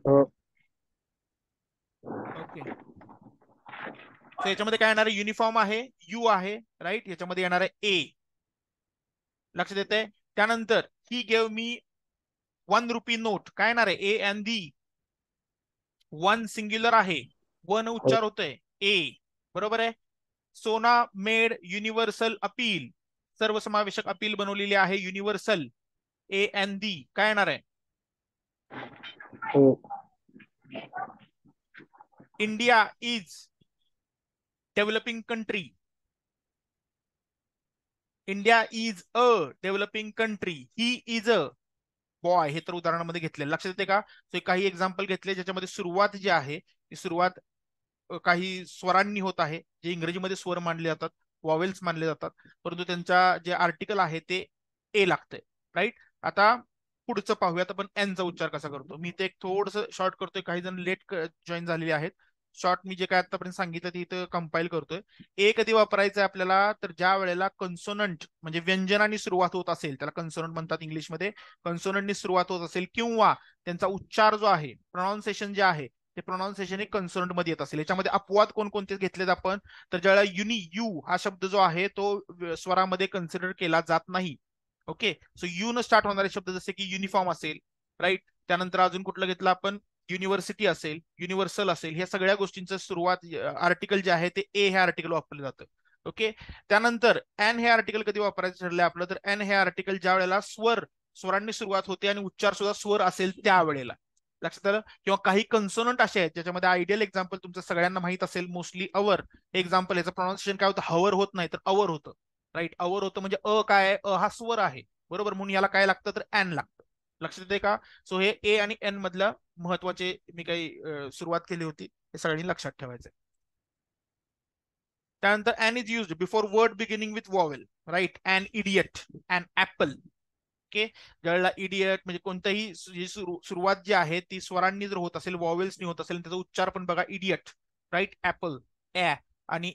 हो. Okay, so याच्यामध्ये काय येणार आहे? युनिफॉर्म आहे, यू आहे, राईट. याच्यामध्ये येणार आहे ए. लक्षात येते? त्यानंतर he gave me 1 rupee note, काय येणार आहे? A and the. One singular आहे, वन हो. उच्चार होतोय ए, बरोबर आहे. सोना मेड युनिव्हर्सल अपील, सर्वसमावेशक अपील बनवलेली आहे, युनिव्हर्सल. ए एन दी काय येणार आहे? हो. India is developing country. India is a developing country. He is a boy. हे तर उदाहरणामध्ये घेतले, लक्षात येते का? So, काही एक्झाम्पल घेतले ज्याच्यामध्ये सुरुवात जी आहे ती सुरुवात काही स्वरांनी होत आहे, जे इंग्रजीमध्ये स्वर मानले जातात, वॉवेल्स मानले जातात, परंतु त्यांचा जे आर्टिकल आहे ते ए लागतंय, राईट. आता पुढचं पाहूयात आपण एनचा उच्चार कसा करतो. मी ते एक थोडस शॉर्ट करतोय, काही जण लेट जॉईन झालेले आहेत. शॉर्ट मी जे काय आतापर्यंत सांगितलं ते इथं कंपाईल करतोय. ए कधी वापरायचं आहे आपल्याला? तर ज्या वेळेला कन्सोनंट म्हणजे व्यंजनाने सुरुवात होत असेल, त्याला कन्सोनंट म्हणतात इंग्लिशमध्ये. कन्सोनंटनी सुरुवात होत असेल किंवा त्यांचा उच्चार जो आहे, प्रोनाऊन्सिएशन जे आहे, ते प्रोनाऊन्सिएशन हे कन्सोनंट मध्ये येत असेल. याच्यामध्ये अपवाद कोणकोणते घेतलेत आपण? तर ज्यावेळेला यू हा शब्द जो आहे तो स्वरामध्ये कन्सिडर केला जात नाही. ओके, सो यू न स्टार्ट होणारे शब्द जसे की युनिफॉर्म असेल, राईट. त्यानंतर अजून कुठलं घेतलं आपण? युनिव्हर्सिटी असेल, युनिव्हर्सल असेल, ह्या सगळ्या गोष्टींचं सुरुवात आर्टिकल जे आहे ते ए हे आर्टिकल वापरलं जातं. ओके. त्यानंतर एन हे आर्टिकल कधी वापरायचं ठरलंय आपलं? तर एन हे आर्टिकल ज्या वेळेला स्वरांनी सुरुवात होते आणि उच्चार सुद्धा स्वर असेल त्यावेळेला. लक्षात आलं? किंवा काही कन्सोनंट असे आहेत ज्याच्यामध्ये आयडियल एक्झाम्पल तुमचं सगळ्यांना माहित असेल, मोस्टली अवर एक्झाम्पल. याचं प्रोनाऊन्सिएशन काय होतं? हवर होत नाही तर अवर होतं, राईट. अवर होतं म्हणजे काय आहे? हा स्वर आहे, बरोबर. म्हणून याला काय लागतं? तर एन लागतं. लक्षात येते का? सो हे ए आणि एन मधल्या महत्वाचे मी काही सुरुवात केली होती, हे सगळ्यांनी लक्षात ठेवायचं. त्यानंतर an is used before word beginning with vowel, right. An idiot, an apple. Okay. ज्यावेळेला इडियट म्हणजे कोणत्याही सुरुवात जी आहे ती स्वरांनी जर होत असेल, वॉवेल्सनी होत असेल, त्याचा उच्चार पण बघा इडियट, राईट. ऍपल, ऍ, आणि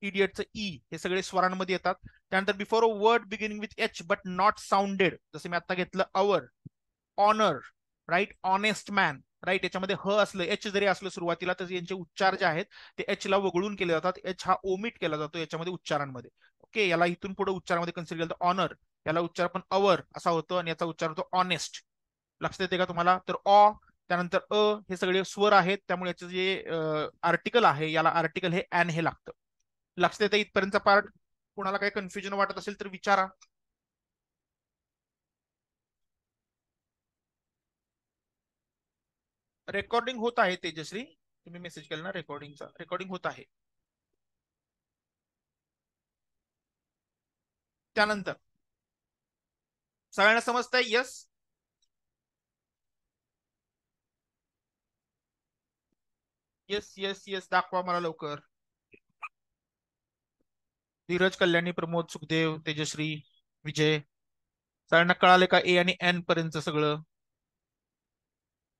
इडियटचं ई, हे सगळे स्वरांमध्ये येतात. त्यानंतर before a word beginning with H but not sounded, जसं मी आता घेतलं hour, honour, right. Honest man, right. याच्यामध्ये ह असलं, एच जरी असलं सुरुवातीला, तर यांचे उच्चार जे आहेत ते एच ला वगळून केले जातात. एच हा ओमिट केला जातो याच्यामध्ये उच्चारांमध्ये. ओके, याला इथून पुढे उच्चारामध्ये कन्सिडर केलं तर ऑनर, याला उच्चार पण अवर असा होतो आणि याचा उच्चार होतो ऑनेस्ट. लक्षात येते का तुम्हाला? तर ऑ, त्यानंतर हे सगळे स्वर आहेत, त्यामुळे याचं जे आर्टिकल आहे, याला आर्टिकल हे एन हे लागतं. लक्षात येते इथपर्यंतचा पार्ट? कुणाला काही कन्फ्युजन वाटत असेल तर विचारा. रेकॉर्डिंग होत आहे तेजश्री, तुम्ही मेसेज केला ना रेकॉर्डिंगचा, रेकॉर्डिंग होत आहे. त्यानंतर सगळ्यांना समजतंय? यस. येस येस येस, दाखवा मला लवकर. धीरज, कल्याणी, प्रमोद, सुखदेव, तेजश्री, विजय, सगळ्यांना कळाले का ए आणि एन पर्यंत सगळं?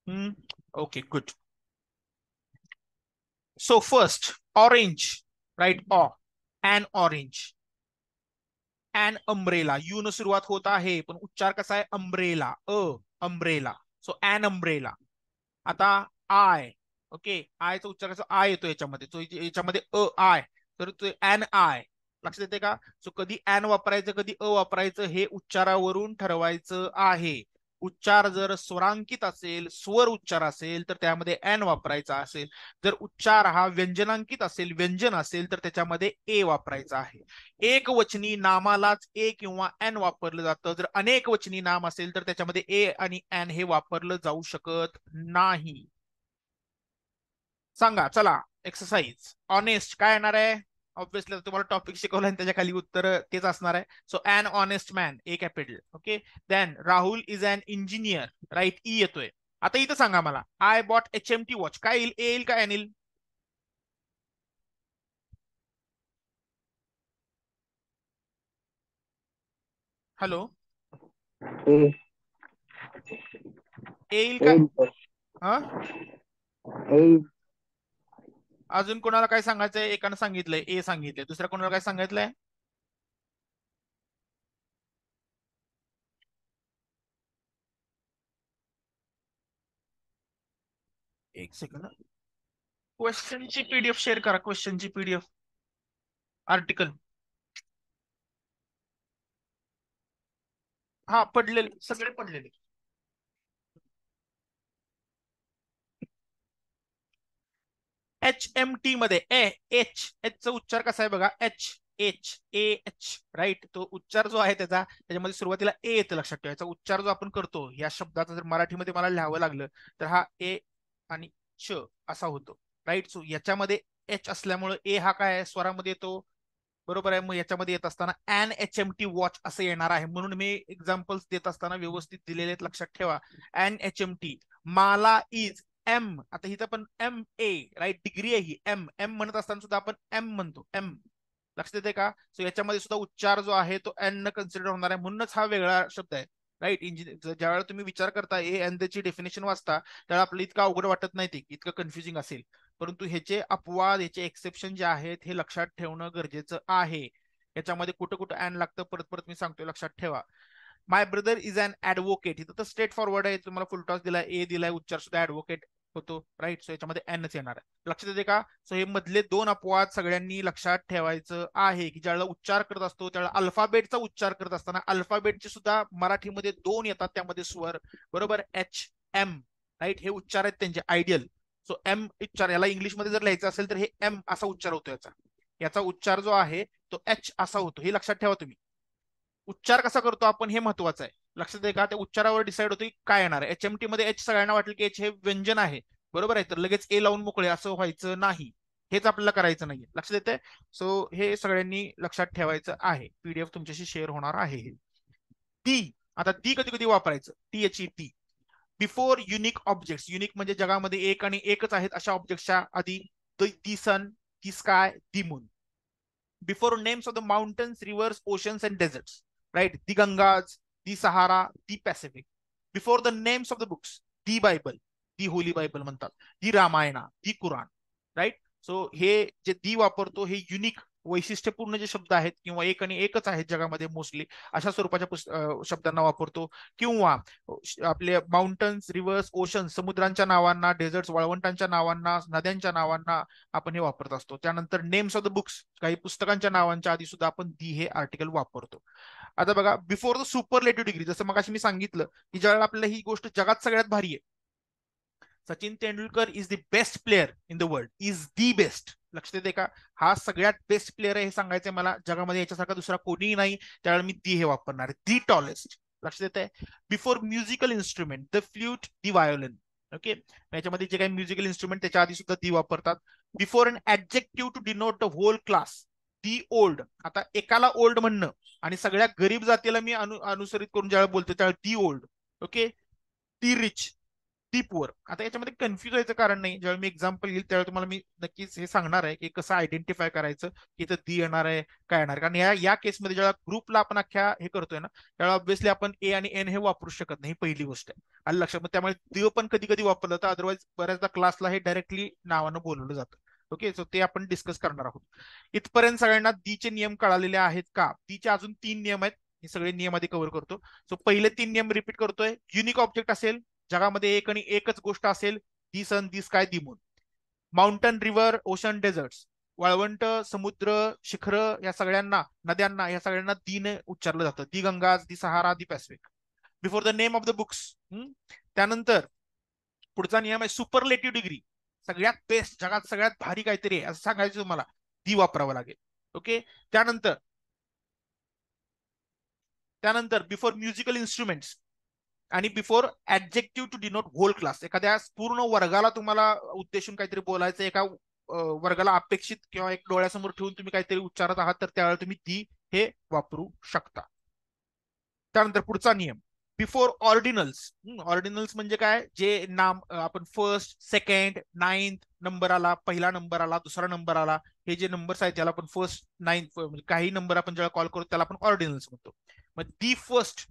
Hmm, okay, good. So first, orange, right. O, an orange. An umbrella, you न सुरुवात होत आहे पण उच्चार कसा आहे? Umbrella, umbrella. So an umbrella. आता आय, ओके, आयचा उच्चार कसा? आय येतो याच्यामध्ये, तो याच्यामध्ये आय, तर तो अन आय. लक्षात येते का? सो कधी अन वापरायचं कधी वापरायचं हे उच्चारावरून ठरवायचं आहे. उच्चार जर स्वरांकित असेल, स्वर उच्चार असेल, तर त्यामध्ये एन वापरायचा असेल. जर उच्चार हा व्यंजनांकित असेल, व्यंजन असेल, तर त्याच्यामध्ये ए वापरायचा आहे. एक वचनी नामालाच ए किंवा एन वापरलं जातं. जर अनेक वचनी नाम असेल तर त्याच्यामध्ये ए आणि एन हे वापरलं जाऊ शकत नाही. सांगा चला. एक्सरसाइज ऑनेस्ट काय येणार आहे? ऑब्विसली तुम्हाला टॉपिक शिकवलं आणि त्याच्या खाली उत्तर तेच असणार आहे. So an honest man, a capital. Okay. Then Rahul is an engineer, right. E येतोय. आता इथं सांगा मला, आय बॉट HMT वॉच, काय येईल? ए येईल का एन येईल? हॅलो, ए. ए येईल का? ए. हा, ए. अजून कोणाला काय सांगायचंय? एकानं सांगितलंय ए सांगितलंय, दुसऱ्या कोणाला काय सांगितलंय? एक सेकंड, क्वेश्चनची पीडीएफ शेअर करा, क्वेश्चनची पीडीएफ आर्टिकल. हा पडलेले सगळे पडलेले. HMT मध्ये एच चा उच्चार कसा आहे बघा, एच राईट. तो उच्चार जो आहे त्याच्यामध्ये सुरुवातीला ए येतं, लक्षात ठेवायचा. उच्चार जो आपण करतो या शब्दाचा जर मराठीमध्ये मला लिहावं लागलं तर हा ए आणि च असा होतो, राईट. सो याच्यामध्ये एच असल्यामुळे ए हा काय आहे, स्वरामध्ये येतो, बरोबर आहे. मग याच्यामध्ये येत असताना HMT वॉच असं येणार आहे, म्हणून मी एक्झाम्पल्स देत असताना व्यवस्थित दिलेले आहेत, लक्षात ठेवा. HMT. माला इज एम, आता इथं पण MA, राईट, डिग्री आहे ही. एम एम म्हणत असताना सुद्धा आपण एम म्हणतो, एम. लक्षात येते का? सो याच्यामध्ये सुद्धा उच्चार जो आहे तो एन न कन्सिडर होणार आहे, म्हणूनच हा वेगळा शब्द आहे, राईट. इंजिनियर ज्यावेळेला तुम्ही विचार करता ए एन ची डेफिनेशन वाचता, त्यावेळेला आपल्याला इतकं अवघड वाटत नाही, ते इतकं कन्फ्युजिंग असेल. परंतु ह्याचे अपवाद, ह्याचे एक्सेप्शन जे आहेत हे लक्षात ठेवणं गरजेचं आहे. याच्यामध्ये कुठं कुठं अँड लागतं, परत परत मी सांगतोय, लक्षात ठेवा. माय ब्रदर इज अन ऍडव्होकेट, इथं तर स्ट्रेट फॉरवर्ड आहे, तुम्हाला फुल टॉस दिलाय, ए दिलाय, उच्चार सुद्धा ऍडव्होकेट होतो, राईट. सो याच्यामध्ये एनच येणार आहे, लक्षात येते का? सो हे मधले दोन अपवाद सगळ्यांनी लक्षात ठेवायचं आहे, की ज्यावेळेला उच्चार करत असतो त्यावेळेला अल्फाबेटचा उच्चार करत असताना अल्फाबेटचे सुद्धा मराठीमध्ये दोन येतात, त्यामध्ये स्वर, बरोबर. HM, राईट, हे उच्चार आहेत त्यांचे आयडियल. सो एम उच्चार, याला इंग्लिशमध्ये जर लिहायचं असेल तर हे एम असा उच्चार होतो याचा. याचा उच्चार जो आहे तो एच असा होतो, हे लक्षात ठेवा तुम्ही. उच्चार कसा करतो आपण हे महत्वाचं आहे, लक्षात आहे का? त्या उच्चारावर डिसाईड होतं की काय येणार आहे. HMT मध्ये एच सगळ्यांना वाटलं की एच हे व्यंजन आहे, बरोबर आहे, तर लगेच ए लावून मोकळे असं व्हायचं नाही, हेच आपल्याला करायचं नाहीये, लक्षात येते. सो हे सगळ्यांनी लक्षात ठेवायचं आहे. पीडीएफ तुमच्याशी शेअर होणार आहे. दी, आता दी कधी कधी वापरायचं, the before unique objects. Unique म्हणजे जगामध्ये एक आणि एकच आहेत अशा ऑब्जेक्टच्या आधी. The sun, the sky, the moon. Before names of the mountains, rivers, oceans, and deserts, right? The Gangas, the Sahara, the Pacific. Before the names of the books, the Bible, the Holy Bible म्हणतात, the Ramayana, the Quran, right? So हे जे दी वापरतो हे unique वैशिष्ट्यपूर्ण जे शब्द आहेत किंवा एक आणि एकच आहेत जगामध्ये मोस्टली, अशा स्वरूपाच्या शब्दांना वापरतो. किंवा आपले माउंटन्स, रिव्हर्स, ओशन, समुद्रांच्या नावांना, डेझर्ट्स, वाळवंटांच्या नावांना, नद्यांच्या नावांना आपण हे वापरत असतो. त्यानंतर नेम्स ऑफ द बुक्स, काही पुस्तकांच्या नावांच्या आधी सुद्धा आपण दी हे आर्टिकल वापरतो. आता बघा, बिफोर द सुपरलेटिव्ह डिग्री, जसं मग मी सांगितलं की ज्यावेळेला आपल्याला ही गोष्ट जगात सगळ्यात भारी आहे, Sachin Tendulkar is the best player in the world, is the best, लक्षात येते का? हा सगळ्यात बेस्ट प्लेअर आहे हे सांगायचंय मला, जगामध्ये याच्यासारखा दुसरा कोणीही नाही, त्यावेळेला मी दी हे वापरणार आहे, दी टॉलेस्ट, लक्षात येत आहे. Before musical instrument, the flute, the violin, okay. याच्यामध्ये जे काही म्युझिकल इन्स्ट्रुमेंट त्याच्या आधी सुद्धा दी वापरतात. Before an adjective to denote the whole class, the old. आता एकाला ओल्ड म्हणणं आणि सगळ्या गरीब जातीला मी अनुसरित करून ज्यावेळेला बोलतो त्यावेळेला the old, okay. The rich, the poor. आता याच्यामध्ये कन्फ्युज व्हायचं कारण नाही, जेव्हा मी एक्झाम्पल येईल त्यावेळेला तुम्हाला मी नक्कीच हे सांगणार आहे की कसं आयडेंटिफाय करायचं की इथं दी येणार आहे, काय येणार. कारण या केसमध्ये जेव्हा ग्रुपला आपण अख्ख्या हे करतोय ना, त्यावेळेला ऑब्व्हियसली आपण ए आणि एन हे वापरू शकत नाही, ही पहिली गोष्ट आहे, आलं लक्षात. मग त्यामुळे दी पण कधी कधी वापरलं तर अदरवाईज बऱ्याचदा क्लासला हे डायरेक्टली नावानं बोलवलं जातं, ओके. सो ते आपण डिस्कस करणार आहोत. इथपर्यंत सगळ्यांना दीचे नियम कळालेले आहेत का? दीचे अजून 3 नियम आहेत, हे सगळे नियम आधी कव्हर करतो. सो पहिले 3 नियम रिपीट करतोय. युनिक ऑब्जेक्ट असेल, जगामध्ये एक आणि एकच गोष्ट असेल, the sun, the sky, the moon. Mountain, river, ocean, deserts, वाळवंट, समुद्र, शिखर, या सगळ्यांना, नद्यांना, या सगळ्यांना दीने उच्चारलं जातं, the Ganga, the Sahara, the Pacific. Before the name of the books. त्यानंतर पुढचा नियम आहे सुपरलेटिव्ह डिग्री, सगळ्यात बेस्ट, जगात सगळ्यात भारी काहीतरी आहे असं सांगायचं तुम्हाला, दी वापरावं लागेल, ओके. त्यानंतर त्यानंतर बिफोर म्युझिकल इन्स्ट्रुमेंट्स आणि before adjective to denote whole class. एखाद्या पूर्ण वर्गाला तुम्हाला उद्देशून काहीतरी बोलायचं, एका वर्गाला अपेक्षित किंवा एक डोळ्यासमोर ठेवून तुम्ही काहीतरी उच्चारत आहात, तर त्यावेळेला तुम्ही दी हे वापरू शकता. त्यानंतर पुढचा नियम, बिफोर ऑर्डिनल्स. ऑर्डिनल्स म्हणजे काय, जे नाम आपण फर्स्ट, सेकंड, नाइन्थ नंबर आला, पहिला नंबर आला, दुसरा नंबर आला, हे जे नंबर्स आहेत त्याला आपण फर्स्ट, नाइन्थ, म्हणजे काही नंबर आपण जेव्हा कॉल करू त्याला आपण ऑर्डिनल्स म्हणतो. मग the first,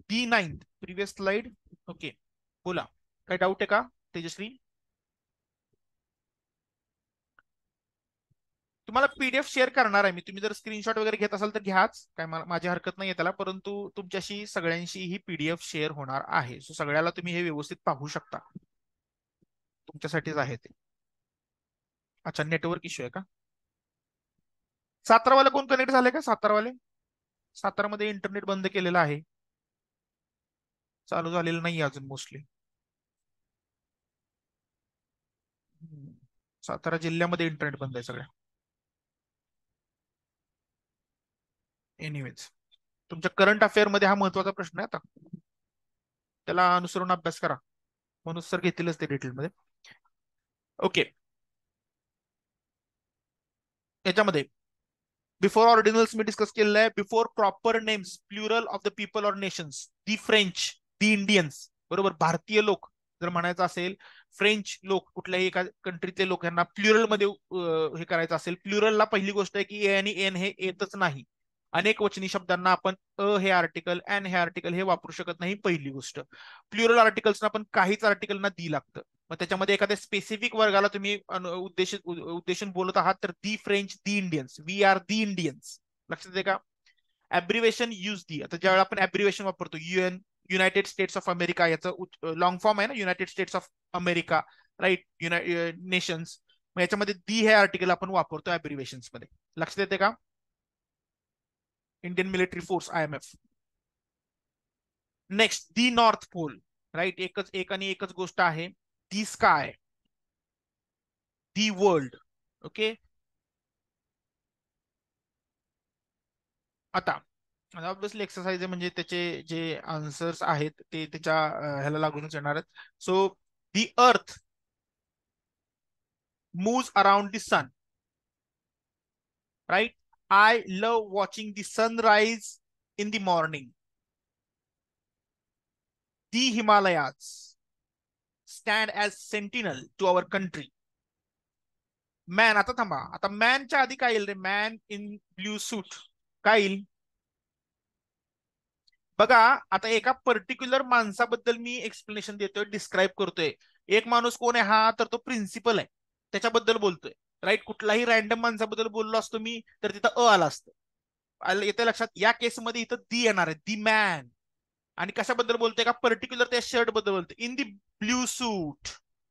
the ninth, previous slide, okay. बोला, काही डाऊट आहे का तेजश्री? तुम्हाला पीडीएफ शेअर करणार आहे मी, तुम्ही जर स्क्रीनशॉट वगैरे घेत असाल तर घ्याच, काय माझी हरकत नाही त्याला, परंतु तुमच्याशी सगळ्यांशी ही पीडीएफ शेअर होणार आहे, सो सगळ्याला तुम्ही हे व्यवस्थित पाहू शकता. तुमच्यासाठीच आहे ते. अच्छा, नेटवर्क इश्यू आहे का? सातारावाले कोण कनेक्ट झाले का? सातारावाले, सातारामध्ये इंटरनेट बंद केलेलं आहे, चालू झालेलं नाही अजून मोस्टली. सातारा जिल्ह्यामध्ये इंटरनेट बंद आहे सगळ्या. एनिवेज, तुमच्या करंट अफेअर मध्ये हा महत्वाचा प्रश्न आहे, आता त्याला अनुसरून अभ्यास करा, म्हणून सर घेतीलच ते डिटेलमध्ये. ओके, याच्यामध्ये बिफोर ऑर्डिनल्स मी डिस्कस केलेलं आहे. Before proper names plural of the people or nations, the French, the Indians, बरोबर, भारतीय लोक जर म्हणायचं असेल, फ्रेंच लोक, कुठल्याही एका कंट्रीचे लोक, यांना प्लुरल मध्ये हे करायचं असेल, प्लुरलला पहिली गोष्ट आहे की ए आणि एन हे येतच नाही. अनेक वचनी शब्दांना आपण हे आर्टिकल, एन हे आर्टिकल हे वापरू शकत नाही, पहिली गोष्ट. प्लुरल आर्टिकल्सना आपण काहीच आर्टिकलना दी लागतं. मग त्याच्यामध्ये एखाद्या स्पेसिफिक वर्गाला तुम्ही उद्देशून बोलत आहात, तर the French, the Indians, we are the Indians, लक्षात येते का? ॲब्रिवेशन यूज दी, आता ज्यावेळेला आपण ॲब्रिवेशन वापरतो, UN, United States of America, याचं लॉंग फॉर्म आहे ना, United States of America, right, nations. मग याच्यामध्ये दी हे आर्टिकल आपण वापरतो ॲब्रिवेशन्स मध्ये, लक्षात येते का? Indian military force, IMF. Next, the north pole, right, एक आणि एकच गोष्ट आहे, the sky, the world. Okay, आता ऑब्विसली एक्सरसाइज आहे, म्हणजे त्याचे जे आन्सर्स आहेत ते त्याच्या ह्याला लागूनच येणार आहेत. So the earth moves around the sun, right. I love watching the sunrise in the morning. The Himalayas stand as sentinel to our country. Man, आता थांबा, आता मॅनच्या आधी काय येईल रे? मॅन इन ब्ल्यू सूट, काय येईल बघा. आता एका पर्टिक्युलर माणसाबद्दल मी एक्सप्लेनेशन देतोय, डिस्क्राईब करतोय. एक माणूस कोण आहे? हा तर तो प्रिन्सिपल आहे, त्याच्याबद्दल बोलतोय, राईट. कुठलाही रॅन्डम माणसाबद्दल बोललो असतो मी तर तिथं आलं असतं. येते लक्षात? या केसमध्ये इथं दी येणार आहे, दी मॅन. आणि कशाबद्दल बोलतोय? का पर्टिक्युलर त्या शर्ट बद्दल बोलतोय. In the blue suit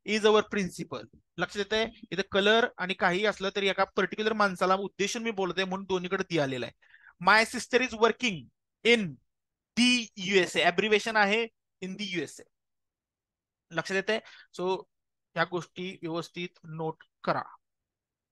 is our principal. लक्षात येतंय? इथं कलर आणि काही असलं तरी एका पर्टिक्युलर माणसाला उद्देशून मी बोलतोय, म्हणून दोन्हीकडे दी आलेला आहे. My sister is working in the USA, abbreviation आहे इन दी USA, लक्षात येते? सो ह्या गोष्टी व्यवस्थित नोट करा.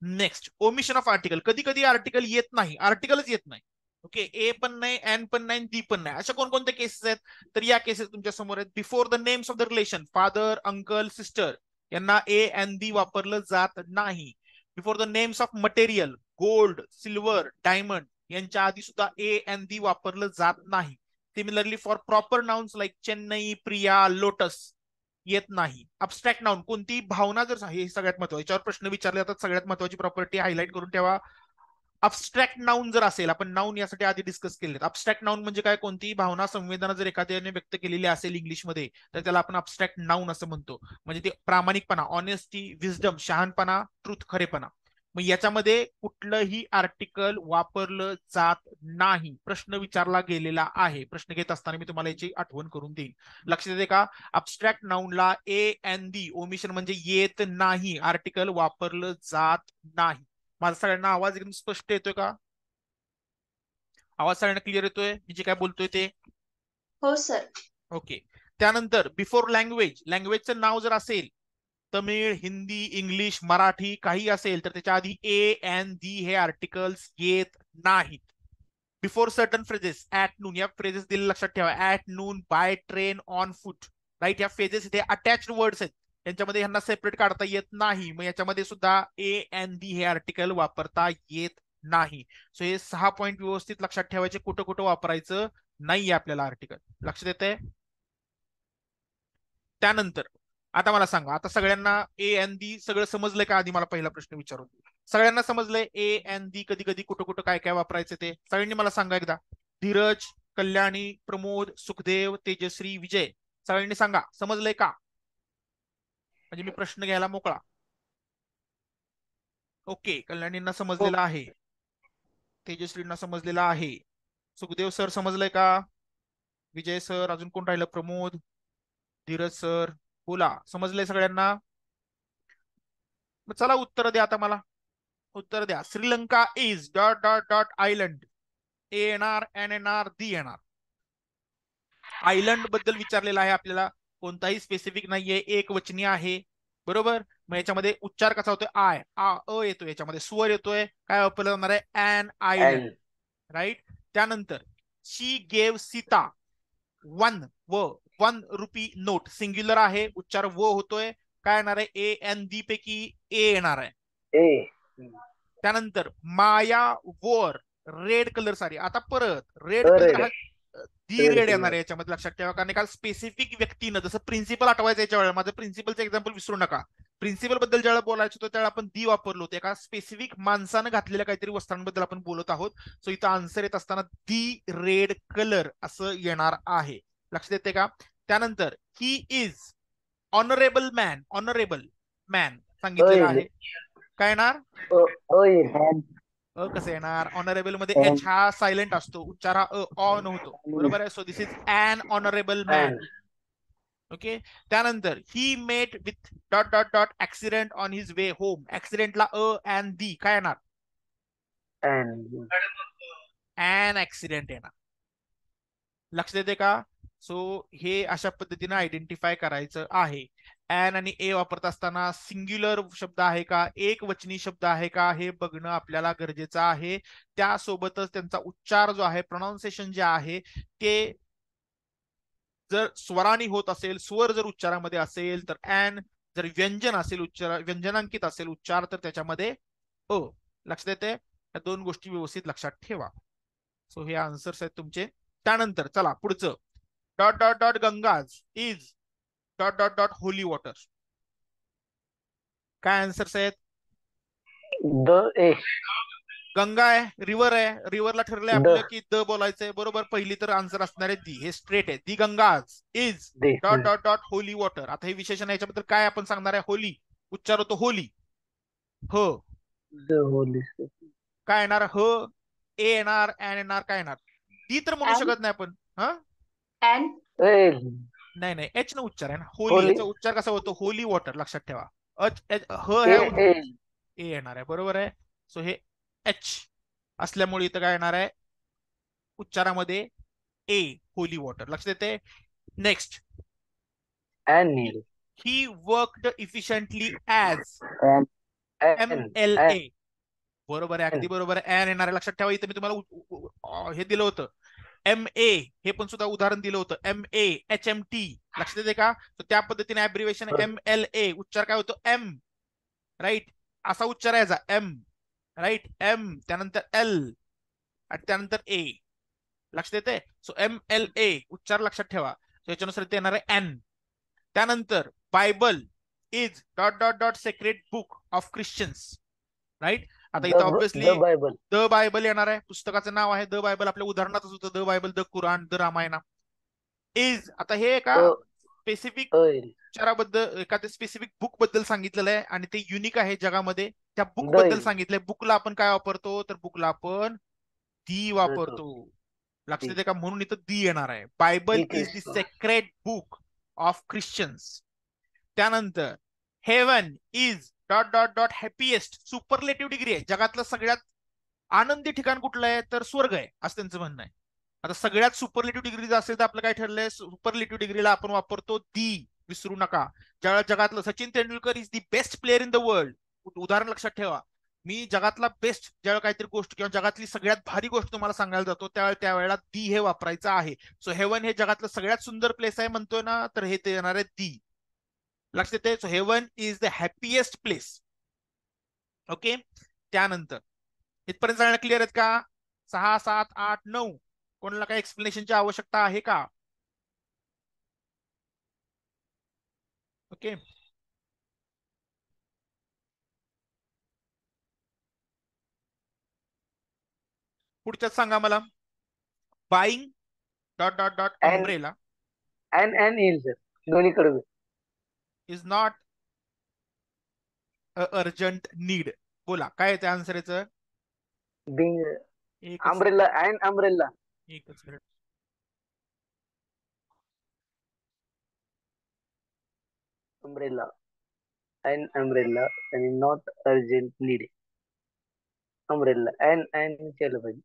Next, omission of article. कधी कधी आर्टिकल येत नाही, आर्टिकलच येत नाही. ओके, ए पण नाही, एन पण नाही, दी पण नाही. अशा कोणकोणत्या केसेस आहेत? तर या केसेस तुमच्या समोर आहेत. Before the names of the relation, father, uncle, sister, यांना ए एन दी वापरलं जात नाही. Before the names of material, gold, silver, diamond, यांच्या आधी सुद्धा ए एन दी वापरलं जात नाही. Similarly for proper nouns like Chennai, Priya, lotus, येत नाही. अबस्ट्रॅक्ट नाउन, कोणती भावना जर, हे सगळ्यात महत्वाचं, याच्यावर प्रश्न विचारले जातात, सगळ्यात महत्वाची प्रॉपर्टी हायलाइट करून ठेवा. अबस्ट्रॅक्ट नाउन जर असेल, आपण नाउन यासाठी आधी डिस्कस केले. अबस्ट्रॅक्ट नाउन म्हणजे काय? कोणतीही भावना, संवेदना जर एखाद्याने व्यक्त केलेली असेल इंग्लिशमध्ये, तर त्याला आपण अबस्ट्रॅक्ट नाउन असं म्हणतो. म्हणजे ते प्रामाणिकपणा, ऑनेस्टी, विजडम, शहाणपणा, ट्रुथ, खरेपणा. मग याच्यामध्ये कुठलंही आर्टिकल वापरलं जात नाही. प्रश्न विचारला गेलेला आहे, प्रश्न घेत असताना मी तुम्हाला याची आठवण करून देईन. लक्षात येते का? Abstract नाउनला A N the, omission म्हणजे येत नाही, आर्टिकल वापरलं जात नाही. माझा सगळ्यांना आवाज एकदम स्पष्ट येतोय का? आवाज सगळ्यांना क्लिअर येतोय मी जे काय बोलतोय ते? हो सर. ओके. त्यानंतर बिफोर लँग्वेज, लँग्वेजचं नाव जर असेल, तमिळ, हिंदी, इंग्लिश, मराठी काही असेल, तर त्याच्या आधी ए एन दी हे आर्टिकल्स येत नाहीत. Before certain phrases, at noon, या फ्रेजेस दिले लक्षात ठेवा. At noon, by train, on foot, right. या फ्रेजेस इथे अटॅच्ड वर्ड्स आहेत, त्यांच्यामध्ये यांना सेपरेट काढता येत नाही. मग याच्यामध्ये सुद्धा ए एन दी हे आर्टिकल वापरता येत नाही. सो हे 6 पॉईंट व्यवस्थित लक्षात ठेवायचे, कुठं कुठं वापरायचं नाही आपल्याला आर्टिकल, लक्षात येते? त्यानंतर आता मला सांगा, आता सगळ्यांना ए एन दी सगळं समजलंय का? आधी मला पहिला प्रश्न विचारून, सगळ्यांना समजलंय ए एन दी कधी कधी कुठं कुठं काय काय वापरायचं ते? सगळ्यांनी मला सांगा एकदा. धीरज, कल्याणी, प्रमोद, सुखदेव, तेजश्री, विजय, सगळ्यांनी सांगा समजलंय का? म्हणजे मी प्रश्न घ्यायला मोकळा. ओके, कल्याणींना समजलेला आहे, तेजश्रींना समजलेला आहे, सुखदेव सर समजलंय का? विजय सर, अजून कोण राहिलं? प्रमोद, धीरज सर, बोला, समजलंय सगळ्यांना? मग चला उत्तर द्या आता मला. उत्तर द्या. Sri Lanka is dot dot dot island. A येणार, एन येणार, दी येणार. आयलंड बद्दल विचारलेलं आहे आपल्याला, कोणताही स्पेसिफिक नाहीये, एक वचनी आहे. बरोबर. मग याच्यामध्ये उच्चार कसा होतोय? आय, अ येतोय, याच्यामध्ये स्वर येतोय. काय वापरलं जाणार आहे? An island. राईट. त्यानंतर she gave Sita one rupee note. Singular आहे, उच्चार व होतोय. काय येणार आहे? ए एन दी पैकी ए येणार आहे. त्यानंतर माया वोर रेड कलर साडी. आता परत रेड कलर हा दी रेड येणार आहे याच्यामध्ये, लक्षात ठेवा. कारण एका स्पेसिफिक व्यक्तीनं, जसं प्रिन्सिपल आठवायचं याच्या वेळेला, माझं प्रिन्सिपलचं एक्झाम्पल विसरू नका. प्रिन्सिपल बद्दल ज्यावेळेला बोलायचं होतं त्यावेळेला आपण दी वापरलो होतो. एका स्पेसिफिक माणसानं घातलेल्या काहीतरी वस्त्रांबद्दल आपण बोलत आहोत. सो इथं आन्सर येत असताना दी रेड कलर असं येणार आहे. लक्षात येते का? त्यानंतर he is honourable man. Honourable man सांगितलेलं आहे. काय येणार? कसं येणार? ऑनरेबल मध्ये एच हा सायलेंट असतो, उच्चार हा ऑन होतो. बरोबर आहे. So this is an honourable man. Okay. त्यानंतर he met with dot dot dot accident on his way home. ऍक्सिडेंटला अँड दी काय येणार? ॲन ऍक्सिडेंट येणार. लक्ष देते का? सो हे अशा पद्धतीने आयडेंटिफाय करायचं आहे. ॲन आणि ए वापरत असताना सिंग्युलर शब्द आहे का, एक वचनी शब्द आहे का, हे बघणं आपल्याला गरजेचं आहे. त्यासोबतच त्यांचा उच्चार जो आहे, प्रोनाऊन्सिएशन जे आहे ते जर स्वरानी होत असेल, स्वर जर उच्चारामध्ये असेल तर ॲन, जर व्यंजन असेल, उच्चार व्यंजनांकित असेल उच्चार, तर त्याच्यामध्ये अ. लक्षात येते? या दोन गोष्टी व्यवस्थित लक्षात ठेवा. सो हे आन्सर्स आहेत तुमचे. त्यानंतर चला पुढचं. Dot dot dot Ganges is dot dot dot holy water. काय आन्सर्स आहेत? गंगा आहे, रिव्हर आहे. रिव्हरला ठरलंय आपलं की द बोलायचंय. बरोबर. पहिली तर आन्सर असणार आहे दी. हे स्ट्रेट आहे. The Ganges is dot dot dot holy water. आता हे विशेषण आहे, याच्याबद्दल काय आपण सांगणार आहे? होली, उच्चार होतो होली. ह काय येणार? ह ए येणार, एन येणार, काय येणार? दी तर म्हणू शकत नाही आपण. हा नाही नाही, एच न उच्चार आहे ना. होली, याचा उच्चार कसा होतो? Holy water. लक्षात ठेवा. ह ए येणार आहे. बरोबर आहे. सो हे एच असल्यामुळे इथं काय येणार आहे उच्चारामध्ये? ए, होली वॉटर. लक्षात येते? Next. He worked efficiently as MLA. बरोबर आहे, अगदी बरोबर आहे. एन येणार आहे. लक्षात ठेवा, इथे मी तुम्हाला हे दिलं होतं MA, हे पण सुद्धा उदाहरण दिलं होतं. MA HMT. लक्षात येते का? तर त्या पद्धतीने ऍब्रिव्हेशन MLA. उच्चार काय होतो? एम. राईट. असा उच्चार यायचा एम. राईट. एम, त्यानंतर एल आणि त्यानंतर ए. लक्षात येते? सो MLA उच्चार लक्षात ठेवा. याच्यानुसार ते येणार आहे एन. त्यानंतर Bible is dot dot dot sacred book of Christians. Right. आता इथं ऑब्व्हियसली द बायबल येणार आहे. पुस्तकाचं नाव आहे द बायबल. आपल्या उदाहरणातच होतं the Bible, the Quran, the Ramayana. Is, आता हे एका स्पेसिफिक उच्चाराबद्दल, एखाद्या स्पेसिफिक बुक बद्दल सांगितलेलं आहे आणि ते युनिक आहे जगामध्ये. त्या बुक बद्दल सांगितलंय. बुकला आपण काय वापरतो? तर बुकला आपण दी वापरतो. लक्षात येते का? म्हणून इथं दी येणार आहे. Bible is the sacred book of Christians. त्यानंतर heaven is dot dot dot happiest. Superlative degree आहे. जगातलं सगळ्यात आनंदी ठिकाण कुठलं आहे? तर स्वर्ग आहे, असं त्यांचं म्हणणं आहे. आता सगळ्यात सुपरलेटिव्ह डिग्री जर असेल तर आपलं काय ठरलंय? सुपरलेटिव्ह डिग्रीला आपण वापरतो दी. विसरू नका. ज्यावेळेला जगातलं Sachin Tendulkar is the best player in the world, उदाहरण लक्षात ठेवा. मी जगातला बेस्ट ज्यावेळेला काहीतरी गोष्ट किंवा जगातली सगळ्यात भारी गोष्ट तुम्हाला सांगायला जातो त्यावेळेला दी हे वापरायचं आहे. सो हेवन हे जगातलं सगळ्यात सुंदर प्लेस आहे म्हणतोय ना, तर हे ते येणार आहे दी. लक्षात येते? So heaven is the happiest place. Okay. त्यानंतर इथपर्यंत सगळ्यांना क्लिअर आहेत का? 6, 7, 8, 9. कोणाला काही एक्सप्लेनेशनची आवश्यकता आहे का? ओके. पुढच्यात सांगा मला. Buying dot dot dot umbrella येईल सर, दोन्हीकडे इज नॉट अर्जंट नीड. बोला काय आहे त्या आन्सर याचं? Umbrella and umbrella. एकच मिनिट. अम्ब्रेला an umbrella आणि not urgent need. umbrella and केलं पाहिजे.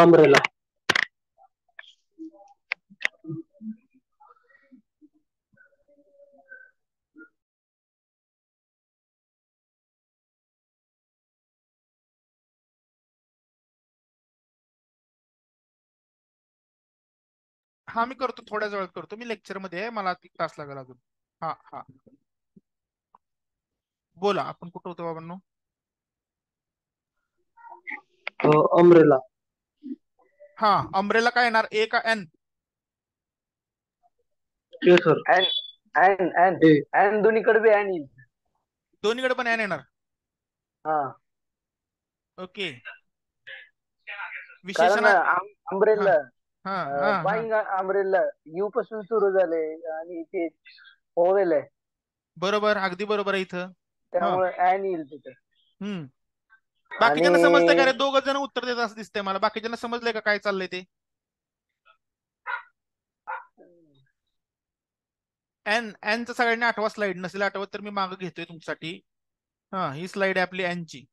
umbrella. हा मी करतो, थोड्याच वेळात करतो. मी लेक्चर मध्ये आहे, मला तास लागेल अजून. हा हा, बोला आपण कुठं होतो बाबांनो? umbrella. हा, अम्ब्रेला काय येणार, ए का एन? Yes sir. and दोन्हीकडे बी and येईल. दोन्हीकडे पण एन येणार. हा, ओके. कारण विशेषणा. हा umbrella हा हा हा, बाईंग umbrella यू पासून सुरू झाले आणि ते ओवेल आहे, बरोबर, अगदी बरोबर आहे इथं. हा, त्यामुळे and येईल तिथे. हम्म. आणि बाकीच्यांना समजतंय का रे? दोघ जण उत्तर देत असं दिसतंय मला. बाकीच्यांना समजलंय का काय चाललंय ते? एन, एनचं सगळ्यांनी आठवा स्लाइड, नसेल आठवत तर मी मागे घेतोय तुमच्यासाठी. हा, ही स्लाइड आहे आपली एनची.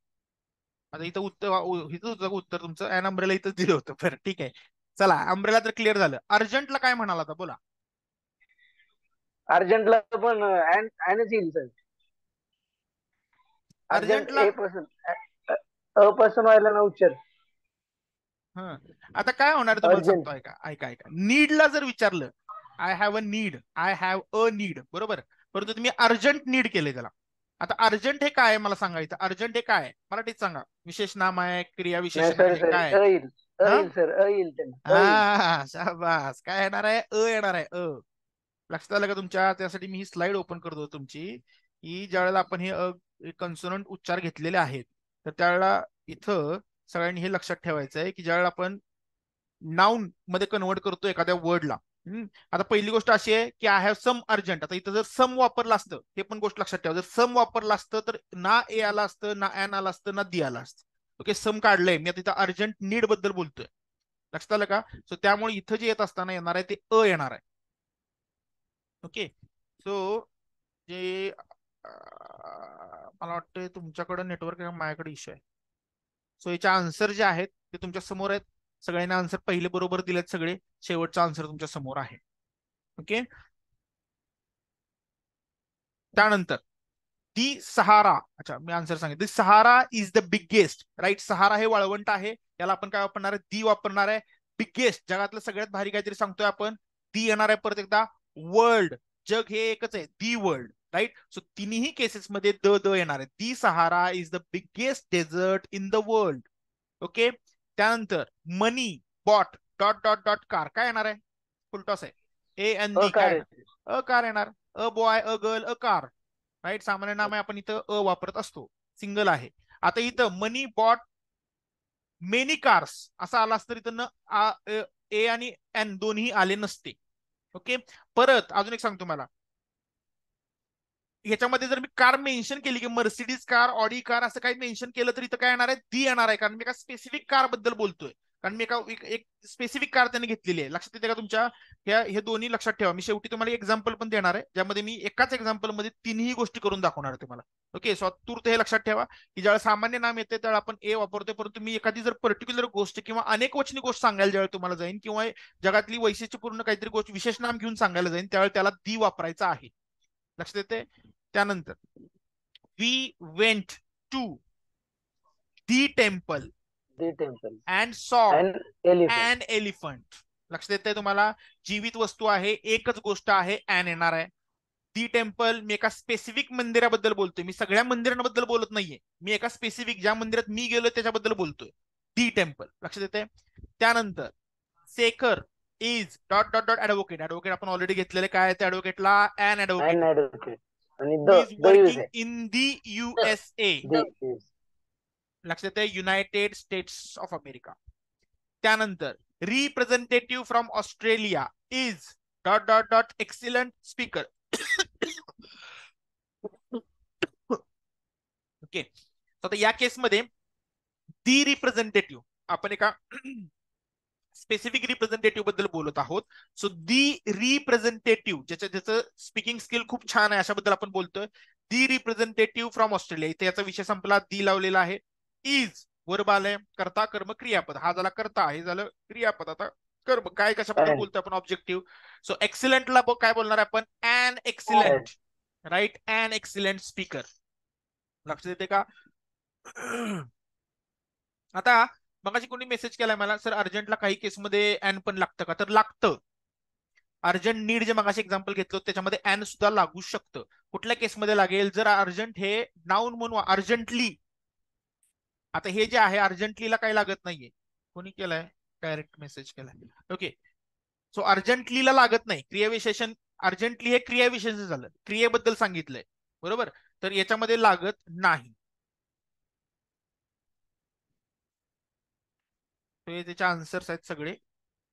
आता इथं उत्तर तुमचं एन अम्ब्रेला इथं दिलं होतं. बरं ठीक आहे, चला अम्ब्रेला तर क्लिअर झालं. अर्जंटला काय म्हणाला आता बोला. अर्जंटला पण andच येईल सर. अर्जंट अर्जंटला ए पासून अ पासून व्हायला ना उच्चार. हा, आता काय होणार आहे तुम्हाला अर्जंट. सांगतो, ऐका ऐका ऐका. नीडला जर विचारलं, I have a need, I have a need, बरोबर, परंतु तुम्ही अर्जंट नीड केले त्याला. आता अर्जंट हे काय आहे मला सांगायचं. अर्जंट हे काय आहे मराठीत सांगा. विशेष नाम आहे, क्रिया नाही विशेषण सॉरी आहे, सॉरी काय आहे? अ येईल. हा सर येईल त्यांना येईल. हा, शाबास. काय येणार आहे? अ येणार आहे, अ. लक्षात आलं का तुमच्या? त्यासाठी मी ही स्लाइड ओपन करतो तुमची, की ज्यावेळेला आपण हे कन्सोनंट उच्चार घेतलेले आहेत, तर त्यावेळेला इथं सगळ्यांनी हे लक्षात ठेवायचं आहे की ज्यावेळेला आपण नाउन मध्ये कन्वर्ट करतो एखाद्या वर्डला. आता पहिली गोष्ट अशी आहे की आय हॅव सम अर्जंट. आता इथं जर सम वापरलं असतं, हे पण गोष्ट लक्षात ठेवा, जर सम वापरलं असतं तर ना ए आला असतं, ना एन आला असतं, ना दी आला असतं. ओके, सम काढलंय मी, आता इथं अर्जंट नीड बद्दल बोलतोय. लक्षात आलं का? सो त्यामुळे इथं जे येत असताना येणार आहे ते अ येणार आहे. ओके, सो जे मला वाटतं तुमच्याकडे नेटवर्क आहे, माझ्याकडे इश्यू आहे. सो याचे आन्सर जे आहेत ते तुमच्या समोर आहेत. सगळ्यांना आन्सर पहिले बरोबर दिलेत सगळे. शेवटचा आन्सर तुमच्या समोर आहे. ओके, त्यानंतर दी सहारा. अच्छा, मी आन्सर सांगितलं. दी Sahara is the biggest, right. सहारा हे वाळवंट आहे, याला आपण काय वापरणार आहे? दी वापरणार आहे. बिगेस्ट, जगातलं सगळ्यात भारी काहीतरी सांगतोय आपण, दी येणार आहे. परत एकदा वर्ल्ड, जग हे एकच आहे, दी वर्ल्ड, राईट. सो तिन्ही केसेसमध्ये द येणार आहे. The Sahara is the biggest desert in the world. Okay, त्यानंतर money bought dot dot dot car, काय येणार आहे? फुलटॉस आहे. ए एन डी काय कार येणार? अ कार येणार. A boy, a girl, a car, right. सामान्य नाम आहे, आपण इथं अ वापरत असतो, सिंगल आहे. आता इथं मनी बॉट मेनी कार्स असं आला असतं, इथं ए आणि एन दोन्ही आले नसते. ओके, परत अजून एक सांगतो मला, ह्याच्यामध्ये जर मी कार मेन्शन केली की मर्सिडीज कार, ऑडी कार, असं काही मेन्शन केलं तर इथं काय येणार आहे? दी येणार आहे, कारण मी एका स्पेसिफिक कार बद्दल बोलतोय. कारण मी एक स्पेसिफिक कार त्यांनी घेतलेली आहे. लक्षात येते का तुमच्या? हे दोन्ही लक्षात ठेवा. मी शेवटी तुम्हाला एक्झाम्पल पण देणार आहे, ज्यामध्ये मी एकाच एक्झाम्पल मध्ये तिन्ही गोष्टी करून दाखवणार आहे तुम्हाला. ओके, सो तूर्त हे लक्षात ठेवा की ज्यावेळेला सामान्य नाम येते त्यावेळेला आपण ए वापरतोय, परंतु मी एखादी जर पर्टिक्युलर गोष्ट किंवा अनेक वचनी गोष्ट सांगायला ज्यावेळेला तुम्हाला जाईन, किंवा जगातली वैशिष्ट्यपूर्ण काहीतरी गोष्ट विशेष नाम घेऊन सांगायला जाईन, त्यावेळेला त्याला दी वापरायचा आहे. लक्षात येते? त्यानंतर we went to the temple the temple and saw and elephant. An elephant. लक्षात येते तुम्हाला? जीवित वस्तू आहे, एकच गोष्ट आहे, अन येणार आहे. दी टेम्पल, मी एका स्पेसिफिक मंदिराबद्दल बोलतोय, मी सगळ्या मंदिरांबद्दल बोलत नाहीये, मी एका स्पेसिफिक ज्या मंदिरात मी गेलो त्याच्याबद्दल बोलतोय. दी टेम्पल, लक्षात येते? त्यानंतर Shekhar is dot dot dot advocate. Advocate आपण ऑलरेडी घेतलेले, काय आहे त्या ऍडव्होकेटला? An advocate and advocate. आणि who is the US working आहे. In the USA. The US. लक्षात आहे? United States of America. त्यानंतर representative from Australia is dot dot dot excellent speaker. Okay, आता या केसमध्ये दी रिप्रेझेंटेटिव्ह, आपण एका स्पेसिफिक रिप्रेझेंटेटिव्ह बद्दल बोलत आहोत. सो दी रिप्रेझेंटेटिव्ह, ज्याचं स्पीकिंग स्किल खूप छान आहे अशाबद्दल आपण बोलतोय. दी रिप्रेझेंटेटिव्ह फ्रॉम ऑस्ट्रेलिया, इथे याचा विषय संपला, दी लावलेला आहे. इज वर्ब आलंय, कर्ता कर्म क्रियापद, हा झाला कर्ता, हे झालं क्रियापद. आता कर्म काय कशाबद्दल बोलतोय आपण, ऑब्जेक्टिव्ह. सो एक्सिलेंटला काय बोलणार आपण, an excellent, right, an excellent speaker. लक्षात येते का? आता मगाशी कोणी मेसेज केलाय मला, सर अर्जंटला काही केसमध्ये ॲन पण लागतं का? तर लागतं. अर्जंट नीड जे मगाशी एक्झाम्पल घेतलं त्याच्यामध्ये ॲन सुद्धा लागू शकतं. कुठल्या केसमध्ये लागेल, जर अर्जंट हे नाऊन म्हणून अर्जंटली, आता हे जे आहे अर्जंटलीला काही लागत नाहीये. कोणी केलाय डायरेक्ट मेसेज केलाय, ओके. सो अर्जंटलीला लागत नाही, क्रियाविशेषण. अर्जंटली हे क्रियाविशेषण झालं, क्रियेबद्दल सांगितलंय, बरोबर. तर याच्यामध्ये लागत नाही. हे त्याचे आन्सर्स आहेत सगळे.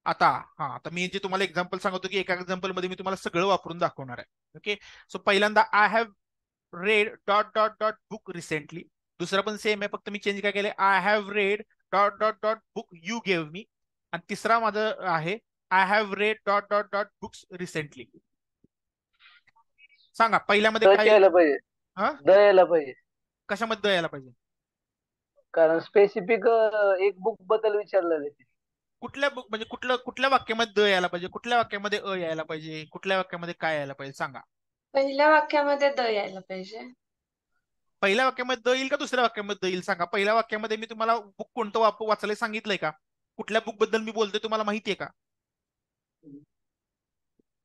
आता आता मी जे तुम्हाला एक्झाम्पल सांगतो की एका एक्झाम्पल मध्ये मी तुम्हाला सगळं वापरून दाखवणार आहे. ओके, सो पहिल्यांदा I have red dot dot dot book recently. दुसरं पण सेम आहे, फक्त मी चेंज काय केलंय, I have red dot dot dot book you gave me. आणि तिसरा माझं आहे I have red dot dot dot books recently. सांगा पहिल्यामध्ये काय येईल? यायला पाहिजे, हा, यायला पाहिजे, कशामध्ये यायला पाहिजे? कारण स्पेसिफिक एक बुक बद्दल विचारलेलं आहे. कुठल्या बुक म्हणजे कुठल्या वाक्यामध्ये द यायला पाहिजे, कुठल्या वाक्यामध्ये अ यायला पाहिजे, कुठल्या वाक्यामध्ये काय यायला पाहिजे सांगा. पहिल्या वाक्यामध्ये द यायला पाहिजे. पहिल्या वाक्यामध्ये द येईल का दुसऱ्या वाक्यामध्ये द येईल सांगा. पहिल्या वाक्यामध्ये मी तुम्हाला बुक कोणतं वाचायला सांगितलंय का? कुठल्या बुक बद्दल मी बोलतोय तुम्हाला माहितीये का?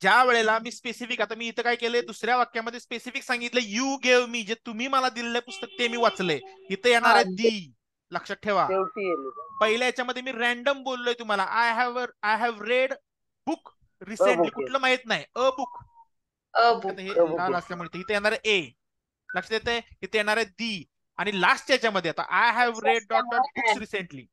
ज्या वेळेला मी स्पेसिफिक, आता मी इथं काय केलंय, दुसऱ्या वाक्यामध्ये स्पेसिफिक सांगितलं यू गेव मी, जे तुम्ही मला दिलेलं पुस्तक ते मी वाचलंय. इथं येणार आहे दी, लक्षात ठेवा. शेवटी येईल. पहिल्या याच्यामध्ये मी रॅन्डम बोललोय तुम्हाला, I have red book recently, book कुठलं माहित नाही, अ बुक. अ आता बुक. हे बुक लाल असल्यामुळे इथे येणार आहे ए, लक्षात येते. इथे येणार आहे दी, आणि लास्ट याच्यामध्ये आता I have red dot dot books recently.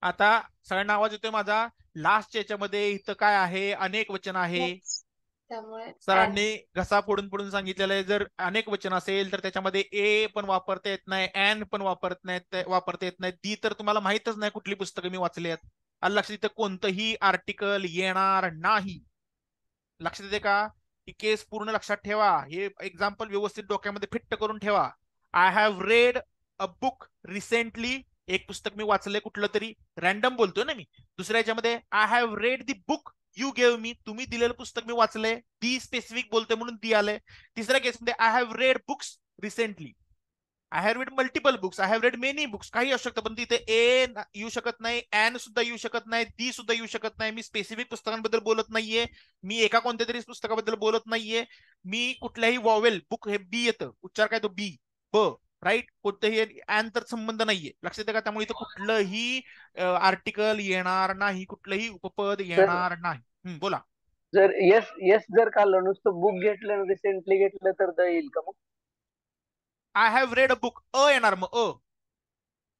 आता सगळ्यांना आवाज येतोय माझा? लास्ट याच्यामध्ये इथं काय आहे, अनेक वचन आहे. त्यामुळे सरांनी घसा फोडून फोडून सांगितलेलं आहे, जर अनेक वचन असेल तर त्याच्यामध्ये ए पण वापरता येत नाही, ॲन पण वापरता येत नाही, दी तर तुम्हाला माहितच नाही कुठली पुस्तकं मी वाचली आहेत. लक्षात, इथं कोणतंही आर्टिकल येणार नाही. लक्षात येते का? ही केस पूर्ण लक्षात ठेवा, हे एक्झाम्पल व्यवस्थित डोक्यामध्ये फिट्ट करून ठेवा. I have read a book recently, एक पुस्तक मी वाचलंय कुठलं तरी, रॅन्डम बोलतोय ना मी. दुसऱ्या याच्यामध्ये I have red the book you gave me, तुम्ही दिलेलं पुस्तक मी वाचलंय, दी स्पेसिफिक बोलतोय म्हणून दी आलंय. तिसऱ्या केसमध्ये I have red books recently, I have red multiple books, I have red many books, काही असू शकतं, पण तिथे ए येऊ शकत नाही, ॲन सुद्धा येऊ शकत नाही, दी सुद्धा येऊ शकत नाही. मी स्पेसिफिक पुस्तकांबद्दल बोलत नाहीये, मी एका कोणत्या तरी पुस्तकाबद्दल बोलत नाहीये. मी कुठल्याही वॉवेल, बुक हे बी येतं, उच्चार काय तो बी, ब, राईट, कोणतंही ॲन तर संबंध नाहीये. लक्षात येते का? त्यामुळे इथं कुठलंही आर्टिकल येणार नाही, कुठलंही उपपद सर, येणार नाही. बोला. जर येस येस जर काढलं, नुसतं बुक घेतलं, रिसेंटली घेतलं, तर द येईल का मग? I have read a book, a येणार मग,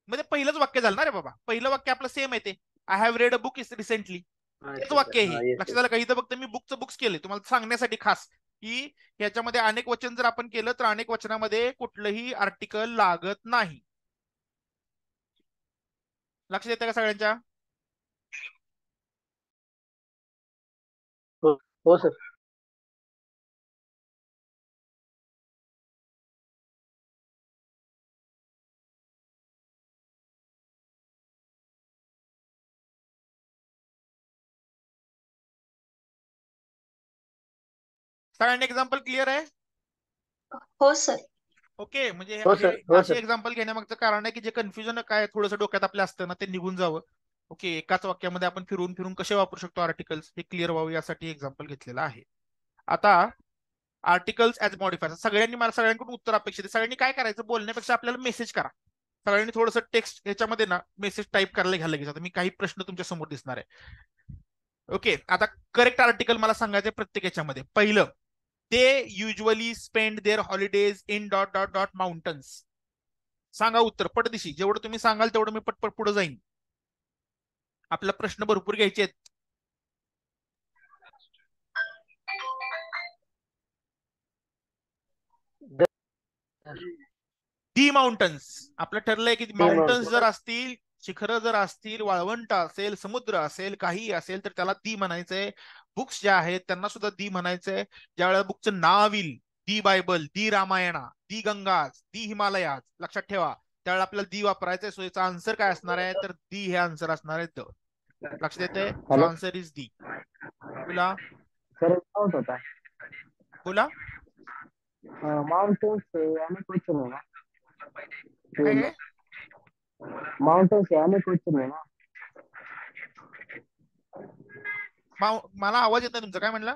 म्हणजे पहिलंच वाक्य झालं ना रे बाबा, पहिलं वाक्य आपलं सेम आहे ते, I have read a book is recently, तेच वाक्य आहे. येस लक्षात आलं का? इथं फक्त मी बुक्स केले तुम्हाला सांगण्यासाठी खास, की याच्यामध्ये अनेक वचन जर आपण केलं तर अनेक वचनामध्ये कुठलंही आर्टिकल लागत नाही. लक्षात येतं का सगळ्यांच्या? हो सर. सगळ्यांना एक्झाम्पल क्लिअर आहे? हो सर. ओके, म्हणजे हो हे सर. हो असे सर. एक्झाम्पल घेण्यामागचं कारण आहे की जे कन्फ्युजन काय थोडंसं डोक्यात आपल्या असतं ना, ते निघून जावं. ओके, एकाच वाक्यामध्ये आपण फिरून फिरून कसे वापरू शकतो आर्टिकल्स, हे क्लिअर व्हावं यासाठी एक्झाम्पल घेतलेलं आहे. आता आर्टिकल्स ऍज मॉडिफायर, सगळ्यांनी मला सगळ्यांकडून उत्तर अपेक्षित आहे. सगळ्यांनी काय करायचं, बोलण्यापेक्षा आपल्याला मेसेज करा. सगळ्यांनी थोडंसं टेक्स्ट ह्याच्यामध्ये ना मेसेज टाईप करायला घ्यायला लगेच. आता मी काही प्रश्न तुमच्या समोर दिसणार आहे. ओके, आता करेक्ट आर्टिकल मला सांगायचं प्रत्येक याच्यामध्ये. पहिलं, they usually spend their holidays in dot dot dot mountains. सांगा उत्तर पटदिशी, जेवढं तुम्ही सांगाल तेवढं मी पटपट पुढे जाईन. आपला प्रश्न भरपूर घ्यायचे आहेत. दी माउंटन्स. आपलं ठरलंय की माउंटन्स mountains. जर असतील, शिखरं जर असतील, वाळवंट असेल, समुद्र असेल, काही असेल तर त्याला दी म्हणायचंय. बुक्स ज्या आहेत त्यांना सुद्धा दी म्हणायचंय. ज्या वेळेला बुकचं नाव येईल, दी बायबल, दी रामायणा, दी गंगाज, दी हिमालयाज, लक्षात ठेवा त्यावेळेला आपल्याला दी वापरायचंय. सो याचा आन्सर काय असणार आहे, तर दी हे आन्सर असणार आहे. द. लक्षात येतंय? So answer is the. बोला सर डाउट होता. बोला माउंटेन्स अनेक क्वेश्चन है ना, काय काय माउंटेन्स अनेक क्वेश्चन है ना. मला आवाज येत नाही तुमचा, काय म्हणला?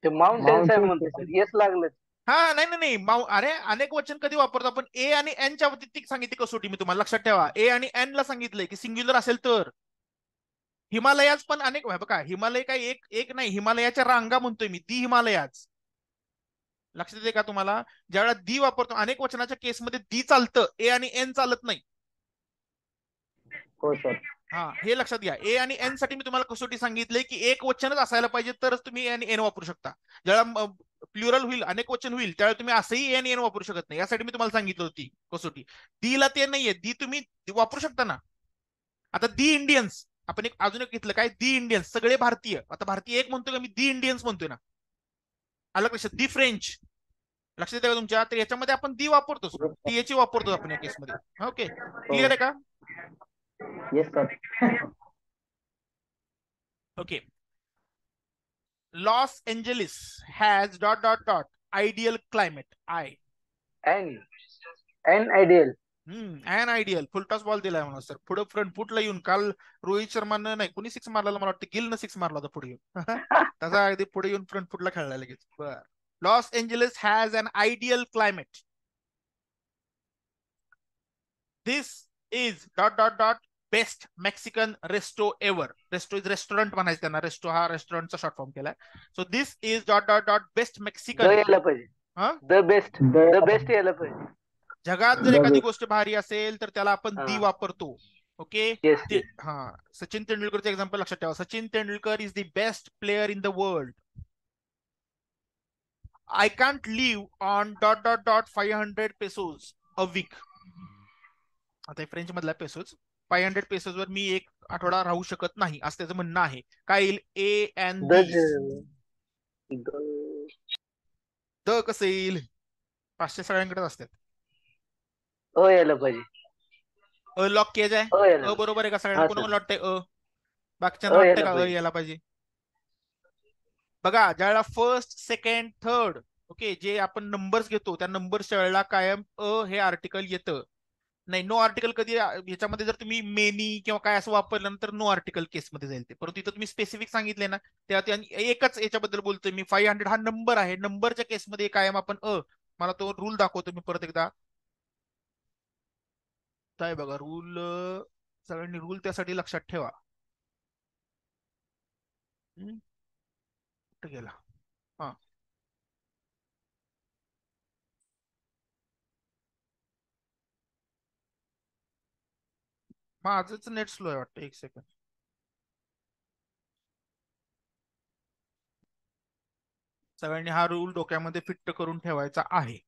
ते माउंटेन्स आहे Mountains म्हणते आहे. सर. येस लागलं. हा नाही नाही नाही अरे अनेक वचन कधी वापरतो आपण? ए आणि एन च्या बाबतीत सांगितली कसोटी मी तुम्हाला. लक्षात ठेवा, ए आणि एन ला सांगितलंय की सिंग्युलर असेल तर. हिमालयाज पण अनेक, बघा हिमालय काय एक एक नाही, हिमालयाच्या रांगा म्हणतोय मी, दी हिमालयाज. लक्षात येते का तुम्हाला? ज्यावेळेला दी वापरतो अनेक वचनाच्या केसमध्ये दी चालतं, ए आणि एन चालत नाही. हो सर. हा हे लक्षात घ्या. ए आणि एन साठी मी तुम्हाला कसोटी सांगितले की एक वचनच असायला पाहिजे तरच तुम्ही ए आणि एन वापरू शकता. ज्यावेळेला प्लुरल होईल, अनेक वचन होईल, त्यावेळेला तुम्ही असंही ए आणि एन वापरू शकत नाही. यासाठी मी तुम्हाला सांगितलं होती कसोटी. दी ला ते नाहीये, दी तुम्ही वापरू शकता ना. आता दी इंडियन्स आपण एक अजून एक घेतलं काय, दी इंडियन्स सगळे भारतीय. आता भारतीय एक म्हणतोय का मी, दी इंडियन्स म्हणतोय ना. अलग लक्षात, दी फ्रेंच. लक्षात येते का तुमच्या? तर याच्यामध्ये आपण दी वापरतो, टी एच वापरतो आपण या केसमध्ये. ओके, क्लिअर आहे का? Yes sir. Okay. Los Angeles has dot dot dot ideal climate. An ideal. An ideal. Full toss ball दिलाय म्हणून सर. पुढे फ्रंट फुटला येऊन काल रोहित शर्मानं नाही कोणी सिक्स मारला, मला वाटतं गिलनं सिक्स मारला होता पुढे येऊन. तसा अगदी पुढे येऊन फ्रंट फुटला खेळला लगेच. बर. Los Angeles has an ideal climate. This is dot dot dot best Mexican resto ever. Resto is restaurant म्हणायचं त्यांना. रेस्टो हा रेस्टॉरंटचा शॉर्ट फॉर्म केलाय. So this is dot dot dot best the Mexican. यायला पाहिजे. हा द बेस्ट यायला पाहिजे. जगात जर एखादी गोष्ट भारी असेल तर त्याला आपण दी वापरतो. ओके. येस. हा सचिन तेंडुलकरचं एक्झाम्पल लक्षात ठेवा. Sachin Tendulkar is the best player in the world. I can't live on dot dot dot 500 pesos a week. आता फ्रेंच मधला पेसोज. 500 pesos वर मी एक आठवडा राहू शकत नाही असं त्याचं म्हणणं आहे. काय येईल? ए एन द कसं येईल? 500 सगळ्यांकडेच असतात. अ यायला पाहिजे. अ लॉक केज आहे. अ यायला अ बरोबर आहे का सगळ्यांना? हा, कोणाला सर. वाटतंय अ? बाकीच्यांना अ वाटतंय यायला का अ पाहिजे. यायला पाहिजे? बघा ज्यावेळेला फर्स्ट सेकंड थर्ड ओके जे आपण नंबर्स घेतो त्या नंबर्सच्या वेळेला कायम अ हे आर्टिकल येतं. नाही नो आर्टिकल कधी याच्यामध्ये जर तुम्ही मेनी किंवा काय असं वापरल्यानंतर नो आर्टिकल केसमध्ये जाईल ते. परंतु इथं तुम्ही स्पेसिफिक सांगितले ना तेव्हा एकच याच्याबद्दल बोलतोय मी. 500 हा नंबर आहे. नंबरच्या केसमध्ये कायम आपण अ. मला तो रूल दाखवतो मी परत एकदा. काय बघा रूल, सगळ्यांनी रूल त्यासाठी लक्षात ठेवा. कुठे गेला? हा माझंच नेट स्लो आहे वाटतं. एक सेकंड. सगळ्यांनी हा रूल डोक्यामध्ये फिट करून ठेवायचा आहे.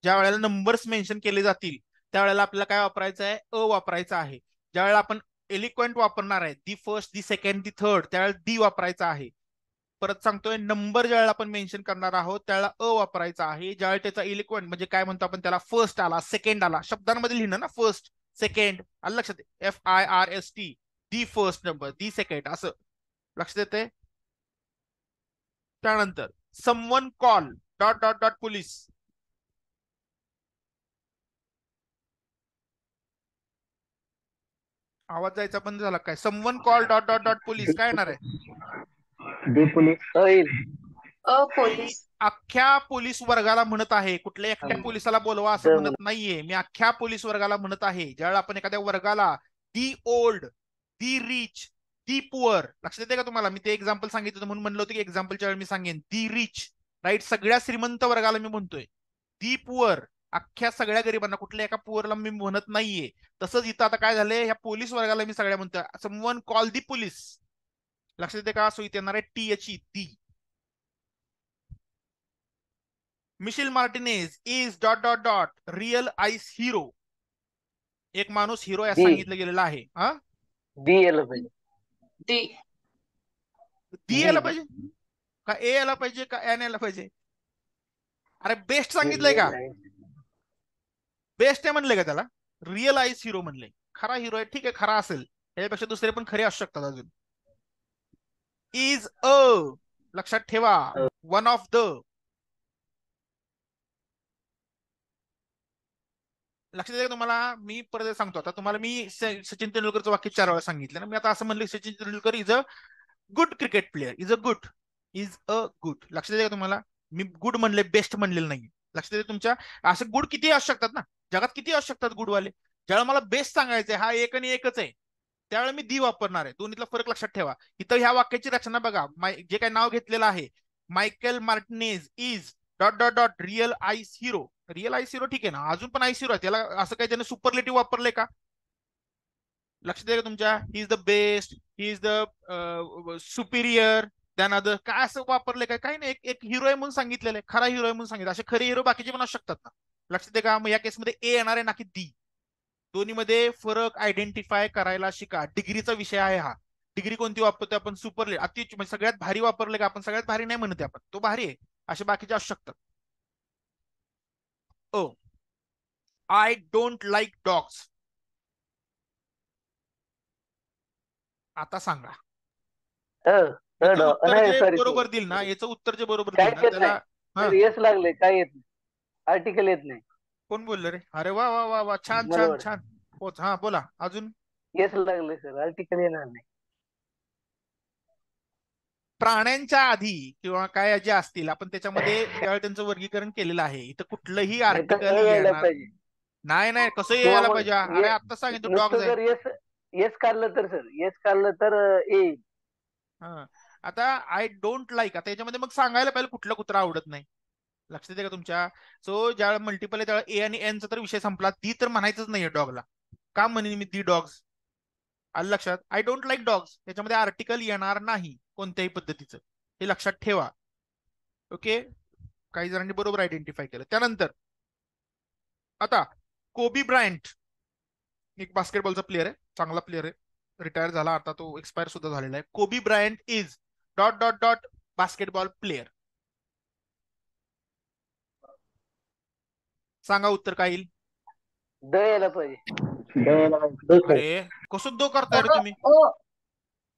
ज्या वेळेला नंबर्स मेन्शन केले जातील त्यावेळेला आपल्याला काय वापरायचं आहे? अ वापरायचा आहे. ज्या वेळेला आपण एलिक्वेंट वापरणार आहे, the first, the second, the third, त्यावेळेला दी वापरायचा आहे. परत सांगतोय, नंबर ज्यावेळेला आपण मेन्शन करणार आहोत त्यावेळेला अ वापरायचा आहे. ज्यावेळेला त्याचा एलिक्वेंट म्हणजे काय म्हणतो आपण त्याला, फर्स्ट आला, सेकंड आला, शब्दांमध्ये लिहिणं ना, फर्स्ट सेकंड आलं लक्षात. FIRST, the first number, the second असं लक्षात येते. त्यानंतर someone call dot dot dot police. आवाज जायचा बंद झाला काय? Someone call dot dot dot police काय येणार आहे? D police. अ येईल. पोलीस. अख्ख्या पोलीस वर्गाला म्हणत आहे. कुठल्या एकट्या पोलिसाला बोलवा असं म्हणत नाहीये मी. अख्ख्या पोलीस वर्गाला म्हणत आहे. ज्यावेळेला आपण एखाद्या वर्गाला the old, the rich, the poor, लक्षात येते का तुम्हाला? मी ते एक्झाम्पल सांगितलं म्हणून म्हणलं होतं की एक्झाम्पलच्या वेळी मी सांगेन दी रिच, राईट, सगळ्या श्रीमंत वर्गाला मी म्हणतोय. दी पुअर, अख्ख्या सगळ्या गरिबांना, कुठल्या एका पुअरला मी म्हणत नाहीये. तसंच इथं आता काय झालंय, ह्या पोलीस वर्गाला मी सगळ्या म्हणतोय, समवन कॉल दी पोलीस. लक्षात येते का? सो इथे येणार आहे THE, ती. Michelle Martinez is dot dot dot real ice hero. एक माणूस हिरो आहे दी सांगितलं गेलेलं आहे. हा, दी यायला पाहिजे. दी दी यायला पाहिजे का ए यायला पाहिजे का एन यायला पाहिजे? अरे बेस्ट सांगितलंय का? बेस्ट आहे म्हणले का त्याला? रिअल आईस हिरो म्हणले. खरा हिरो आहे, ठीक आहे, खरा असेल. यापेक्षा दुसरे पण खरे असू शकतात अजून. इज अ, लक्षात ठेवा, वन ऑफ द. लक्षात येईल तुम्हाला? मी परत सांगतो. आता तुम्हाला मी सचिन तेंडुलकरचं वाक्य 4 वेळा सांगितलं ना. मी आता असं म्हणलं, Sachin Tendulkar is a good cricket player. Is a good. लक्षात येईल का तुम्हाला? मी गुड म्हणले, बेस्ट म्हणलेलं नाही. लक्षात येईल तुमच्या? असं गुड किती असू शकतात ना, जगात किती असू शकतात गुडवाले. ज्यावेळेला मला बेस्ट सांगायचंय, हा एक आणि एकच आहे, त्यावेळेला मी दी वापरणार आहे. दोन्हीतला फरक लक्षात ठेवा. इथं ह्या वाक्याची रचना बघा, जे काही नाव घेतलेलं आहे, Michael Martinez is dot dot dot real ice hero. Real ice hero ठीक आहे ना, अजून पण आईस हिरो आहे. त्याला असं काही त्याने सुपरलेटिव्ह वापरलंय का? लक्षात आहे का तुमच्या? ही is the best, he is the Superior than other, काय असं वापरलंय काय? काही नाही. एक हिरो आहे म्हणून सांगितलेलं आहे, खरा हिरो आहे म्हणून सांगितलं. असे खरे हिरो बाकीचे पण असू शकतात ना. लक्षात आहे का? मग या केसमध्ये ए येणार आहे ना की दी. दोन्हीमध्ये फरक आयडेंटिफाय करायला शिका. डिग्रीचा विषय आहे हा. डिग्री कोणती वापरतो आपण? सुपरले, अति म्हणजे सगळ्यात भारी वापरले का? आपण सगळ्यात भारी नाही म्हणते आपण, तो भारी आहे. असे बाकीचे असू शकतात. ओ, आय डोंट लाईक डॉग्स. आता सांगा, याचं उत्तर नाही जे सॉरी बरोबर देईल ना, याचं उत्तर जे बरोबर देईल काहीच ना येत त्याला. नाही. हा, तर येस लागले, काय येत नाही. आर्टिकल येत नाही. कोण बोललं रे? अरे वा वा वा वा, छान छान बरोबर. छान. पोच. हा बोला अजून. येस लागले सर, आर्टिकल येणार नाही. प्राण्यांच्या आधी किंवा काय जे असतील, आपण त्याच्यामध्ये त्यावेळी त्यांचं वर्गीकरण केलेलं आहे. इथं कुठलंही नाही तर आर्टिकल यायला येणार पाहिजे. नाही. नाही, कसं किंवा यायला मग पाहिजे? अरे आता सांगितलं डॉग्स नुसतं आहे. जर येस येस काढलं तर सर, येस काढलं तर येईल. हा, आता आय डोंट लाईक, आता याच्यामध्ये मग सांगायला पाहिजे कुठलं कुत्रा आवडत नाही. लक्षात येते का तुमच्या? सो ज्यावेळेला मल्टिपल आहे त्यावेळेला ए आणि एनचा तर विषय संपला. दी तर म्हणायचंच नाहीये डॉगला. का म्हणेन मी दी डॉग्स? आलं लक्षात? आय डोंट लाईक डॉग्स, त्याच्यामध्ये आर्टिकल येणार नाही कोणत्याही पद्धतीचं, हे लक्षात ठेवा. ओके, काही जणांनी बरोबर आयडेंटिफाय केलं. त्यानंतर आता कोबी ब्रायंट, एक बास्केटबॉलचा प्लेअर आहे, चांगला प्लेअर आहे, रिटायर झाला, आता तो एक्सपायर सुद्धा झालेला आहे. कोबी Bryant is dot dot dot basketball player. सांगा उत्तर काय येईल? द यायला पाहिजे. अरे कसं दो करताय रे तुम्ही?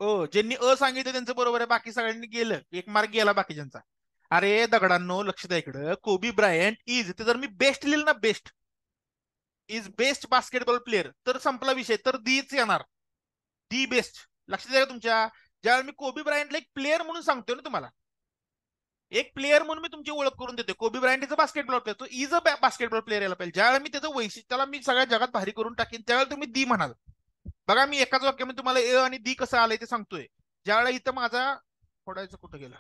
ओ ज्यांनी अ सांगितलं त्यांचं बरोबर आहे, बाकी सगळ्यांनी गेलं, एक मार्क गेला बाकीच्यांचा. अरे दगडांनो, लक्ष द्या इकडं. कोबी ब्रायंट इज, ते जर मी बेस्ट लिहिलं ना, best is best basketball player, तर संपला विषय, तर दीच येणार. The best. लक्षात द्या तुमच्या? ज्यावेळेला मी कोबी ब्रायंटला एक प्लेअर म्हणून सांगतोय ना तुम्हाला, एक प्लेअर म्हणून मी तुमची ओळख करून देतो. कोबी Bryant is a basketball player, तो इज अ बास्केटबॉल प्लेअर यायला पाहिजे. ज्यावेळेला मी त्याचं वैशिष्ट्य, त्याला मी सगळ्या जगात भारी करून टाकेन, त्यावेळेला तुम्ही दी म्हणाल. बघा, मी एकाच वाक्यामध्ये तुम्हाला ए आणि दी कसं आलंय ते सांगतोय. ज्यावेळेला इथं माझा फोडायचं कुठं गेला,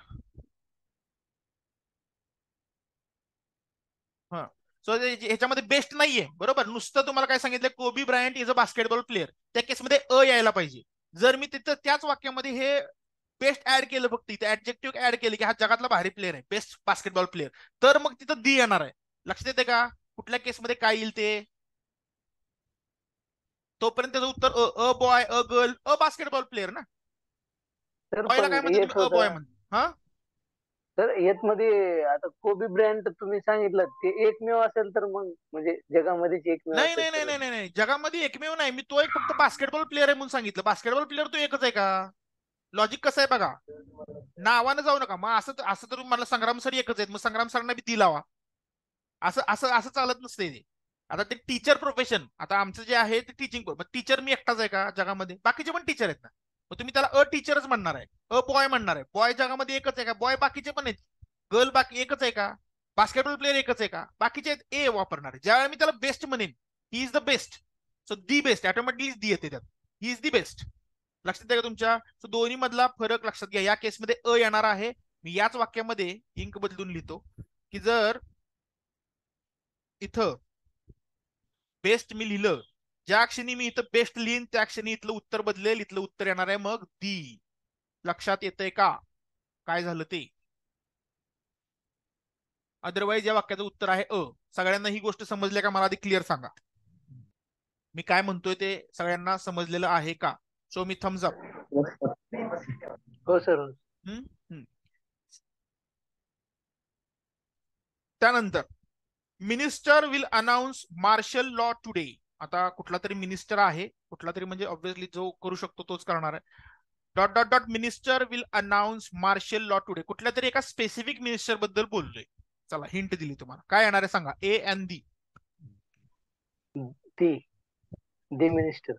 हा, सो ह्याच्यामध्ये बेस्ट नाहीये, बरोबर. नुसतं तुम्हाला काय सांगितलं? कोबी Bryant is a basketball player, त्या केसमध्ये अ यायला पाहिजे. जर मी तिथं त्याच वाक्यामध्ये हे बेस्ट ऍड केलं, फक्त इथे ऍडजेक्टिव्ह ऍड केलं की हा जगातला भारी प्लेअर आहे, बेस्ट बास्केटबॉल प्लेअर, तर मग तिथं दी येणार आहे. लक्षात येते का कुठल्या केसमध्ये काय येईल ते? तोपर्यंत त्याचं उत्तर अ boy, a girl, a basketball player ना. सर बॉयला पण काय म्हणते येत तुम्ही? अ बॉय होता म्हणते. हा, सर, येत मध्ये आता कोबी ब्रँड तुम्ही सांगितलं, ते एकमेव असेल तर मग म्हणजे जगामध्येच एकमेव नाही असेल नाही नाही तर. नाही नाही नाही, जगामध्ये एकमेव नाही. मी तो एक फक्त बास्केटबॉल प्लेअर आहे म्हणून सांगितलं. बास्केटबॉल प्लेअर तो एकच आहे का? लॉजिक कसं आहे बघा, नावानं जाऊ नका. मग असं असं तर मला संग्राम सर एकच आहेत, मग संग्राम सरांना बी दी लावा. असं असं असं चालत नसते ते. आता ते टीचर प्रोफेशन, आता आमचं जे आहे ते टीचिंग, टीचर मी एकटाच आहे का जगामध्ये? बाकीचे पण टीचर आहेत ना. मग तुम्ही त्याला अ टीचरच म्हणणार आहे, अ बॉय म्हणणार आहे. बॉय जगामध्ये एकच आहे का? बॉय बाकीचे पण आहेत. गर्ल बाकी एकच आहे का? बास्केटबॉल प्लेअर एकच आहे का? बाकीचे ए वापरणार आहे. ज्यावेळेला मी त्याला बेस्ट म्हणेन, he is the best, so the best, automatically the येते त्यात, ही इज दी बेस्ट. लक्षात द्या का तुमच्या? सो दोन्ही मधला फरक लक्षात घ्या. या केसमध्ये अ येणार आहे. मी याच वाक्यामध्ये इंक बदलून लिहितो की जर इथं बेस्ट मी लिहिलं, ज्या क्षणी मी इथं बेस्ट लिहिन त्या क्षणी इथलं उत्तर बदलेल, इथलं उत्तर येणार आहे मग दी. लक्षात येतंय का काय झालं ते? अदरवाईज या वाक्याचं उत्तर आहे अ. सगळ्यांना ही गोष्ट समजली का? मला आधी क्लिअर सांगा, मी काय म्हणतोय ते सगळ्यांना समजलेलं आहे का? सो मी थम्स अप. हो सर. त्यानंतर minister will announce martial law today. आता कुठला तरी मिनिस्टर आहे, कुठला तरी म्हणजे ऑब्व्हियसली जो करू शकतो तोच करणार आहे. Dot dot dot minister will announce martial law today. कुठल्या तरी एका स्पेसिफिक मिनिस्टर बद्दल बोललोय. चला हिंट दिली तुम्हाला, काय येणार आहे सांगा? A and the. The the minister.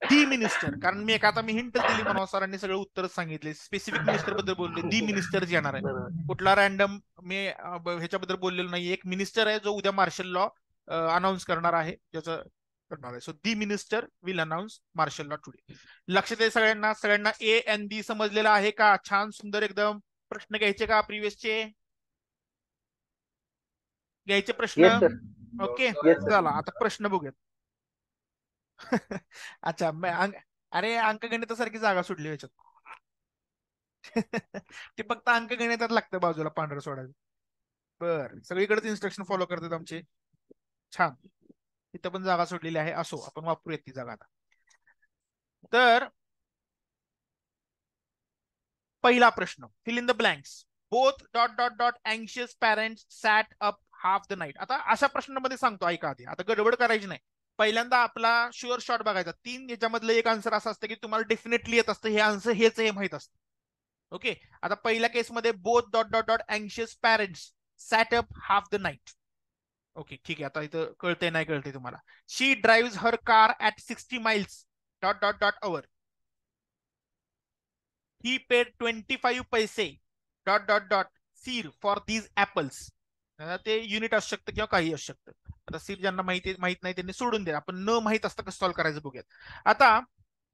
The minister, कारण मी एका आता मी हिंटच दिली, मनोज सरांनी सगळे उत्तरच सांगितले. स्पेसिफिक मिनिस्टर बद्दल बोलले, दी मिनिस्टरच येणार आहे. बरोबर. कुठला रॅन्डम मी ह्याच्याबद्दल बोललेलो नाही. एक मिनिस्टर आहे जो उद्या मार्शल लॉ अनाऊन्स करणार आहे, ज्याचं करणार आहे. So the minister will announce martial law today. लक्षात आहे सगळ्यांना? सगळ्यांना ए अँड दी समजलेलं आहे का? छान सुंदर एकदम. प्रश्न घ्यायचे का प्रिव्हियसचे? घ्यायचे प्रश्न? Yes sir. Okay yes sir. चला आता प्रश्न बघूयात. अच्छा अरे अंकगणितासारखी जागा सुटली ह्याच्यात. ते फक्त अंकगणितात लागतं बाजूला पांढरं सोडायचं. बर, सगळीकडेच इन्स्ट्रक्शन फॉलो करतात आमचे. छान. इथं पण जागा सुटलेली आहे. असो, आपण वापरूयात ती जागा आता. तर पहिला प्रश्न, fill in the blanks. Both dot dot dot अँशियस parents sat up half the night. आता अशा प्रश्नामध्ये सांगतो ऐका आधी, आता गडबड करायची नाही. पहिल्यांदा आपला शुअर शॉट बघायचा. 3 याच्यामधलं एक आन्सर असं असतं की तुम्हाला डेफिनेटली येत असतं, हे आन्सर हेच हे माहित असतं. ओके, आता पहिल्या केसमध्ये बोथ डॉट डॉट डॉट अँशियस parents sat up half the night. Okay ठीक आहे, आता इथं कळतंय नाही कळतंय तुम्हाला. She drive her car at 60 miles dot dot dot hour. He paid 25 paise dot dot dot seer for these apples. ते युनिट असू शकतं किंवा काही असू शकतं. आता सीर ज्यांना माहिती माहित नाही त्यांनी सोडून द्या, आपण न माहित असतं कसं सॉल्व्ह करायचं बघूयात. आता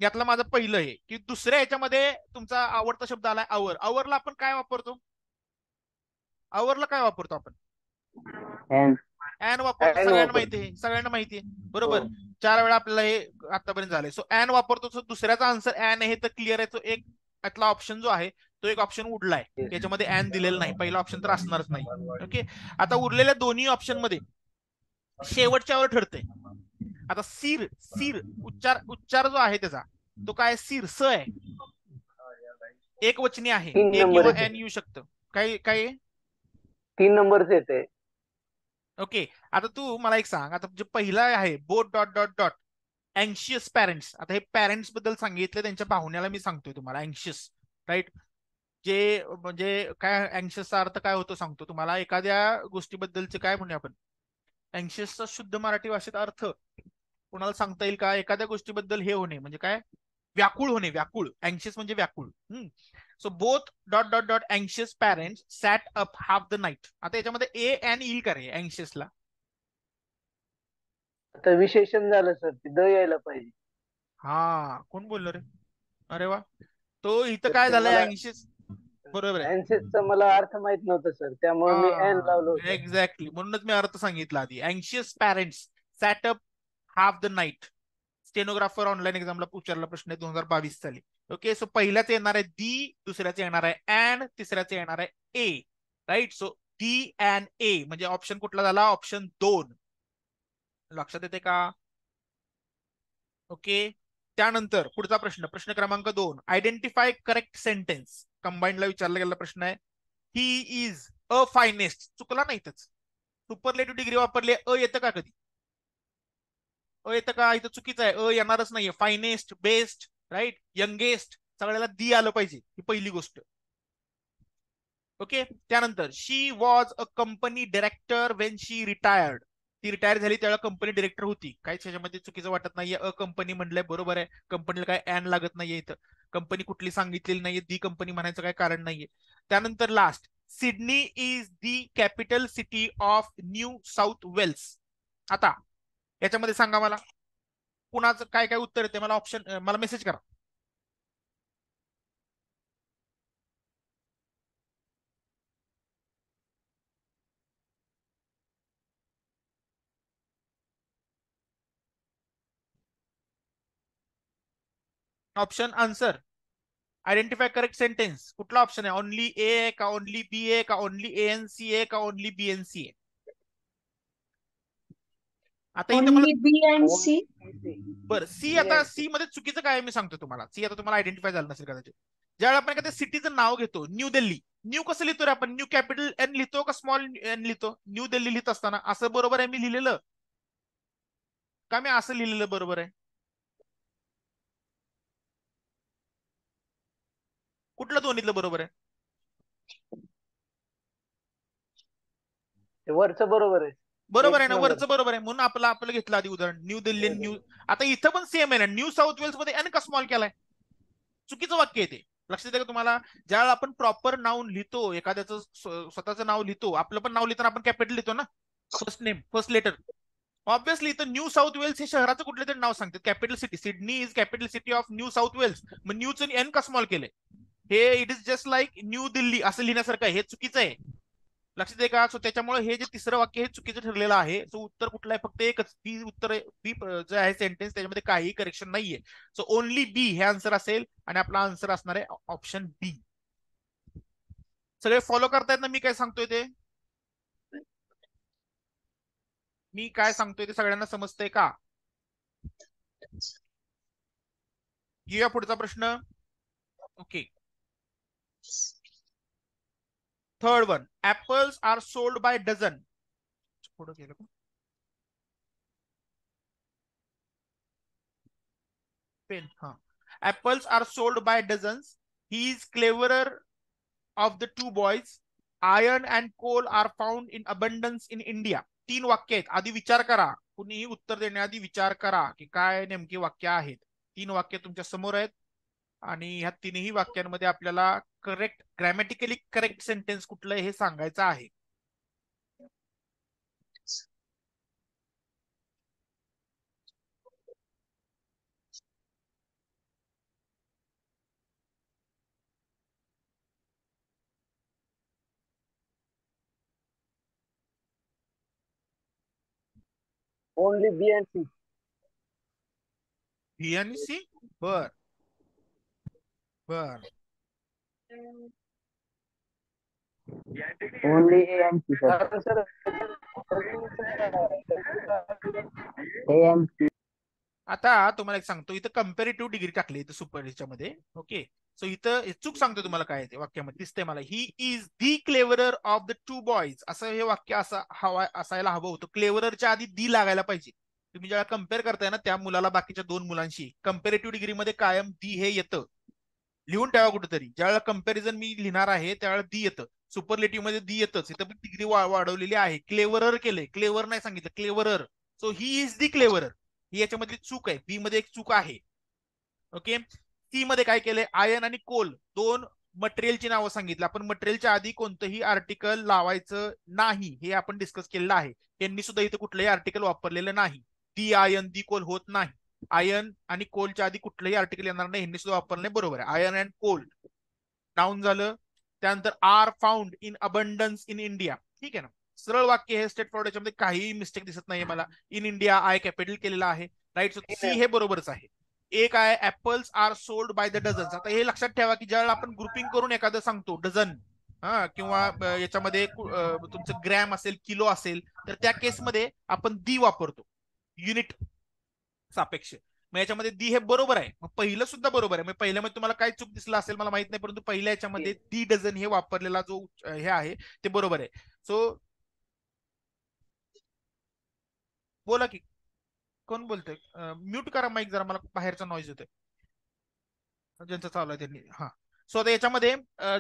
यातलं माझं पहिलं आहे की दुसऱ्या याच्यामध्ये तुमचा आवडता शब्द आलाय अवर. अवरला आपण काय वापरतो? अवरला काय वापरतो आपण? ऍन वापरतो. And सगळ्यांना वापर. माहिती आहे, सगळ्यांना माहिती आहे बरोबर. हो. 4 वेळा आपल्याला हे आतापर्यंत झालंय. सो ऍन वापरतो. सो दुसऱ्याचा आन्सर ऍन आहे तर क्लिअर आहे. तो एक यातला ऑप्शन जो आहे तो एक ऑप्शन उडलाय, Yes. याच्यामध्ये ऍन दिलेलं नाही. पहिला ऑप्शन तर असणारच नाही. ओके, आता उरलेल्या दोन्ही ऑप्शन मध्ये शेवटच्यावर ठरते. आता सीर, सीर उच्चार जो आहे त्याचा तो काय? सीर स आहे, एक वचनी आहे. 3 ए नंबर किंवा येते. एन येऊ शकतं. काय काय? 3 नंबरच येते. ओके, आता तू मला एक सांग, आता जे पहिला आहे बोथ डॉट डॉट डॉट अँशियस पॅरेंट्स. आता हे पॅरेंट्स बद्दल सांगितलं, त्यांच्या पाहुण्याला मी सांगतोय तुम्हाला अँशियस, राईट? जे म्हणजे काय अँशियसचा अर्थ काय होतो सांगतो तुम्हाला. एखाद्या गोष्टीबद्दलचे काय म्हणूया आपण, अँशियसचा शुद्ध मराठी भाषेत अर्थ कोणाला सांगता येईल का? एखाद्या गोष्टीबद्दल हे होणे म्हणजे काय? व्याकुळ होणे. व्याकुळ, अँशियस म्हणजे व्याकुळ. So both dot dot dot अँशियस parents sat up half the night. आता याच्यामध्ये ए एन येईल का रे अँशियसला? आता विशेषण झालं सर, ते द यायला पाहिजे. हा, कोण बोललो रे? अरे वा, तो इथं तर काय ते झालंय मला अँशियस. बरोबर आहे. अँसेसचा मला अर्थ माहित नव्हता सर, त्यामुळे मी अँड लावलं हा होतं. एक्झॅक्टली, म्हणूनच मी अर्थ सांगितला आधी. अँशियस parents sat up half the night. Stenographer online एक्झामला विचारला प्रश्न 2022 साली. ओके, सो पहिल्याच येणार आहे दी, दुसऱ्याचं येणार आहे अँड, तिसऱ्याचं येणार आहे A. Right, so the and A म्हणजे ऑप्शन कुठला झाला? ऑप्शन 2. लक्षात येते का? ओके, त्यानंतर पुढचा प्रश्न, प्रश्न क्रमांक 2. Identify correct sentence. कंबाईनला विचारला गेलेला प्रश्न आहे. He is a finest. चुकला नाहीतच. सुपरलेटिव्ह डिग्री वापरली, अ येतं का कधी? अ येतं का? इथं चुकीचं आहे, अ येणारच नाहीये. फायनेस्ट, बेस्ट, राईट, यंगेस्ट, सगळ्याला दी आलं पाहिजे, ही पहिली गोष्ट. ओके, त्यानंतर she was a company director when she retired. ती रिटायर झाली त्यावेळेला कंपनी डिरेक्टर होती. काहीच त्याच्यामध्ये चुकीचं वाटत नाहीये. अ कंपनी म्हणलंय बरोबर आहे. कंपनीला काय ऍन लागत नाहीये इथं. कंपनी कुठली सांगितलेली नाहीये, दी कंपनी म्हणायचं काय कारण नाहीये. त्यानंतर last, Sydney is the capital city of New South Wales. आता याच्यामध्ये सांगा मला कुणाचं काय काय उत्तर येते. मला ऑप्शन, मला मेसेज करा. Option answer, identify correct sentence. कुठला ऑप्शन आहे? ओनली ए आहे का, ओनली बी आहे का, ओनली ए एन सी आहे का, ओनली बी एन सी आहे? आता इथं मला ओनली बी अँड सी. बरं, सी, आता सी मध्ये चुकीचं काय आहे मी सांगतो तुम्हाला. सी आता तुम्हाला आयडेंटिफाय झालं नसेल कदाचित. ज्यावेळी आपण एखाद्या सिटीचं नाव घेतो, न्यू दिल्ली, न्यू कसं लिहितो रे आपण? न्यू कॅपिटल एन लिहितो का स्मॉल एन लिहितो? न्यू दिल्ली लिहित असताना असं बरोबर आहे मी लिहिलेलं का मी असं लिहिलेलं बरोबर आहे? कुठलं दोन्हीतलं बरोबर आहे? वरचं बरोबर आहे. बरोबर एक आहे ना, नंबर. वरचं बरोबर आहे. म्हणून आपलं घेतलं आधी उदाहरण न्यू दिल्ली. न्यू, आता इथं पण सेम आहे ना, न्यू साऊथ वेल्स मध्ये एन का स्मॉल केलाय? चुकीचं वाक्य आहे ते. लक्षात येतं का तुम्हाला? ज्यावेळेला आपण प्रॉपर नाऊन लिहितो, एखाद्याचं स्वतःचं नाव लिहितो, आपलं पण नाव लिहिताना आपण कॅपिटल लिहितो ना, first name first letter. Obviously इथं न्यू साऊथ वेल्स हे शहराचं कुठलं तरी नाव सांगतात, capital city. Sydney is capital city of New South Wales. मग न्यूचं एन का स्मॉल केलंय? हे it is just like New Delhi असं लिहिण्यासारखं आहे. हे चुकीचं आहे. लक्षात आहे का? सो त्याच्यामुळे हे जे तिसरं वाक्य हे चुकीचं ठरलेलं आहे. सो उत्तर कुठलं आहे? फक्त एकच बी उत्तर आहे. बी जे आहे सेंटेन्स त्याच्यामध्ये काहीही करेक्शन नाहीये. सो ओनली बी हे आन्सर असेल आणि आपला आन्सर असणार आहे ऑप्शन बी. सगळे फॉलो करतायत ना मी काय सांगतोय ते? मी काय सांगतोय ते सगळ्यांना समजतंय का? घेऊया पुढचा प्रश्न. Okay, third one. Apples are sold by dozen. पुढे गेलं का? पेन, हा. Apples are sold by dozens. He is cleverer of the two boys. Iron and coal are found in abundance in India. 3 वाक्य आहेत. आधी विचार करा. कुणीही उत्तर देण्याआधी विचार करा की काय नेमकी वाक्य आहेत. 3 वाक्य तुमच्या समोर आहेत आणि ह्या तिन्ही वाक्यांमध्ये आपल्याला करेक्ट, ग्रॅमॅटिकली करेक्ट सेंटेन्स कुठलं हे सांगायचं आहे. Only B and C. B आणि सी. बर बर. Only A and C sir. कारण सर ए एंड सी. आता तुम्हाला एक सांगतो, इथं कंपॅरेटिव्ह डिग्री टाकली इथं सुपर ह्याच्यामध्ये. ओके, सो इथं चूक सांगतो तुम्हाला काय ते वाक्यामध्ये दिसतंय मला. ही is the cleverer of the two boys. असं हे वाक्य असं असायला हवं होतं. क्लेवररच्या आधी दी लागायला पाहिजे. तुम्ही जेव्हा कम्पेअर करताय ना त्या मुलाला बाकीच्या 2 मुलांशी, कंपॅरेटिव्ह डिग्रीमध्ये कायम दी हे येतं. लिहून ठेवा कुठेतरी. ज्यावेळेला कंपॅरिझन मी लिहिणार आहे त्यावेळेला दी येतं. सुपरलेटिव्ह मध्ये दी येतच. इथं पण डिग्री वाढवलेली आहे. क्लेवरर केले, क्लेवर नाही सांगितलं, cleverer. So he is the cleverer. ही याच्यामधली चूक आहे. बी मध्ये एक चूक आहे. ओके, सी मध्ये काय केलंय? आयन आणि कोल 2 मटेरियलची नावं सांगितलं. आपण मटेरियलच्या आधी कोणतंही आर्टिकल लावायचं नाही हे आपण डिस्कस केलेलं आहे. यांनी सुद्धा इथं कुठलंही आर्टिकल वापरलेलं नाही. दी आयन दी कोल होत नाही. आयन आणि कोलच्या आधी कुठलंही आर्टिकल येणार नाही. यांनी सुद्धा वापरलं नाही. बरोबर आहे. आयन अँड कोल नाऊन झालं. त्यानंतर are found in abundance in India. ठीक आहे ना, सरळ वाक्य हे स्टेट फॉरवर्ड. याच्यामध्ये काहीही मिस्टेक दिसत नाहीये मला. इन इंडिया आय कॅपिटल केलेला आहे. राईट, सी हे बरोबरच आहे. एक आहे apples are sold by the dozens. आता हे लक्षात ठेवा की ज्यावेळेला आपण ग्रुपिंग करून एखादं सांगतो डझन, हा, किंवा याच्यामध्ये तुमचं ग्रॅम असेल, किलो असेल, तर त्या केसमध्ये आपण दी वापरतो, युनिट सापेक्ष. मग याच्यामध्ये दी हे बरोबर आहे. मग पहिलं सुद्धा बरोबर आहे. मग पहिल्यामध्ये तुम्हाला काय चूक दिसला असेल मला माहित नाही, परंतु पहिल्या याच्यामध्ये दी डझन हे वापरलेला जो हे आहे ते बरोबर आहे. सो बोला की कोण बोलतोय? म्यूट करा माईक जरा, मला बाहेरचा नॉईज येतोय. ज्यांचं चालू आहे त्यांनी. हा, सो आता याच्यामध्ये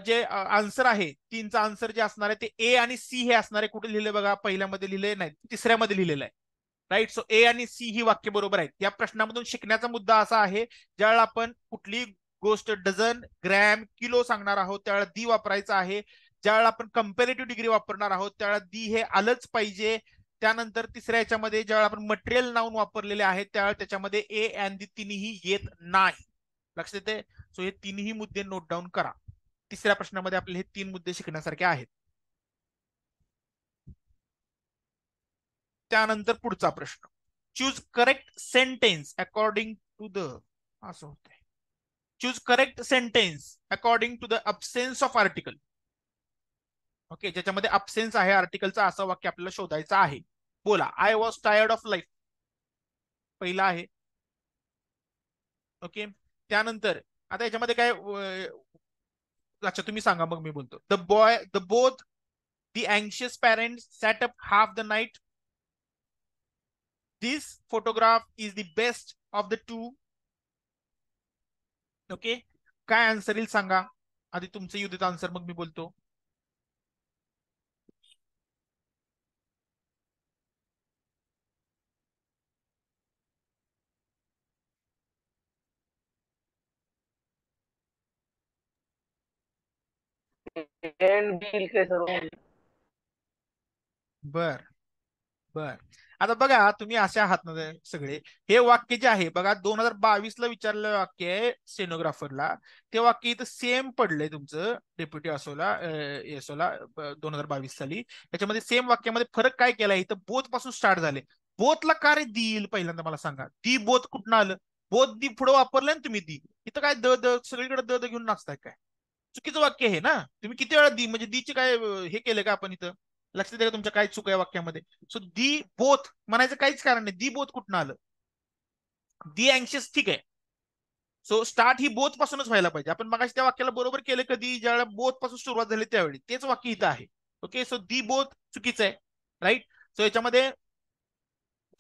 जे आन्सर आहे 3चा आन्सर जे असणार आहे ते ए आणि सी हे असणार आहे. कुठे लिहिले बघा? पहिल्यामध्ये लिहिले नाही, तिसऱ्यामध्ये लिहिलेलं आहे. राईट, सो ए आणि सी ही वाक्य बरोबर आहेत. या प्रश्नामधून शिकण्याचा मुद्दा असा आहे, ज्यावेळेला आपण कुठली गोष्ट डझन, ग्रॅम, किलो सांगणार आहोत त्यावेळेला दी वापरायचा आहे. ज्यावेळेला आपण कंपॅरेटिव्ह डिग्री वापरणार आहोत त्यावेळेला दी हे आलंच पाहिजे. त्यानंतर तिसऱ्या याच्यामध्ये ज्यावेळेला आपण मटेरियल नाऊन वापरलेले आहेत त्यावेळेला त्याच्यामध्ये ए अँड दी तिन्ही येत नाही. लक्षात येते? सो हे तिन्ही मुद्दे नोट डाऊन करा. तिसऱ्या प्रश्नामध्ये आपले हे 3 मुद्दे शिकण्यासारखे आहेत. त्यानंतर पुढचा प्रश्न. Choose correct sentence according to the, असं होतंय. Choose correct sentence according to the absence of article. Okay, ज्याच्यामध्ये अब्सेन्स आहे आर्टिकलचा असं वाक्य आपल्याला शोधायचं आहे. बोला. I was tired of life पहिला आहे. ओके, त्यानंतर आता याच्यामध्ये काय अच्छा तुम्ही सांगा मग मी बोलतो. द बोथ द अँशियस parents sat up half the night. This photograph is the best of the two. Okay, काय आन्सर येईल सांगा. आधी तुमचं येऊ देत आन्सर, मग मी बोलतो. एंड बिल काय सर. बर बर. आता बघा तुम्ही असे आहात ना सगळे. हे वाक्य जे आहे बघा 2022 ला विचारलेलं वाक्य आहे स्टेनोग्राफरला. ते वाक्य इथं सेम पडलंय तुमचं डेप्युटी असोला 2022 साली. त्याच्यामध्ये सेम वाक्यामध्ये फरक काय केलाय, इथं बोथ पासून स्टार्ट झाले. बोथला का रे देईल पहिल्यांदा मला सांगा. दी बोथ कुठं आलं. बोथ दी पुढे वापरलंय ना तुम्ही. दी इथं काय द द सगळीकडे द द घेऊन नाचताय काय. चुकीचं वाक्य आहे ना. तुम्ही किती वेळा दी म्हणजे दीचे काय हे केलं का आपण इथं. लक्षात द्या तुमच्या काय चूक आहे वाक्यामध्ये. सो दी बोथ म्हणायचं काहीच कारण नाही. दी बोथ कुठं आलं. दी अँशियस ठीक आहे. सो स्टार्ट ही बोथ पासूनच व्हायला पाहिजे. आपण मगाशी त्या वाक्याला बरोबर केलं कधी, ज्यावेळेला बोथ पासून सुरुवात झाली त्यावेळी. तेच वाक्य इथं आहे. ओके, सो दी बोथ चुकीचं आहे. राईट. सो याच्यामध्ये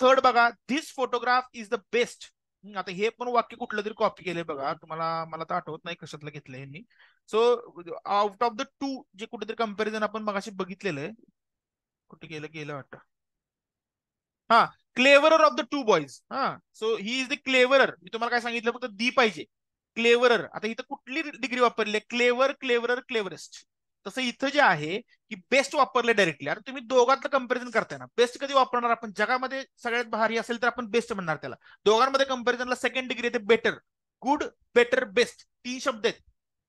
थर्ड बघा, this photograph is the best. आता हे पण वाक्य कुठलं तरी कॉपी केलंय बघा तुम्हाला. मला तर आठवत नाही कशातलं घेतलंय यांनी. So out of the to जे कुठेतरी कंपॅरिझन आपण मगाशी बघितलेलं आहे. कुठे गेलं वाटतं. हा, cleverer of the two boys. हा, so he is the cleverer. मी तुम्हाला काय सांगितलं, फक्त दी पाहिजे. क्लेवरर. आता इथं कुठली डिग्री वापरली. Clever, cleverer, cleverest. तसं इथं जे आहे की बेस्ट वापरले डायरेक्टली. आता तुम्ही दोघांचं कंपॅरिझन करताय ना. बेस्ट कधी वापरणार आपण. जगामध्ये सगळ्यात भारी असेल तर आपण बेस्ट म्हणणार त्याला. दोघांमध्ये कंपॅरिझनला सेकंड डिग्री येते बेटर. गुड, बेटर, बेस्ट 3 शब्द आहेत.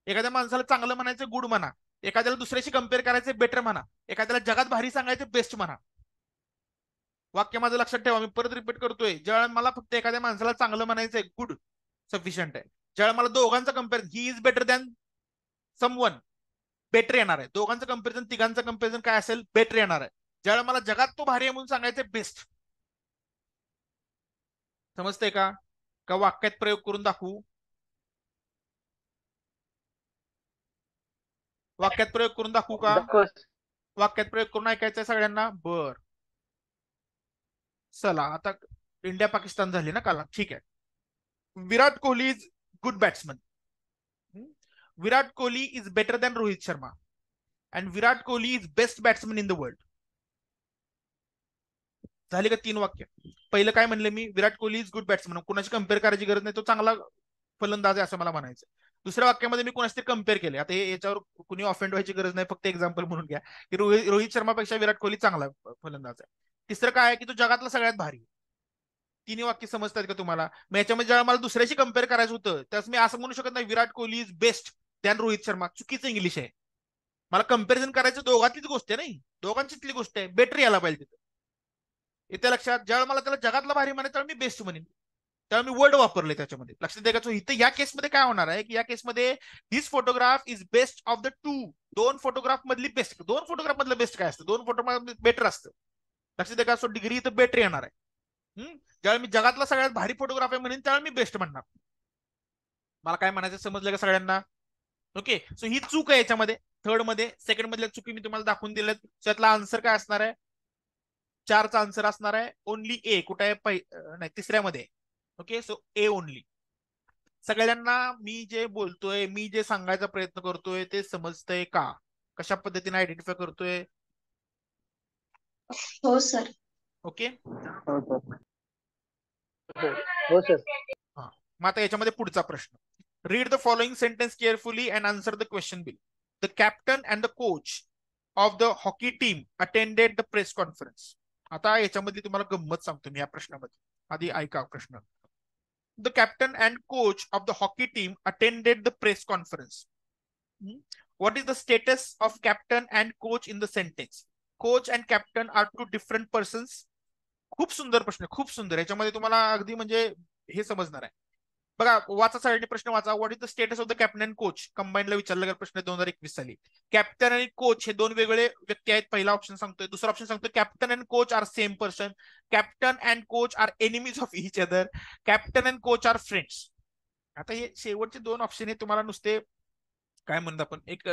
एखाद्या माणसाला चांगलं म्हणायचं गुड म्हणा. एखाद्याला दुसऱ्याशी कम्पेअर करायचं बेटर म्हणा. एखाद्याला जगात भारी सांगायचं बेस्ट म्हणा. वाक्य माझं लक्षात ठेवा. मी परत रिपीट करतोय. ज्यावेळेला मला फक्त एखाद्या माणसाला चांगलं म्हणायचंय गुड सफिशियंट आहे. ज्यावेळेला मला दोघांचं comparison he is better than someone better येणार आहे. दोघांचं कंपॅरिझन, तिघांचं कंपॅरिझन काय असेल बेटर येणार आहे. ज्यावेळेला मला जगात तो भारी आहे म्हणून सांगायचं बेस्ट. समजतंय का वाक्यात प्रयोग करून दाखवू. वाक्यात प्रयोग करून दाखवू का. वाक्यात प्रयोग करून ऐकायचंय सगळ्यांना. बर चला आता इंडिया पाकिस्तान झाली ना काल. ठीक आहे. Virat Kohli is good batsman. Virat Kohli is better than Rohit Sharma. And Virat Kohli is best batsman in the world. झाले का 3 वाक्य. पहिलं काय म्हणले मी, Virat Kohli is good batsman. कोणाशी कम्पेअर करायची गरज नाही. तो चांगला फलंदाज आहे असं मला म्हणायचं. दुसऱ्या वाक्यामध्ये मी कोणाशी तरी कम्पेअर केले. आता याच्यावर कुणी ऑफेंड व्हायची गरज नाही. फक्त एक्झाम्पल म्हणून घ्या की रोहित शर्मापेक्षा विराट कोहली चांगला फलंदाज आहे. तिसरं काय आहे की तो जगातला सगळ्यात भारी. 3 वाक्य समजतात का तुम्हाला. मग याच्यामध्ये जेव्हा मला दुसऱ्याशी कम्पेअर करायचं होतं त्यावेळेस मी असं म्हणू शकत नाही Virat Kohli is best than Rohit Sharma. चुकीचं इंग्लिश आहे. मला कम्पॅरिझन करायचं दोघातलीच गोष्ट आहे. नाही दोघांचीतली गोष्ट आहे. बेटर यायला पाहिजे तिथं. येत्या लक्षात. ज्यावेळेला मला त्याला जगातला भारी म्हणायचं त्यावेळेला मी बेस्ट म्हणेन. त्यावेळेला मी वर्ड वापरले त्याच्यामध्ये. लक्षात द्या. इथं या केसमध्ये काय होणार आहे की या केसमध्ये this photograph is best of the two. 2 photograph मधली बेस्ट. 2 फोटोग्राफ मधलं बेस्ट काय असतं. 2 फोटोग्राफ बेटर असतं. लक्षात द्या. सो डिग्री इथं बेटर येणार आहे. ज्यावेळेला मी जगातला सगळ्यात भारी फोटोग्राफ आहे म्हणेन त्यावेळेला मी बेस्ट म्हणणार. मला काय म्हणायचं समजलं का सगळ्यांना. ओके, सो ही चूक आहे याच्यामध्ये. थर्ड मध्ये. सेकंड मधल्या चुकी मी तुम्हाला दाखवून दिल्यात. त्यातला आन्सर काय असणार आहे. 4चा आन्सर असणार आहे ओनली ए. कुठे आहे नाही तिसऱ्यामध्ये. Okay, so A only. सगळ्यांना मी जे बोलतोय, मी जे सांगायचा प्रयत्न करतोय ते समजतंय का. कशा पद्धतीने आयडेंटिफाय करतोय. हो सर. ओके. हो सर. मग आता याच्यामध्ये पुढचा प्रश्न. Read the following sentence carefully and answer the question bill. The captain and the coach of the hockey team attended the press conference. आता याच्यामध्ये तुम्हाला गंमत सांगतो मी या प्रश्नामध्ये. आधी ऐका प्रश्न. The captain and coach of the hockey team attended the press conference. What is the status of captain and coach in the sentence. Coach and captain are 2 different persons. खूप सुंदर प्रश्न. खूप सुंदर. याच्यामध्ये तुम्हाला अगदी म्हणजे हे समजणार आहे. बघा वाचा सगळ्यांनी प्रश्न वाचा. What is the status of the captain and coach कंबाईनला विचारला गेला प्रश्न 2021 साली. कॅप्टन आणि कोच हे दोन वेगळे व्यक्ती आहेत. पहिला ऑप्शन सांगतोय. दुसरा ऑप्शन सांगतोय captain and coach are same person. Captain and coach are enemies of each other. Captain and coach are friends. आता हे शेवटचे दोन ऑप्शन हे तुम्हाला नुसते काय म्हणतो आपण एक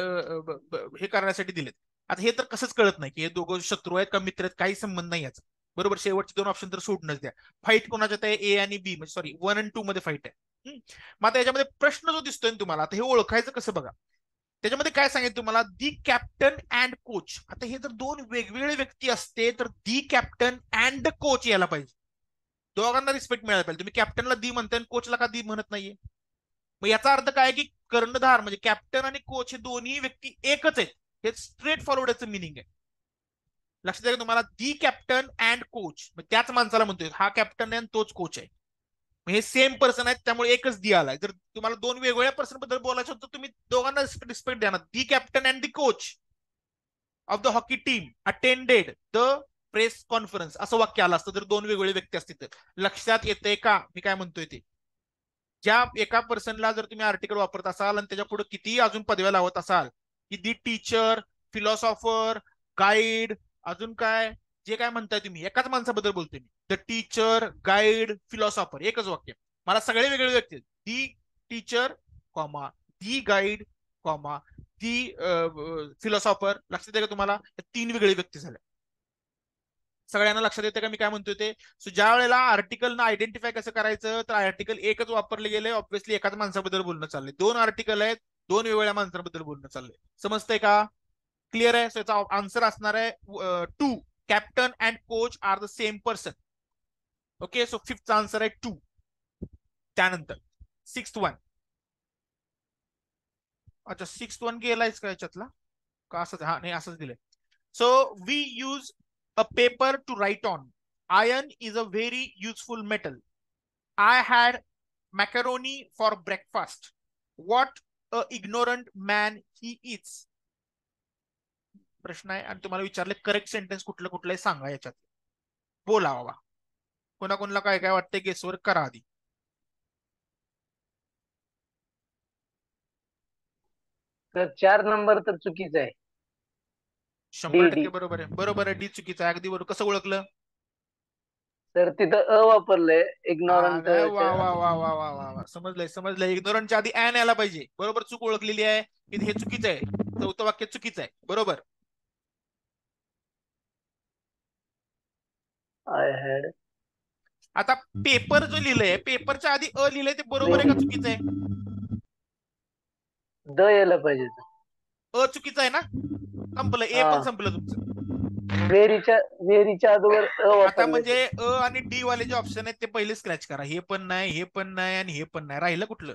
हे करण्यासाठी दिलेत. आता हे तर कसंच कळत नाही की हे दोघं शत्रू आहेत का मित्र आहेत, काही संबंध नाही याचा. बरोबर, शेवटचे दोन ऑप्शन तर सोडूनच द्या. फाईट कोणाच्यात आहे, ए आणि बी म्हणजे सॉरी 1 आणि 2 मध्ये फाईट आहे. मग आता याच्यामध्ये प्रश्न जो दिसतोय तुम्हाला, आता हे ओळखायचं कसं बघा. त्याच्यामध्ये काय सांगितलं तुम्हाला, दी कॅप्टन अँड कोच. आता हे जर दोन वेगवेगळे व्यक्ती असते तर दी कॅप्टन अँड कोच यायला पाहिजे. दोघांना रिस्पेक्ट मिळायला पाहिजे. तुम्ही कॅप्टनला दी म्हणताय आणि कोचला का दी म्हणत नाहीये. मग याचा अर्थ काय की कर्णधार म्हणजे कॅप्टन आणि कोच हे दोन्ही व्यक्ती एकच आहेत. हे स्ट्रेट फॉरवर्ड याचं मिनिंग आहे. लक्षात द्या तुम्हाला, दी कॅप्टन अँड कोच त्याच माणसाला म्हणतोय, हा कॅप्टन आहे आणि तोच कोच आहे. हे सेम पर्सन आहेत त्यामुळे एकच दी आलाय. जर तुम्हाला दोन वेगवेगळ्या पर्सन बद्दल बोलायचं होतं तुम्ही दोघांना रिस्पेक्ट द्या ना. The captain and the coach of the hockey team attended the press conference असं वाक्य आलं असतं जर दोन वेगवेगळे व्यक्ती असतील तर. लक्षात येतंय का मी काय म्हणतोय ते. ज्या एका पर्सनला जर तुम्ही आर्टिकल वापरत असाल आणि त्याच्या पुढे कितीही अजून पदव्या लावत असाल की दी टीचर, फिलॉसॉफर, गाईड, अजून काय जे काय म्हणताय तुम्ही, एकाच माणसाबद्दल बोलतोय मी. द टीचर, गाईड, फिलॉसॉफर एकच वाक्य. मला सगळे वेगळे व्यक्ती दी टीचर कॉमा दी गाईड कॉमा दी फिलॉसॉफर. लक्षात आहे का तुम्हाला, तीन वेगळे व्यक्ती झाले. सगळ्यांना लक्षात येते का मी काय म्हणतोय ते. सो ज्या वेळेला आर्टिकल ना आयडेंटिफाय कसं करायचं तर आर्टिकल एकच वापरले गेले. ऑब्व्हियसली एकाच माणसाबद्दल बोलणं चाललंय. दोन आर्टिकल आहेत, दोन वेगवेगळ्या माणसांबद्दल बोलणं चाललंय. समजतंय का, क्लिअर आहे. सो याचा आन्सर असणार आहे 2. Captain and coach are the same person. Okay, so fifth answer आहे 2. त्यानंतर 6th वन. अच्छा 6th वन गेलायच का याच्यातला का असंच, हा नाही असंच दिलंय. So we use a paper to write on. Iron is a very useful metal. I had macaroni for breakfast. What a ignorant man he is. प्रश्न आहे आणि तुम्हाला विचारले करेक्ट सेंटेन्स कुठलं कुठलंही सांगा याच्यात. बोला बाबा, कोणाकोणाला काय काय वाटतंय गेसवर करा आधी. तर 4 नंबर तर चुकीचं आहे. 100% डी. बरोबर आहे. बरोबर आहे, डी चुकीचं आहे. अगदी बरोबर. कसं ओळखलं. तर तिथं वापरलंय इग्नोरंट. वा वा वा वा वा वा वा, समजलंय समजलंय. इग्नोरंटच्या आधी ऍन यायला पाहिजे. बरोबर, चूक ओळखलेली आहे. हे चुकीचं आहे. चौथं वाक्य चुकीचं आहे. बरोबर. I had. आता पेपर जो लिहिलंय, पेपरच्या आधी लिहिलंय ते बरोबर आहे का चुकीचं आहे. द यायला पाहिजे. चुकीचं आहे ना. संपलं, ए पण संपलं तुमचं. व्हेरीच्या अगोदर आता वापरलंय. म्हणजे आणि डी वाले जे ऑप्शन आहेत ते पहिले स्क्रॅच करा. हे पण नाही, हे पण नाही आणि हे पण नाही. राहिलं कुठलं.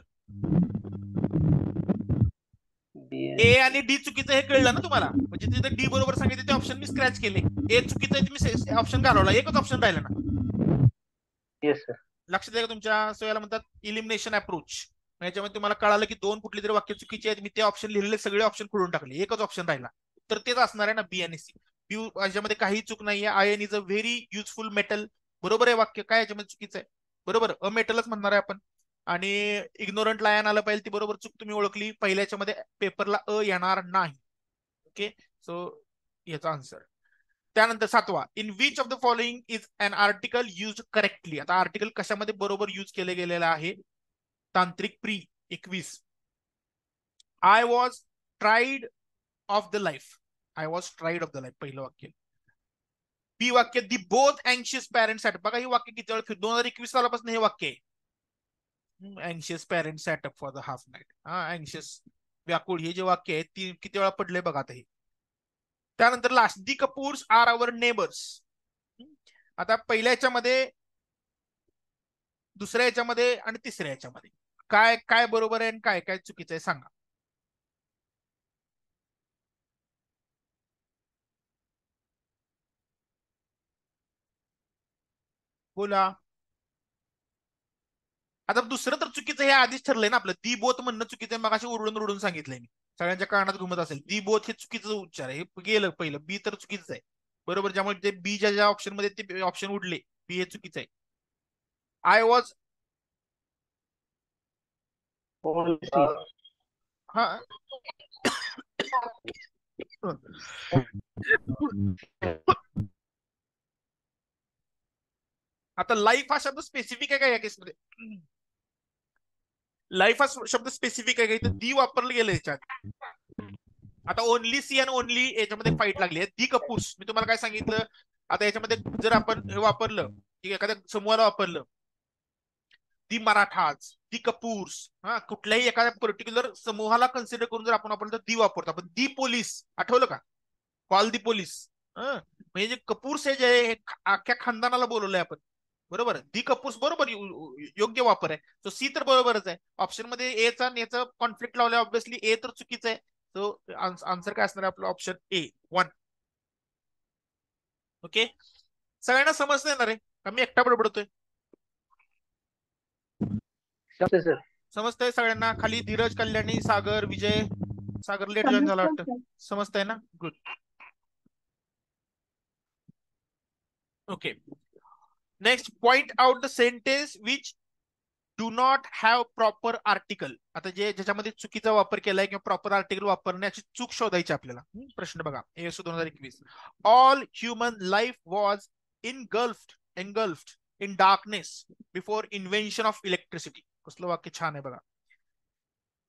ए आणि डी चुकीचं हे कळलं ना तुम्हाला. म्हणजे तिथे डी बरोबर सांगितलं ते ऑप्शन मी स्क्रॅच केले. ए चुकीचं आहे तुम्ही ऑप्शन घालवला. एकच ऑप्शन राहिला ना. Yes sir. लक्षात द्या तुमच्या सोयाला म्हणतात इलिमिनेशन अप्रोच. याच्यामध्ये तुम्हाला कळालं की दोन कुठली तरी वाक्य चुकीची आहेत. मी ते ऑप्शन लिहिलेले सगळे ऑप्शन खोडून टाकले. एकच ऑप्शन राहिला. तर तेच असणार आहे ना बी आणि सी. बी याच्यामध्ये काही चूक नाहीये. Iron is a very useful metal. बरोबर आहे वाक्य. काय याच्यामध्ये चुकीचं आहे. बरोबर, अ मेटलच म्हणणार आहे आपण. आणि इग्नोरंट लायन आलं पाहिजे ती बरोबर चूक तुम्ही ओळखली. पहिल्याच्यामध्ये पेपरला येणार नाही. ओके, सो याचा आन्सर. त्यानंतर 7वा, in which of the following is an article use correctly. आता आर्टिकल कशामध्ये बरोबर युज केले गेलेलं आहे. तांत्रिक pre 21. I was tired of the life. I was tired of the life पहिलं वाक्य. बी वाक्य, दी बोथ अँशियस पॅरेंट्स ऍट. बघा ही वाक्य किती वेळ 2021 सालापासून हे वाक्य आहे. अँशियस parents sat up for the half night. हा अँशियस व्याकुळ हे जे वाक्य आहे ती किती वेळा पडले बघा आता हे. त्यानंतर last, the Kapoors are our neighbours. आता पहिल्या याच्यामध्ये, दुसऱ्या याच्यामध्ये आणि तिसऱ्या याच्यामध्ये काय काय बरोबर आहे आणि काय काय चुकीचं आहे सांगा. बोला. आता दुसरं तर चुकीचं हे आधीच ठरलंय ना आपलं. दी बोथ म्हणणं चुकीचं आहे. मग अशी उरडून उरडून सांगितलंय मी. सगळ्यांच्या कानात घुमत असेल. दी बोथ हे चुकीचं उच्चार आहे. हे गेलं पहिलं. बी तर चुकीचं आहे. बरोबर, ज्यामुळे ते बी ज्या ऑप्शन मध्ये ते ऑप्शन उडले. बी हे चुकीचं आहे. I was only C. हा आता लाईफ हा शब्द स्पेसिफिक आहे का या केसमध्ये? लाईफ हा शब्द स्पेसिफिक आहे का? इथं दी वापरलं गेलं याच्यात. आता ओनली सी आणि ओनली याच्यामध्ये फाईट लागली आहे. दी कपूर्स, मी तुम्हाला काय सांगितलं, आता याच्यामध्ये जर आपण हे वापरलं, ठीक आहे, एखाद्या समूहाला वापरलं दी मराठाज, दी कपूर्स, हा कुठल्याही एखाद्या पर्टिक्युलर समूहाला कन्सिडर करून जर आपण वापरलं तर दी वापरतो आपण. दी पोलीस, आठवलं का? कॉल दी पोलीस. म्हणजे जे कपूर्स आहे, जे अख्ख्या खानदानाला बोलवलंय आपण, बरोबर. दी कपूर्स बरोबर योग्य वापर आहे. तो सी तर बरोबरच आहे. ऑप्शन मध्ये ए चा याचा कॉन्फ्लिक्ट लावलाय, ऑब्विसली ए तर चुकीचं आहे. तो आन्सर काय असणार आहे आपलं? Option A 1. ओके, सगळ्यांना समजता येणार आहे का? मी एकटा बडबडतोय? सर. समजतंय सगळ्यांना? खाली धीरज, कल्याणी, सागर, विजय. सागर लेट जॉईन झाला वाटतं. समजतंय ना? Good. Okay, next, point out the sentence which do not have proper article. आता ज्याच्यामध्ये चुकीचा वापर केलाय किंवा प्रॉपर आर्टिकल वापरण्याची चूक शोधायची आपल्याला. प्रश्न बघा, ASO 2021. All human life was engulfed in darkness before invention of electricity. कसलं वाक्य छान आहे बघा.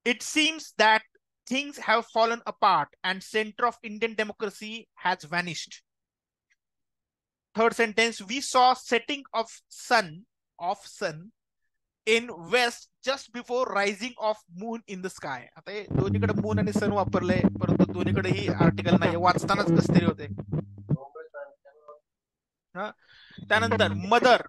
It seems that things have fallen apart and centre of Indian democracy has vanished. Third sentence, we saw setting of sun in west just before rising of moon in the sky. आता हे दोन्हीकडे moon आणि सन वापरलंय, परंतु दोन्हीकडे ही article नाही, वाचतानाच कस तरी होते. त्यानंतर Mother,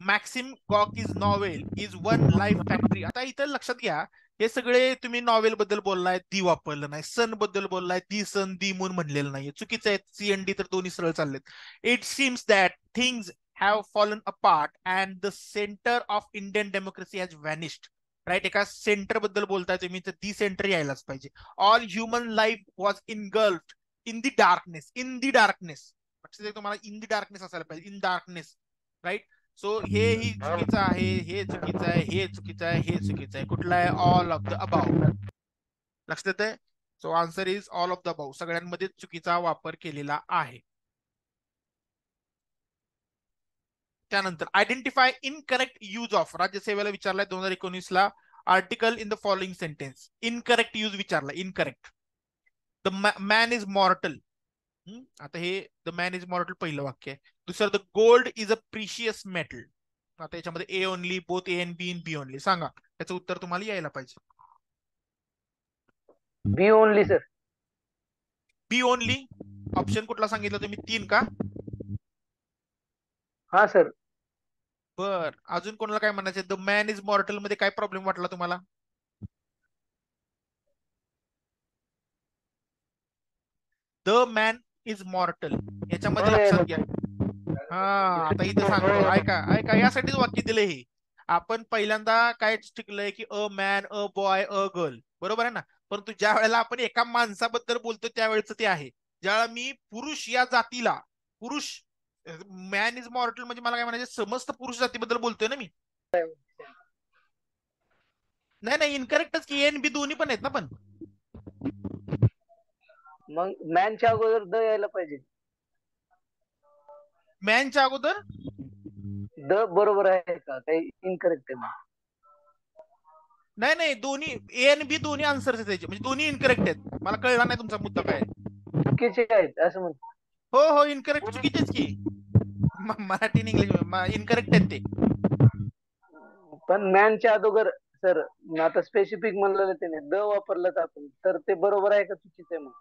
Maxim Gorky's novel is one life factory. आता इथं लक्षात घ्या, हे सगळे तुम्ही नॉवेल बद्दल बोललाय, दी वापरलं नाही. सन बद्दल बोललाय, दी सन दी मून म्हणलेलं नाही. चुकीचं आहे. सी एन डी तर दोन्ही सरळ चाललेत. It seems that things have fallen apart and the center of Indian democracy has vanished. Right, एका सेंटर बद्दल बोलताय तुम्ही तर दी सेंटर यायलाच पाहिजे. All human life was engulfed in the darkness. In the darkness, तुम्हाला इन दी डार्कनेस असायला पाहिजे, इन डार्कनेस, राईट. सो हे ही चुकीचं आहे, हे चुकीचं आहे, हे चुकीचं आहे, हे चुकीचं आहे. कुठलं आहे? All of the above. लक्षात येतंय? So answer is all of the above. सगळ्यांमध्ये चुकीचा वापर केलेला आहे. त्यानंतर आयडेंटिफाय इनकरेक्ट यूज ऑफ. राज्यसेवेला विचारलाय 2019 ला. Article in the following sentence. Incorrect use विचारला. Incorrect. The man is mortal. आता हे द मॅन इज मॉर्टल पहिलं वाक्य आहे. दुसरं, the gold is a precious metal. आता याच्यामध्ये A only, both A and B in B only. सांगा, त्याचं उत्तर तुम्हाला यायला पाहिजे. B only sir. B only. Option कुठला सांगितलं तुम्ही? 3 का? हा सर. बर, अजून कोणाला काय म्हणायचं? द मॅन इज मॉर्टल मध्ये काय प्रॉब्लेम वाटला तुम्हाला? द मॅन इज मॉर्टल याच्यामध्ये लक्षात घ्या. हा, आता इथे सांगतो, ऐका ऐका, यासाठीच वाक्य दिले हे. आपण पहिल्यांदा काय शिकलंय की a man, a boy, a girl, बरोबर आहे ना? परंतु ज्या वेळेला आपण एका माणसाबद्दल बोलतो त्यावेळेच ते आहे. ज्यावेळेला मी पुरुष या जातीला, पुरुष, मॅन इज मॉर्टल म्हणजे मला काय म्हणायचं, समस्त पुरुष जातीबद्दल बोलतोय ना मी. नाही नाही, इनकरेक्टच की, एन बी दोन्ही पण आहेत ना. पण मग मॅनच्या अगोदर द यायला पाहिजे. मॅनच्या अगोदर द बरोबर आहे का? काही इनकरेक्ट आहे? नाही नाही, दोन्ही ए आणि बी दोन्ही आन्सर आहेत त्याचे, म्हणजे दोन्ही इनकरेक्ट आहेत. मला कळला नाही तुमचा मुद्दा काय. चुकीचे आहेत असं म्हणतो. हो हो, इनकरेक्ट, चुकीचेच की. मराठी आणि इंग्लिश इनकरेक्ट आहेत ते. पण मॅनच्या अगोदर सर, आता स्पेसिफिक म्हणलेलं त्याने द वापरलं आपण, तर ते बरोबर आहे का चुकीचं आहे? मग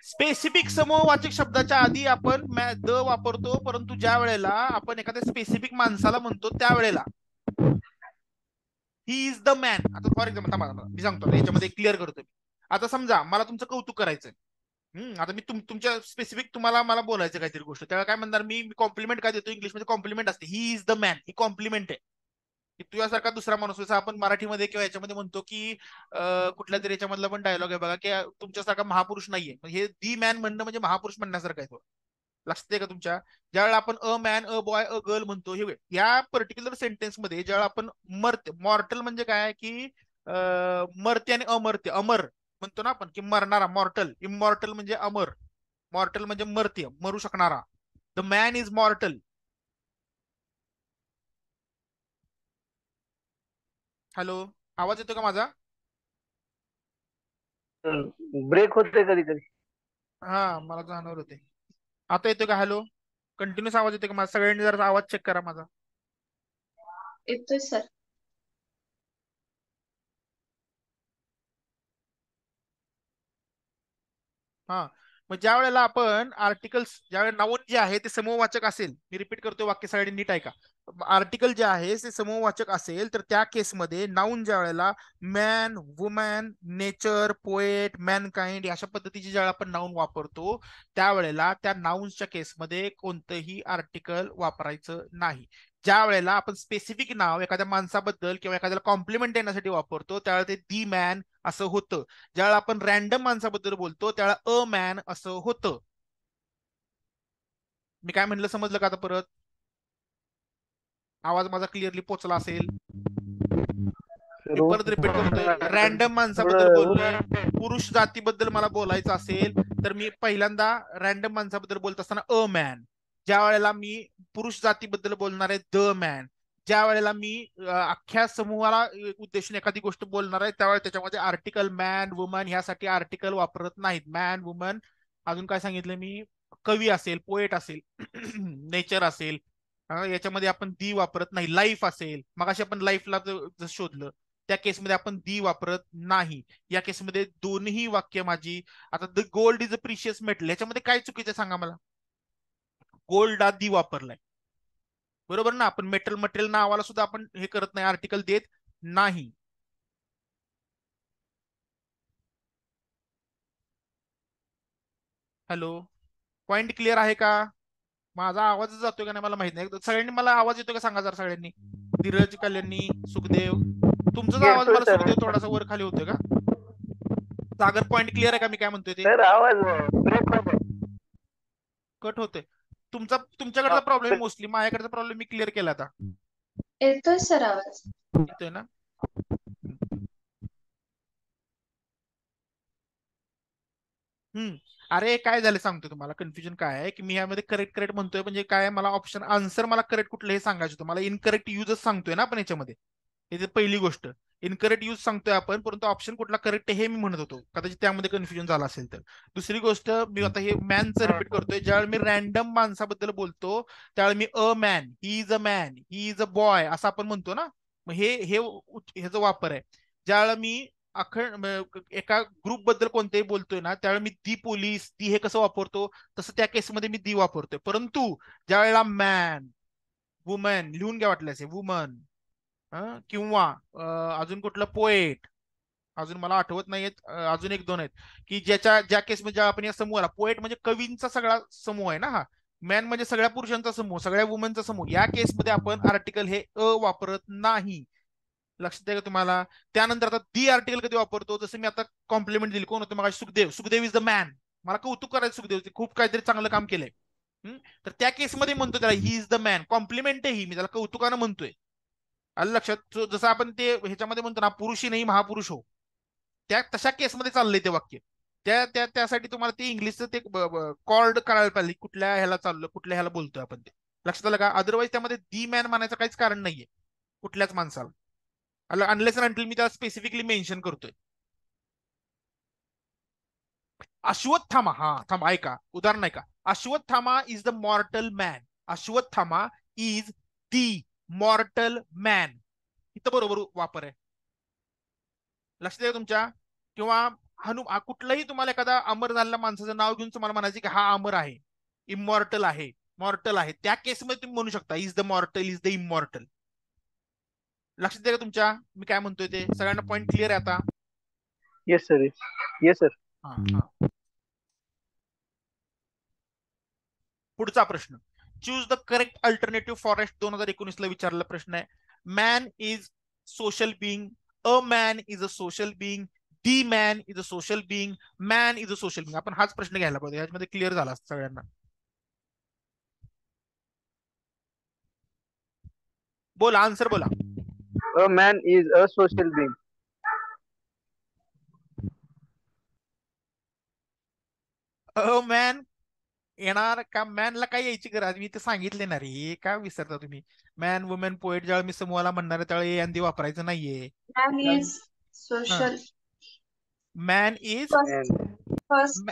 स्पेसिफिक समूहवाचक शब्दाच्या आधी आपण द वापरतो, परंतु ज्या वेळेला आपण एखाद्या स्पेसिफिक माणसाला म्हणतो त्यावेळेला ही इज द मॅन. आता फॉर एक्झाम्पल मी सांगतो, याच्यामध्ये क्लिअर करतो. आता समजा मला तुमचं कौतुक करायचंय. आता मी तुमच्या स्पेसिफिक तुम्हाला मला बोलायचं काहीतरी गोष्ट, त्यावेळेला काय म्हणणार मी? कॉम्प्लिमेंट काय देतो? इंग्लिशमध्ये कॉम्प्लिमेंट असते. ही इज द मॅन, ही कॉम्प्लिमेंट आहे. तुझ्यासारखा दुसरा माणूस, जसं आपण मराठीमध्ये किंवा याच्यामध्ये म्हणतो की कुठल्या तरी याच्यामधला पण डायलॉग आहे बघा, की तुमच्यासारखा महापुरुष नाहीये. हे दी मॅन म्हणणं म्हणजे महापुरुष म्हणण्यासारखं आहे. लक्षात आहे का तुमच्या? ज्यावेळेला आपण a man, a boy, a girl म्हणतो, हे या पर्टिक्युलर सेंटेन्स मध्ये ज्यावेळेला आपण मॉर्टल म्हणजे काय की मर्त्य आणि अमर्त्य, अमर म्हणतो ना आपण की मरणारा, मॉर्टल. इमॉर्टल म्हणजे अमर, मॉर्टल म्हणजे मर्त्य, मरू शकणारा. The man is मॉर्टल. हॅलो, आवाज येतो का माझा? ब्रेक होते कधी कधी. हा, मला जाणवलं होते. आता येतो का? हॅलो, कंटिन्युअस आवाज येतो का माझा? सगळ्यांनी जरा आवाज चेक करा माझा. येतोय सर. हा, मग ज्या वेळेला आपण आर्टिकल्स, ज्यावेळेला नाऊन जे आहे ते समूहवाचक असेल, मी रिपीट करतो, वाक्य सगळ्यांनी नीट ऐका. आर्टिकल जे आहे ते समूहवाचक असेल तर त्या केसमध्ये नाऊन ज्या वेळेला मॅन, वुमॅन, नेचर, पोएट, मॅनकाइंड अशा पद्धतीचे ज्यावेळेला आपण नाऊन वापरतो त्यावेळेला त्या नाऊन्सच्या केसमध्ये कोणतंही आर्टिकल वापरायचं नाही. ज्या वेळेला आपण स्पेसिफिक नाव एखाद्या माणसाबद्दल किंवा एखाद्याला कॉम्प्लिमेंट देण्यासाठी वापरतो त्यावेळेला ते दी मॅन असं होतं. ज्यावेळेला आपण रॅन्डम माणसाबद्दल बोलतो त्यावेळेला अ मॅन असं होतं. मी काय म्हणलं समजलं का आता? परत आवाज माझा क्लिअरली पोचला असेल. मी परत रिपीट करतोय, रॅन्डम माणसाबद्दल बोललोय. थोडं पुरुष जातीबद्दल मला बोलायचं असेल तर मी पहिल्यांदा रॅन्डम माणसाबद्दल बोलत असताना अ मॅन. ज्या वेळेला मी पुरुष जातीबद्दल बोलणार आहे द मॅन. ज्या वेळेला मी अख्ख्या समूहाला उद्देशून एखादी गोष्ट बोलणार आहे त्यावेळेला त्याच्यामध्ये आर्टिकल मॅन, वुमन ह्यासाठी आर्टिकल वापरत नाहीत. मॅन, वुमन, अजून काय सांगितलं मी, कवी असेल, पोएट असेल, नेचर असेल, याच्यामध्ये आपण दी वापरत नाही. लाईफ असेल, मग आपण लाईफला जर शोधलं त्या केसमध्ये आपण दी वापरत नाही. या केसमध्ये दोन्ही वाक्य माझी. आता the gold is a precious metal, याच्यामध्ये काय चुकीचं आहे सांगा मला? गोल्ड हा दी वापरलाय, बरोबर ना? आपण मेटल मटेरियल नावाला सुद्धा आपण हे करत नाही, आर्टिकल देत नाही. हॅलो, पॉइंट क्लिअर आहे का? माझा आवाजच जातोय का नाही मला माहित नाही. सगळ्यांनी मला आवाज येतो का सांगा जरा सगळ्यांनी. धीरज, कल्याणी, सुखदेव, तुमचाच आवाज येतोय मला सर. सुखदेव थोडासा वर खाली होतोय का? सागर, पॉइंट क्लिअर आहे का मी काय म्हणतोय ते? सर आवाज ब्रेक होतो. कट होते. तुमच्याकडचा प्रॉब्लेम मोस्टली, माझ्याकडचा प्रॉब्लेम मी क्लिअर केला आता. येतोय सर आवाज. येतोय ना? हम्म. अरे काय झालं सांगतो तुम्हाला, कन्फ्युजन काय आहे की मी यामध्ये करेक्ट करेक्ट म्हणतोय म्हणजे काय, मला ऑप्शन आन्सर मला करेक्ट कुठलं हे सांगायचं होतं. मला इनकरेक्ट युजच सांगतोय ना आपण याच्यामध्ये. हे पहिली गोष्ट, इनकरेक्ट यूज सांगतोय आपण, परंतु ऑप्शन कुठला करेक्ट हे मी म्हणत होतो. कदाचित त्यामध्ये कन्फ्युजन झालं असेल तर. दुसरी गोष्ट, मी आता हे मॅनचं रिपीट करतोय. ज्यावेळी मी रॅन्डम माणसाबद्दल बोलतो त्यावेळी मी a man, he is a man, he is a boy असं आपण म्हणतो ना. मग हे हे ह्याचा वापर आहे. ज्यावेळेला मी एका ग्रुप बद्दल कोणतेही बोलतोय ना त्यावेळी मी दी पोलीस, दी हे कसं वापरतो तसं त्या केसमध्ये मी दी वापरतोय. परंतु ज्या वेळेला मॅन, वुमन, लिहून घ्या वाटल्यास वुमन, किंवा अजून कुठलं पोएट, अजून मला आठवत नाहीयेत, अजून एक दोन आहेत की ज्या केसमध्ये आपण या समूहाला, पोएट म्हणजे कवींचा सगळा समूह आहे ना हा, मॅन म्हणजे सगळ्या पुरुषांचा समूह, सगळ्या वुमनचा समूह, या केसमध्ये आपण आर्टिकल हे वापरत नाही. लक्षात आहे का तुम्हाला? त्यानंतर आता दी आर्टिकल कधी वापरतो, जसं मी आता कॉम्प्लिमेंट दिली, कोण होतं मग? Sukhdev. Sukhdev is the man. मला कौतुक करायचं सुखदेवचे, खूप काहीतरी चांगलं काम केलंय. तर त्या केसमध्ये म्हणतो त्याला he is the man, compliment आहे ही, मी त्याला कौतुकानं म्हणतोय. आलं लक्षात? जसं आपण ते ह्याच्यामध्ये म्हणतो ना, पुरुषी नाही महापुरुष हो, त्या तशा केसमध्ये चाललंय ते वाक्य. त्यासाठी तुम्हाला ते इंग्लिशचं ते कॉर्ड करायला पाहिजे, कुठल्या ह्याला चाललं, कुठल्या ह्याला बोलतोय आपण ते. लक्षात आलं का? अदरवाईज त्यामध्ये दी मॅन म्हणायचं काहीच कारण नाहीये कुठल्याच माणसाला, अनलेस अँड अंटिल मी त्याला स्पेसिफिकली मेन्शन करतोय. अश्वत्थामा, हा थांबा, ऐका उदाहरण ऐका. Ashwatthama is the मॉर्टल man. Ashwatthama is the मॉर्टल man. इथं बरोबर वापर आहे. लक्षात आहे तुमच्या? किंवा कुठलंही तुम्हाला एखादा अमर झालेल्या माणसाचं नाव घेऊन तुम्हाला म्हणायचं की हा अमर आहे, इमॉर्टल आहे, मॉर्टल आहे, त्या केसमध्ये तुम्ही म्हणू शकता is the मॉर्टल, is the immortal. लक्षात आहे का तुमच्या मी काय म्हणतोय ते? सगळ्यांना पॉईंट क्लिअर आहे आता? Yes sir, yes sir. हा हा. पुढचा प्रश्न, choose the correct alternative forest. 2019 ला विचारलेला प्रश्न आहे. Man is social being, a man is a social being, the man is a social being, man is a social being. आपण हाच प्रश्न घ्यायला पाहिजे, याच्यामध्ये क्लिअर झाला सगळ्यांना. बोला आन्सर बोला. A man is a social being. Man येणार का? मॅनला काय यायची गरज? मी ते सांगितले ना रे, काय विसरता तुम्ही? मॅन वुमेन पोएट ज्यावेळी मी समूहाला म्हणणार आहे त्यावेळी आणि वापरायचं नाहीये. Man is हा, social. Man is First, first,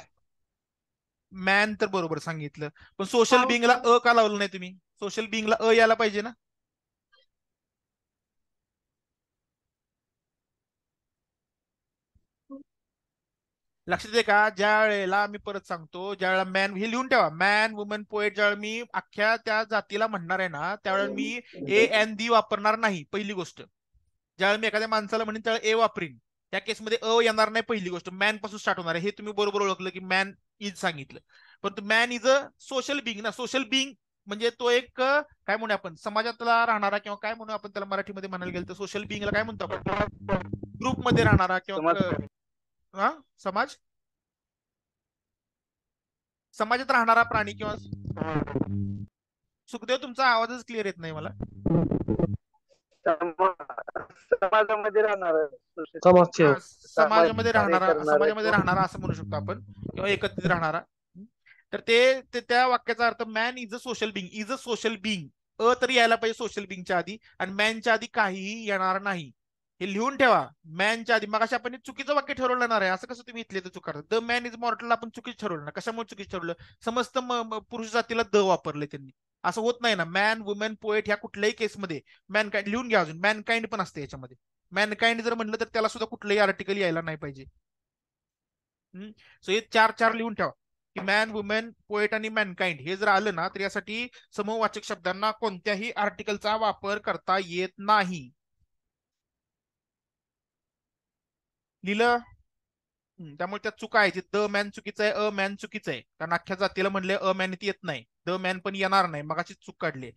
man तर बरोबर सांगितलं, पण सोशल how बिंगला first? का लावलं नाही तुम्ही? सोशल बिंगला यायला पाहिजे ना. लक्षात आहे का? ज्या वेळेला मी परत सांगतो, ज्या वेळेला मॅन हे लिहून ठेवा, मॅन वुमन पोएट ज्यावेळेला मी अख्ख्या त्या जातीला म्हणणार आहे ना, त्यावेळेला मी ए एन दी वापरणार नाही. पहिली गोष्ट, ज्यावेळेला मी एखाद्या माणसाला म्हणेन त्यावेळेला ए वापरीन. त्या केसमध्ये येणार नाही. पहिली गोष्ट मॅन पासून स्टार्ट होणार आहे. हे तुम्ही बरोबर ओळखलं की मॅन इज सांगितलं. पण man is a social being ना. सोशल बिंग म्हणजे तो एक काय म्हणू आपण, समाजातला राहणारा, किंवा काय म्हणू आपण त्याला मराठीमध्ये म्हणायला गेलं तर सोशल बिंगला काय म्हणतो आपण? ग्रुपमध्ये राहणारा किंवा समाज. हा समाज, समाजात राहणारा प्राणी किंवा. सुखदेव तुमचा आवाजच क्लिअर येत नाही मला. समाजामध्ये राहणार हा, सामाजिक समाजामध्ये कार्य राहणारा, करणार समाजामध्ये राहणारा असं म्हणू शकतो आपण, किंवा एकत्रित राहणारा. तर त्या वाक्याचा अर्थ man is a social being. Is a social being, तरी यायला पाहिजे सोशल बिंगच्या आधी, आणि मॅनच्या आधी काहीही येणार नाही. हे लिहून ठेवा. मॅनच्या आधी, मग आपण चुकीचं वाक्य ठरवलं आहे. असं कसं तुम्ही इथले तर चुकार? द मॅन इज मॉर्टल आपण चुकीच ठरवलं ना. कशामुळे चुकीच ठरवलं? समस्त पुरुष जातीला द वापरले त्यांनी. असं होत नाही ना. मॅन वुमेन पोएट ह्या कुठल्याही केसमध्ये मॅनकाइंड लिहून घ्या. अजून मॅनकाइंड पण असते याच्यामध्ये. मॅनकाइंड जर म्हणलं तर त्याला सुद्धा कुठलंही आर्टिकल यायला नाही पाहिजे. सो हे चार चार लिहून ठेवा की मॅन वुमेन पोएट आणि मॅनकाइंड हे जर आलं ना, तर यासाठी समूहवाचक शब्दांना कोणत्याही आर्टिकलचा वापर करता येत नाही. लिहिलं? त्यामुळे त्यात चुका आहे. द मॅन चुकीचं आहे, अ मॅन चुकीचं आहे. कारण अख्ख्या जातीला म्हणले अ मॅन येत नाही, द मॅन पण येणार नाही. मग अशी चूक काढली.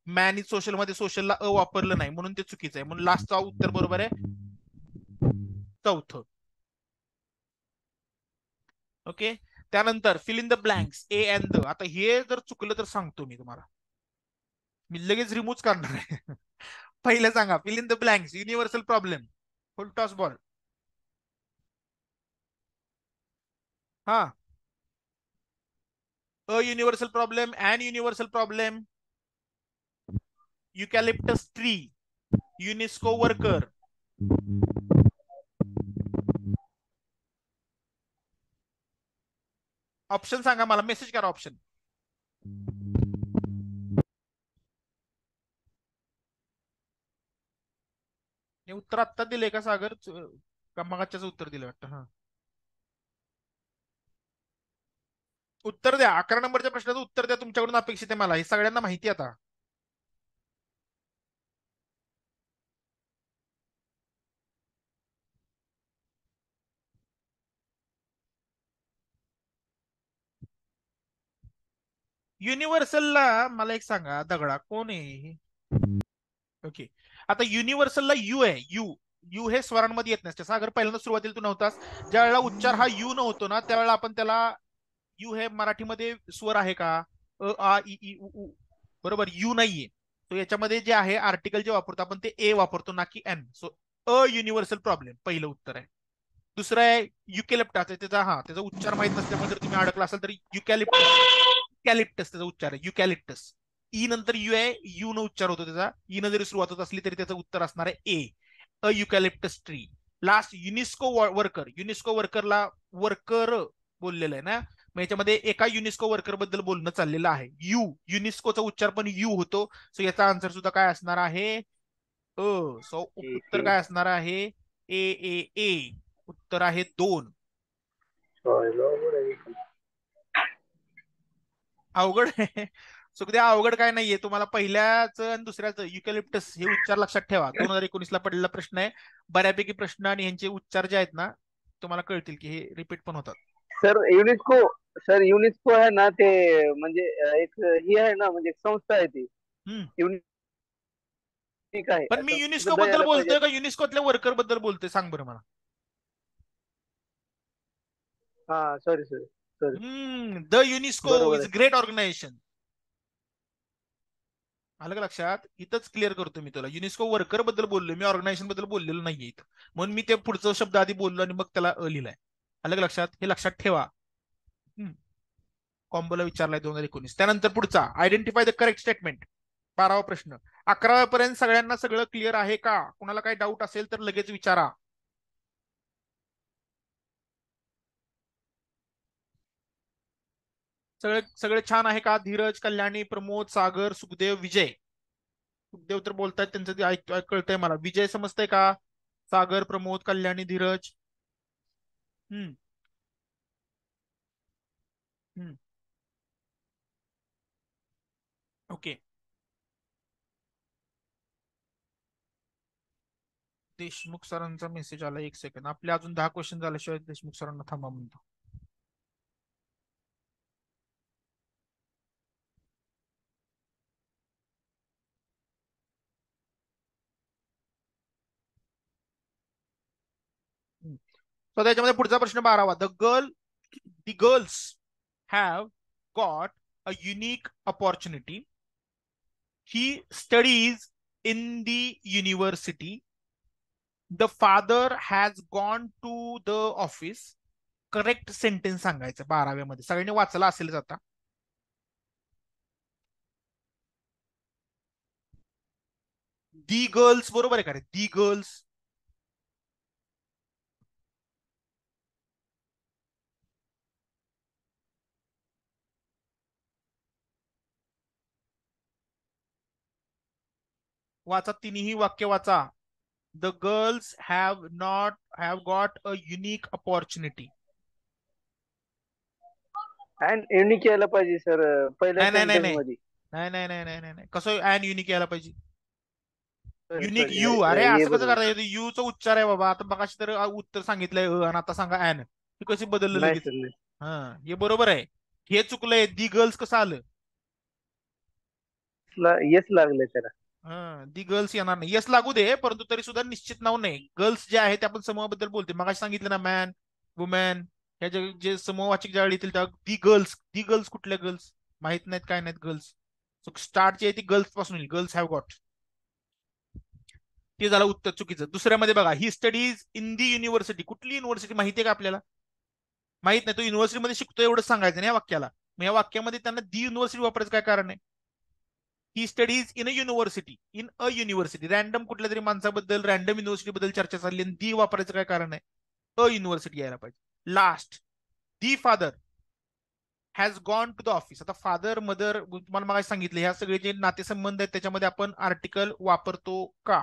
मॅन इज सोशल मध्ये सोशलला वापरलं नाही म्हणून ते चुकीचं आहे. म्हणून लास्टचा उत्तर बरोबर आहे, चौथं. ओके. त्यानंतर fill in the blanks, a an the. आता हे जर चुकलं तर सांगतो मी तुम्हाला, मी लगेच रिमूव्ह करणार आहे. पहिलं सांगा, fill in the blanks, universal problem, full toss ball. हा, a universal problem, an universal problem, eucalyptus tree, UNESCO worker. Option सांगा मला, मेसेज करा ऑप्शन. हे उत्तर आत्ता दिले का सागर? का मगाच्याच उत्तर दिलं वाटतं? हा, उत्तर द्या. 11 नंबरच्या प्रश्नाचं उत्तर द्या. तुमच्याकडून अपेक्षित आहे मला, हे सगळ्यांना माहिती आता. युनिव्हर्सलला मला एक सांगा, दगडा कोण आहे? ओके. आता युनिव्हर्सलला यू आहे. यू यू हे स्वरांमध्ये येत नसते. सागर पहिल्यांदा सुरुवातीला तू नव्हतास. ज्या वेळेला उच्चार हा यू नव्हतो ना, त्यावेळेला आपण त्याला, यू हे मराठीमध्ये स्वर आहे का? अ आ इ ई उ उ. बरोबर, यू नाहीये. तो याच्यामध्ये जे आहे आर्टिकल जे वापरतो आपण ते ए वापरतो ना की an. So a universal problem पहिलं उत्तर आहे. दुसरं आहे युकॅलिप्टस. त्याचा उच्चार माहित नसल्यामुळे जर तुम्ही अडकला असाल तर युकॅलिप्टस, युकॅलिप्टस त्याचा उच्चार आहे, युकॅलिप्टस. ई नंतर यू आहे, यू न उच्चार होतो त्याचा. ई न जरी सुरुवात होत असली तरी त्याचं उत्तर असणार आहे A, a eucalyptus tree. Last UNESCO worker. UNESCO वर्करला वर्कर बोललेलं आहे ना, मग याच्यामध्ये एका युनेस्को वर्कर बद्दल बोलणं चाललेलं आहे. युनेस्कोचा उच्चार पण यू होतो. सो याचा आन्सर सुद्धा काय असणार आहे? सो उत्तर काय असणार आहे? ए ए ए. उत्तर आहे 2. अवघड आहे. सुखद्या अवघड काय नाहीये. तुम्हाला पहिल्याच आणि दुसऱ्याच युकॅलिप्टस हे उच्चार लक्षात ठेवा. 2019 ला पडलेला प्रश्न आहे. बऱ्यापैकी प्रश्न आणि ह्यांचे उच्चार जे आहेत ना तुम्हाला कळतील की हे रिपीट पण होतात. सर युनेस्को आहे ना ते, म्हणजे एक ही आहे ना, म्हणजे एक संस्था आहे ती. हम्म. युनिक आहे पण मी असं युनेस्को तिथं बद्दल द्यायला पाहिजे. बोलतोय का युनेस्कोतल्या वर्कर बद्दल बोलतोय? सांग बरं मला. हा, sorry sorry sorry. The UNESCO बरोबर इज आहे. Great organisation. आलं का लक्षात? इथंच क्लिअर करतो मी तुला. युनेस्को वर्कर बद्दल बोललो मी, ऑर्गनायझेशन बद्दल बोललेलो नाहीये इथं. म्हणून मी ते पुढचा शब्द आधी बोललो आणि मग त्याला लिहिलाय. आलं का लक्षात? हे लक्षात ठेवा. कॉम्बोला विचारलाय 2019. त्यानंतर पुढचा आयडेंटिफाय द करेक्ट स्टेटमेंट. 12वा प्रश्न. 11व्या पर्यंत सगळ्यांना सगळं क्लिअर आहे का? कुणाला काही डाऊट असेल तर लगेच विचारा. सगळे सगळे छान आहे का? धीरज, कल्याणी, प्रमोद, सागर, सुखदेव, विजय. सुखदेव तर बोलतायत त्यांचं ते कळतंय मला. विजय समजतंय का? सागर, प्रमोद, कल्याणी, धीरज. हम्म हम्म ओके. देशमुख सरांचा मेसेज आला. एक सेकंड. आपले अजून 10 क्वेश्चन झाल्याशिवाय देशमुख सरांना थांबा म्हणतो. तर त्याच्यामध्ये पुढचा प्रश्न 12वा. The girls have got a unique opportunity. He studies in the university. The father has gone to the office. Correct sentence सांगायचं 12व्या मध्ये. सगळ्यांनी वाचला असेलच आता. दी गर्ल्स बरोबर आहे का रे? दी गर्ल्स. वाचा, तिन्ही वाक्य वाचा. The girls have got a unique opportunity. And unique यायला पाहिजे सर पहिल्या नाही नाही नाही सेंटेन्स नाही मध्ये. नाही नाही नाही नाही नाही नाही. कसं अँड युनिक यायला पाहिजे? Sorry unique sorry you. अरे हे असं कसं बरोबर. करता? यू चा उच्चार आहे बाबा. आता बघा तर उत्तर सांगितलंय आणि आता सांगा ऍन. हे कशी बदललं नाही लगेच? सर नाही. हा, हे बरोबर आहे. हे चुकलंय. दी गर्ल्स कसं आलं? येस लागले त्याला. हा, दी गर्ल्स येणार नाही. यस लागू दे, परंतु तरी सुद्धा निश्चित नाव नाही. गर्ल्स जे आहे ते आपण समूहाबद्दल बोलते. मग सांगितलं ना, मॅन, वुमॅन, ह्या जे समूहवाचक ज्या येतील त्या दी गर्ल्स कुठल्या गर्ल्स? माहित नाहीत, काय नाहीत गर्ल्स. स्टार्ट जी आहे ती गर्ल्स पासून येईल. Girls have got. ते झालं उत्तर चुकीचं. दुसऱ्यामध्ये बघा, ही स्टडीज इन दी युनिव्हर्सिटी. कुठली युनिव्हर्सिटी माहिती आहे का आपल्याला? माहित नाही. तो युनिव्हर्सिटीमध्ये शिकतो एवढंच सांगायचं नाही या वाक्याला. मग या वाक्यामध्ये त्यांना दी युनिव्हर्सिटी वापरायचं काय कारण आहे? ही studies in a university. In a university. Random कुठल्या तरी माणसाबद्दल, रॅन्डम युनिव्हर्सिटी बद्दल चर्चा चालली आणि दी वापरायचं काय कारण आहे? अ युनिव्हर्सिटी यायला पाहिजे. Last, the father has gone to the office. आता फादर, मदर तुम्हाला मग सांगितलं, ह्या सगळे जे नातेसंबंध आहेत त्याच्यामध्ये आपण आर्टिकल वापरतो का?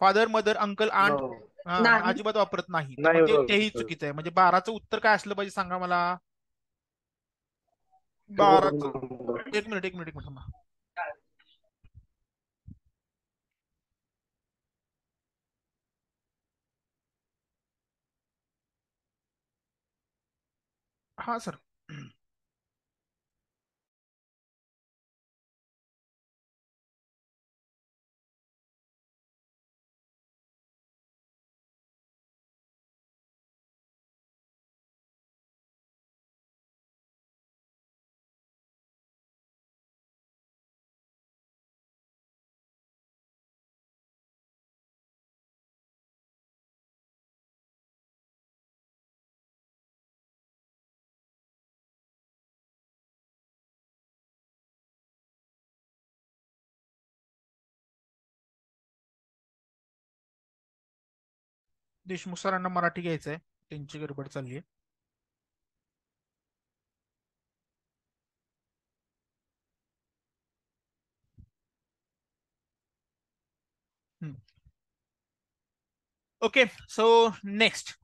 Father, mother, uncle, aunt No. नाही. अजिबात वापरत नाही. तर नाही मग बरोबर तेही सर. चुकीचं आहे. म्हणजे 12चं उत्तर काय असलं पाहिजे सांगा मला? रोल 12चं. नंबर. एक मिनिट थांबा. हा सर. देशमुख सरांना मराठी घ्यायचंय, त्यांची गडबड चालली आहे. Okay, so next.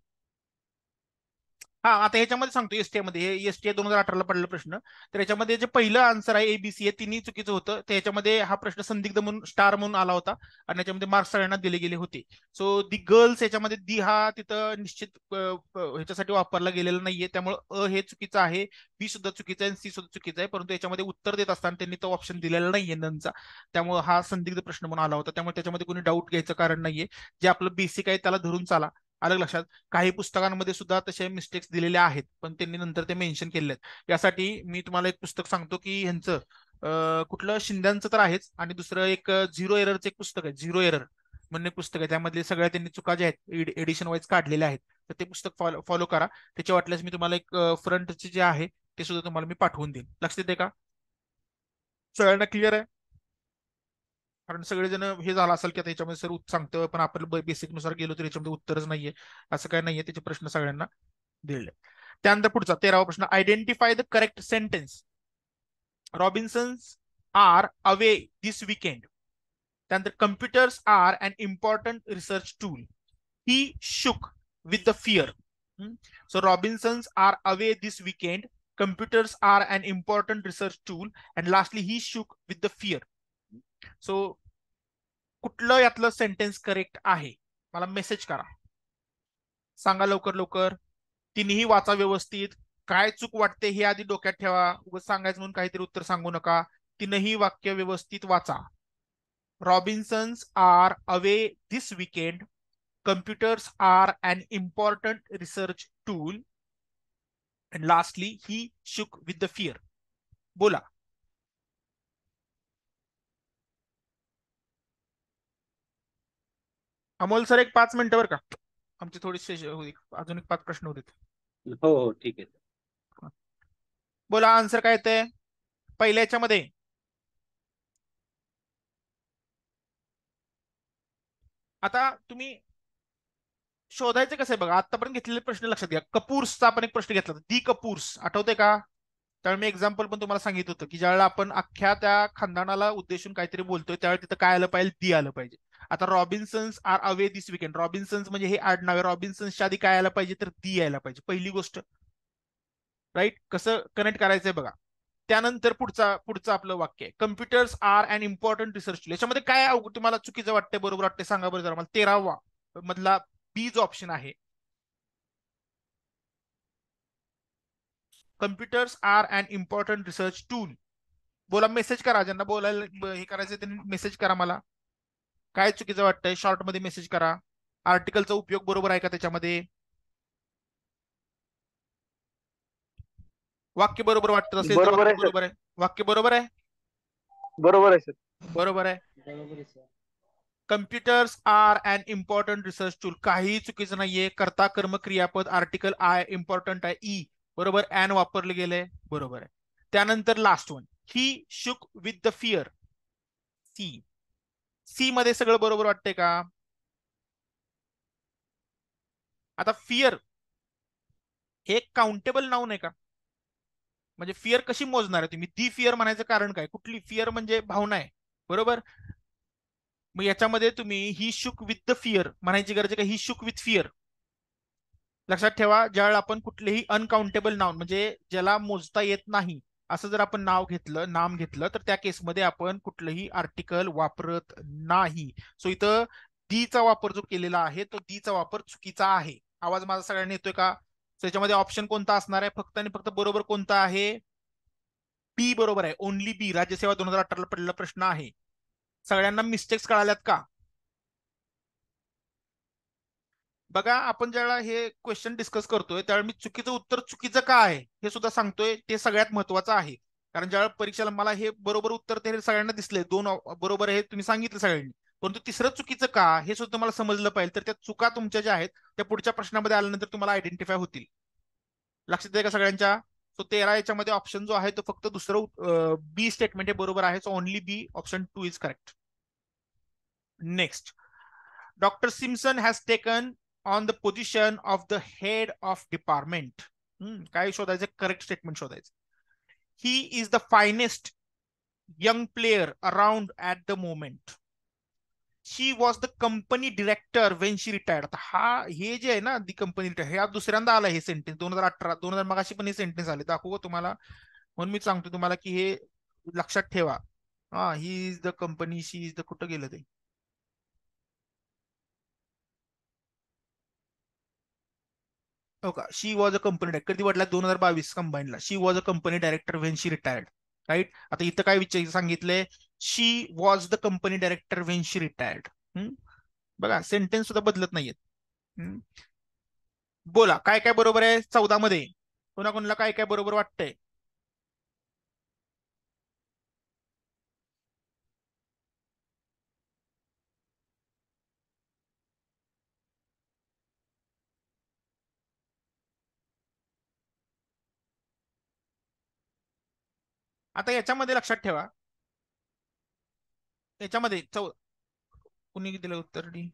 हा, आता ह्याच्यामध्ये सांगतो एसटी मध्ये. एसटी 2018ला पडलेला प्रश्न. तर याच्यामध्ये जे पहिलं आन्सर आहे एबीसी हे तिन्ही चुकीचं होतं. त्याच्यामध्ये हा प्रश्न संदिग्ध म्हणून स्टार म्हणून आला होता आणि याच्यामध्ये मार्क्स सगळ्यांना दिले गेले होते. सो दी गर्ल्स याच्यामध्ये दी हा तिथं निश्चित ह्याच्यासाठी वापरला गेलेला नाहीये. त्यामुळे अ हे चुकीचं आहे, बी सुद्धा चुकीचं आहे आणि सी सुद्धा चुकीचं आहे. परंतु याच्यामध्ये उत्तर देत असताना त्यांनी तो ऑप्शन दिलेला नाहीये नंचा. त्यामुळे हा संदिग्ध प्रश्न म्हणून आला होता. त्यामुळे त्याच्यामध्ये कोणी डाऊट घ्यायचं कारण नाहीये. जे आपलं बेसिक आहे त्याला धरून चाला. आलं लक्षात? काही पुस्तकांमध्ये सुद्धा तसे मिस्टेक्स दिलेले आहेत, पण त्यांनी नंतर ते मेन्शन केले आहेत. यासाठी मी तुम्हाला एक पुस्तक सांगतो की ह्यांचं कुठलं शिंद्यांचं तर आहेच, आणि दुसरं एक झिरो एररचं एक पुस्तक आहे, झिरो एरर म्हणून एक पुस्तक आहे. त्यामधले सगळ्या त्यांनी चुका ज्या आहेत एडिशन वाईज काढलेल्या आहेत. तर ते पुस्तक फॉलो करा. त्याच्या वाटल्यास मी तुम्हाला एक फ्रंटचे जे आहे ते सुद्धा तुम्हाला मी पाठवून देईन. लक्षात येते का? सगळ्यांना क्लिअर आहे? कारण सगळेजण हे झालं असेल की आता याच्यामध्ये सर सांगतोय पण आपण बेसिक नुसार गेलो तर याच्यामध्ये उत्तरच नाहीये, असं काय नाहीये. त्याचे प्रश्न सगळ्यांना दिले. त्यानंतर पुढचा 13वा प्रश्न, identify the correct sentence. Robinsons are away this weekend. त्यानंतर computers are an important research tool. He shook with the fear. So Robinsons are away this weekend, computers are an important research tool, and lastly he shook with the fear. So कुठलं यातलं sentence correct आहे मला message करा, सांगा लवकर लवकर. तिन्ही वाचा व्यवस्थित. काय चूक वाटते हे आधी डोक्यात ठेवा. उगाच सांगायचं म्हणून काहीतरी उत्तर सांगू नका. तीनही वाक्य व्यवस्थित वाचा. Robinsons are away this weekend, computers are an important research tool, and lastly he shook with the fear. बोला. अमोल सर एक 5 मिनिटं बरं का, आमचे थोडेसे अजून एक 5 प्रश्न होते. हो हो ठीक आहे. बोला आन्सर काय येते पहिल्या याच्यामध्ये. आता तुम्ही शोधायचं कसं आहे बघा. आतापर्यंत घेतलेले प्रश्न लक्षात घ्या. कपूर्सचा आपण एक प्रश्न घेतला, दी कपूर्स आठवते का? त्यावेळी मी एक्झाम्पल पण तुम्हाला सांगितलं होतं की ज्यावेळेला आपण अख्ख्या त्या खानदानाला उद्देशून काहीतरी बोलतोय त्यावेळी तिथं काय आलं पाहिजे, दी आलं पाहिजे. आता Robinsons are away this weekend, Robinsons म्हणजे हे आडनाव आहे. रॉबिन्सन्सच्या आधी काय आलं पाहिजे तर दी यायला पाहिजे, पहिली गोष्ट. राईट? कसं कनेक्ट करायचंय बघा. त्यानंतर पुढचं आपलं वाक्य आहे, computers are an important research tool. याच्यामध्ये काय तुम्हाला चुकीचं वाटतंय बरोबर वाटतंय सांगा बरं जरा मला. 13वा मधला बी जो ऑप्शन आहे, computers are an important research tool. बोला, मेसेज करा. ज्यांना बोलायला हे करायचं त्यांनी मेसेज करा मला. काय चुकीचं वाटतंय शॉर्ट मध्ये मेसेज करा. आर्टिकलचा उपयोग बरोबर आहे का त्याच्यामध्ये? वाक्य बरोबर वाटत असेल तर बरोबर वाक्य आहे सर. बरोबर आहे. वाक्य बरोबर आहे. बरोबर आहे सर. बरोबर आहे. Computers are an important research tool, काही चुकीचं नाहीये. कर्ता कर्म क्रियापद आर्टिकल आय इम्पॉर्टंट आहे, ई बरोबर, अन वापरले गेले बरोबर आहे. त्यानंतर last one, he shook with the fear, C. C मध्ये सगळं बरोबर वाटतंय का? आता फिअर हे काउंटेबल नाऊन आहे का? म्हणजे फिअर कशी मोजणार आहे तुम्ही? दी फिअर म्हणायचं कारण काय? कुठली फिअर म्हणजे भावना आहे बरोबर. मग याच्यामध्ये तुम्ही ही शुक विथ द फिअर म्हणायची गरज आहे का? ही शुक विथ फिअर. लक्षात ठेवा, ज्यावेळेला आपण कुठलेही अनकाउंटेबल नाउन म्हणजे ज्याला मोजता येत नाही असं जर आपण नाम घेतलं तर त्या केसमध्ये आपण कुठलंही आर्टिकल वापरत नाही. सो इथं दीचा वापर जो केलेला आहे तो दीचा वापर चुकीचा आहे. आवाज माझा सगळ्यांना येतोय का? त्याच्यामध्ये ऑप्शन कोणता असणार आहे? फक्त आणि फक्त बरोबर कोणता आहे? बी बरोबर आहे. ओनली बी. राज्यसेवा 2018 पडलेला प्रश्न आहे. सगळ्यांना मिस्टेक्स कळाल्यात का? बघा, आपण ज्यावेळेला हे क्वेश्चन डिस्कस करतोय त्यावेळेला मी चुकीचं उत्तर चुकीचं का आहे हे सुद्धा सांगतोय. ते सगळ्यात महत्वाचं आहे. कारण ज्यावेळेला परीक्षेला मला हे बरोबर उत्तर ते सगळ्यांना दिसले, 2 बरोबर आहे तुम्ही सांगितलं सगळ्यांनी, परंतु तिसरं चुकीचं का हे सुद्धा तुम्हाला समजलं पाहिजे. तर त्या चुका तुमच्या ज्या आहेत त्या पुढच्या प्रश्नामध्ये आल्यानंतर तुम्हाला आयडेंटिफाय होतील. लक्षात आहे का सगळ्यांच्या? सो 13 याच्यामध्ये ऑप्शन जो आहे तो फक्त दुसरं बी स्टेटमेंट हे बरोबर आहे. So only B, option 2 is correct. Next, doctor Simpson has taken on the position of the head of department. काय शोधायचं? करेक्ट स्टेटमेंट शोधायचं. He is the finest young player around at the moment. She was the company director when she retired. हा हे जे आहे ना, दी company retire, हे दुसऱ्यांदा आला हे सेंटेन्स. 2018 2000 मगाशी पण हे सेंटेन्स आले. दाखवू तुम्हाला, म्हणून मी सांगतो तुम्हाला की हे लक्षात ठेवा. He is the company, she is the, कुठं गेलं ते? हो का? She was a company director. कधी वाटला? 2022 कंबाईनला. She was a company director when she retired. Right. आता इथं काय विचार सांगितलंय? She was the company director when she retired. बघा, सेंटेन्स सुद्धा बदलत नाहीयेत. बोला, काय काय बरोबर आहे 14 मध्ये? कोणाकोणाला काय काय बरोबर वाटतंय? आता याच्यामध्ये लक्षात ठेवा, याच्यामध्ये कुणी दिलं उत्तर डी?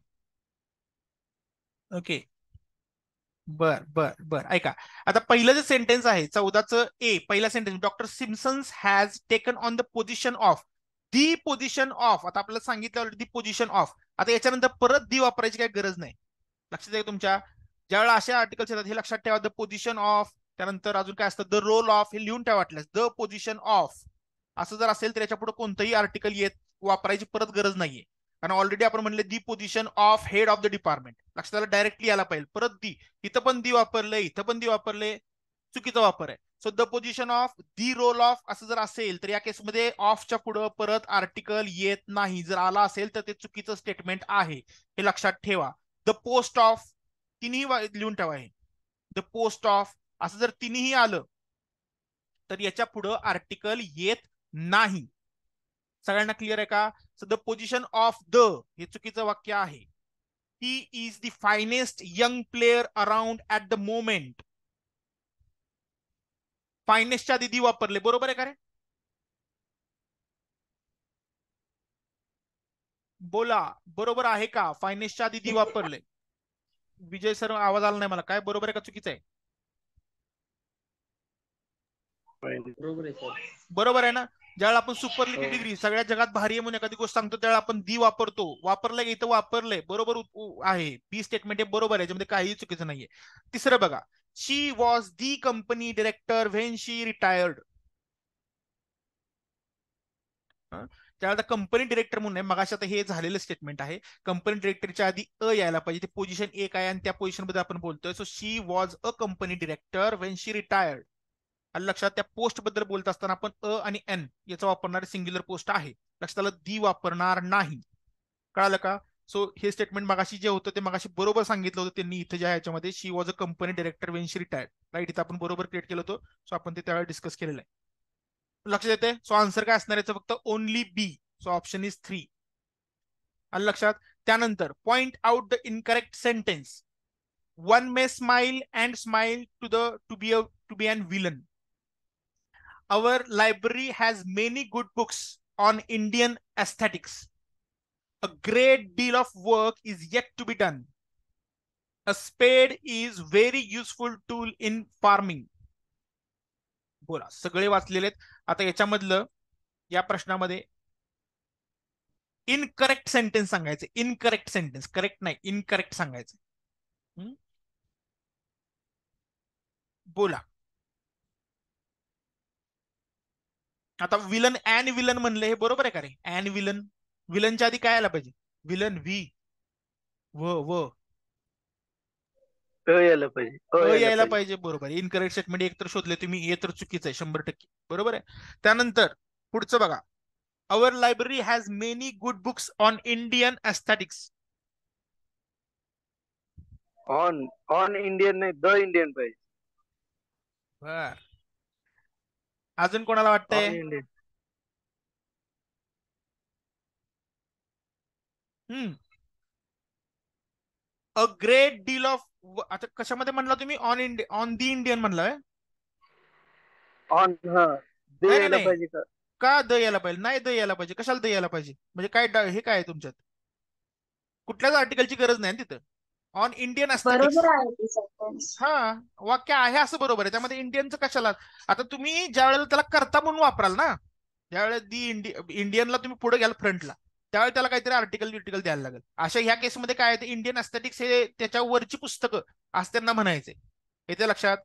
ओके, बर बर बर, ऐका. आता पहिलं जे सेंटेन्स आहे 14चं ए, पहिला sentence, doctor Simpsons has taken on the position of, the position of. आता आपल्याला सांगितलं ऑलरेडी पोझिशन ऑफ. आता याच्यानंतर परत दी वापरायची काही गरज नाही. लक्षात आहे तुमच्या? ज्यावेळेला अशा आर्टिकल्स येतात हे लक्षात ठेवा, द पोझिशन ऑफ, त्यानंतर अजून काय असतं, द रोल ऑफ, हे लिहून ठेवा वाटल्यास. द पोझिशन ऑफ असं जर असेल तर याच्या पुढे कोणतंही आर्टिकल येत वापरायची परत गरज नाहीये, कारण ऑलरेडी आपण म्हणले the position of head of the department. लक्षात आलं? डायरेक्टली यायला पाहिजे. परत दी, इथं पण दी वापरले, इथं पण दी वापरले, चुकीचा वापर आहे. So the position of, the role of असं जर असेल तर या केसमध्ये ऑफच्या पुढं परत आर्टिकल येत नाही. जर आला असेल तर ते चुकीचं स्टेटमेंट आहे, हे लक्षात ठेवा. द पोस्ट ऑफ, तिन्ही लिहून ठेवा हे. द पोस्ट ऑफ असं जर तिन्ही आलं तर याच्या पुढं आर्टिकल येत नाही. सगळ्यांना क्लिअर आहे का? So the position of the हे चुकीचं वाक्य आहे. He is the finest young player around at the moment. फायनेस्टच्या आधी दी वापरले, बरोबर आहे का रे? बोला, बरोबर आहे का? फायनेस्टच्या आधी दी वापरले. विजय सर, आवाज आला नाही मला. काय बरोबर आहे का चुकीचं आहे? बरोबर आहे सर. बरोबर आहे ना? ज्यावेळेला आपण सुपरलेटिव्ह डिग्री, सगळ्या जगात भारी आहे म्हणून एखादी गोष्ट सांगतो त्यावेळेला आपण दी वापरतो. वापरलंय इथं, वापरलंय, बरोबर आहे. बी स्टेटमेंट हे बरोबर आहे, याच्यामध्ये काहीही चुकीचं नाहीये. तिसरं बघा, she was the company director when she retired. त्यावेळेला कंपनी डिरेक्टर म्हणून आहे, मगाशी आता हे झालेलं स्टेटमेंट आहे. कंपनी डिरेक्टरच्या आधी अ यायला पाहिजे. ते पोझिशन एक आहे आणि त्या पोझिशन मध्ये आपण बोलतोय. So she was a company director when she retired. लक्षात, त्या पोस्ट बद्दल बोलत असताना आपण अ आणि एन याचा वापरणारे सिंग्युलर पोस्ट आहे. लक्षात आलं? दी वापरणार नाही. कळालं का? सो हे स्टेटमेंट मगाशी जे होतं ते मगाशी बरोबर सांगितलं होतं त्यांनी इथं ज्या याच्यामध्ये, she was a company director when she retired. Right, इथं आपण बरोबर क्रिएट केलं होतं. सो आपण ते त्यावेळेला डिस्कस केलेलं आहे. लक्षात येते? सो आन्सर काय असणार याचं? फक्त only B. So option is 3. आलं लक्षात? त्यानंतर point out the incorrect sentence. One may smile and smile to be an villain. Our library has many good books on Indian aesthetics. A great deal of work is yet to be done. A spade is very useful tool in farming. बोला, सगळे वाचलेले आहेत. आता याच्यामधलं, या प्रश्नामध्ये incorrect sentence सांगायचे. Incorrect sentence, correct नाही, incorrect सांगायचे. बोला. आता विलन अँड विलन म्हणले, हे बरोबर आहे का रे? अँड विलन, विलनच्या आधी काय आला पाहिजे? विलन, व्ही, व यायला पाहिजे, यायला पाहिजे. बरोबर. इनकरेक्ट स्टेटमेंट एक तर शोधले तुम्ही, हे तर चुकीचं आहे 100%. बरोबर आहे. त्यानंतर पुढचं बघा, our library has many good books on Indian aesthetics. On Indian नाही, द इंडियन पाहिजे. बर, अजून कोणाला वाटतंय? अ ग्रेट डील ऑफ, आता कशामध्ये म्हणला तुम्ही? ऑन दी इंडियन म्हणलाय? ऑन, हा, द यायला नाही. पाहिजे का? का द यायला पाहिजे? नाही द यायला पाहिजे. कशाला द यायला पाहिजे? म्हणजे काय हे काय आहे तुमच्यात? कुठल्याच आर्टिकलची गरज नाही तिथं. ऑन इंडियन एस्थेटिक्स, बरोबर आहे ते सेंटेन्स. हा वाक्य आहे असं बरोबर आहे. त्यामध्ये इंडियनचं कशाला? आता तुम्ही ज्या वेळेला त्याला करता म्हणून वापराल ना, ज्यावेळेला दी इंडियनला तुम्ही पुढे घ्याल फ्रंटला, त्यावेळेला त्याला काहीतरी आर्टिकल द्यायला लागेल. अशा ह्या केसमध्ये काय आहे, इंडियन एस्थेटिक्स हे त्याच्यावरची पुस्तकं असं त्यांना म्हणायचे. येते लक्षात?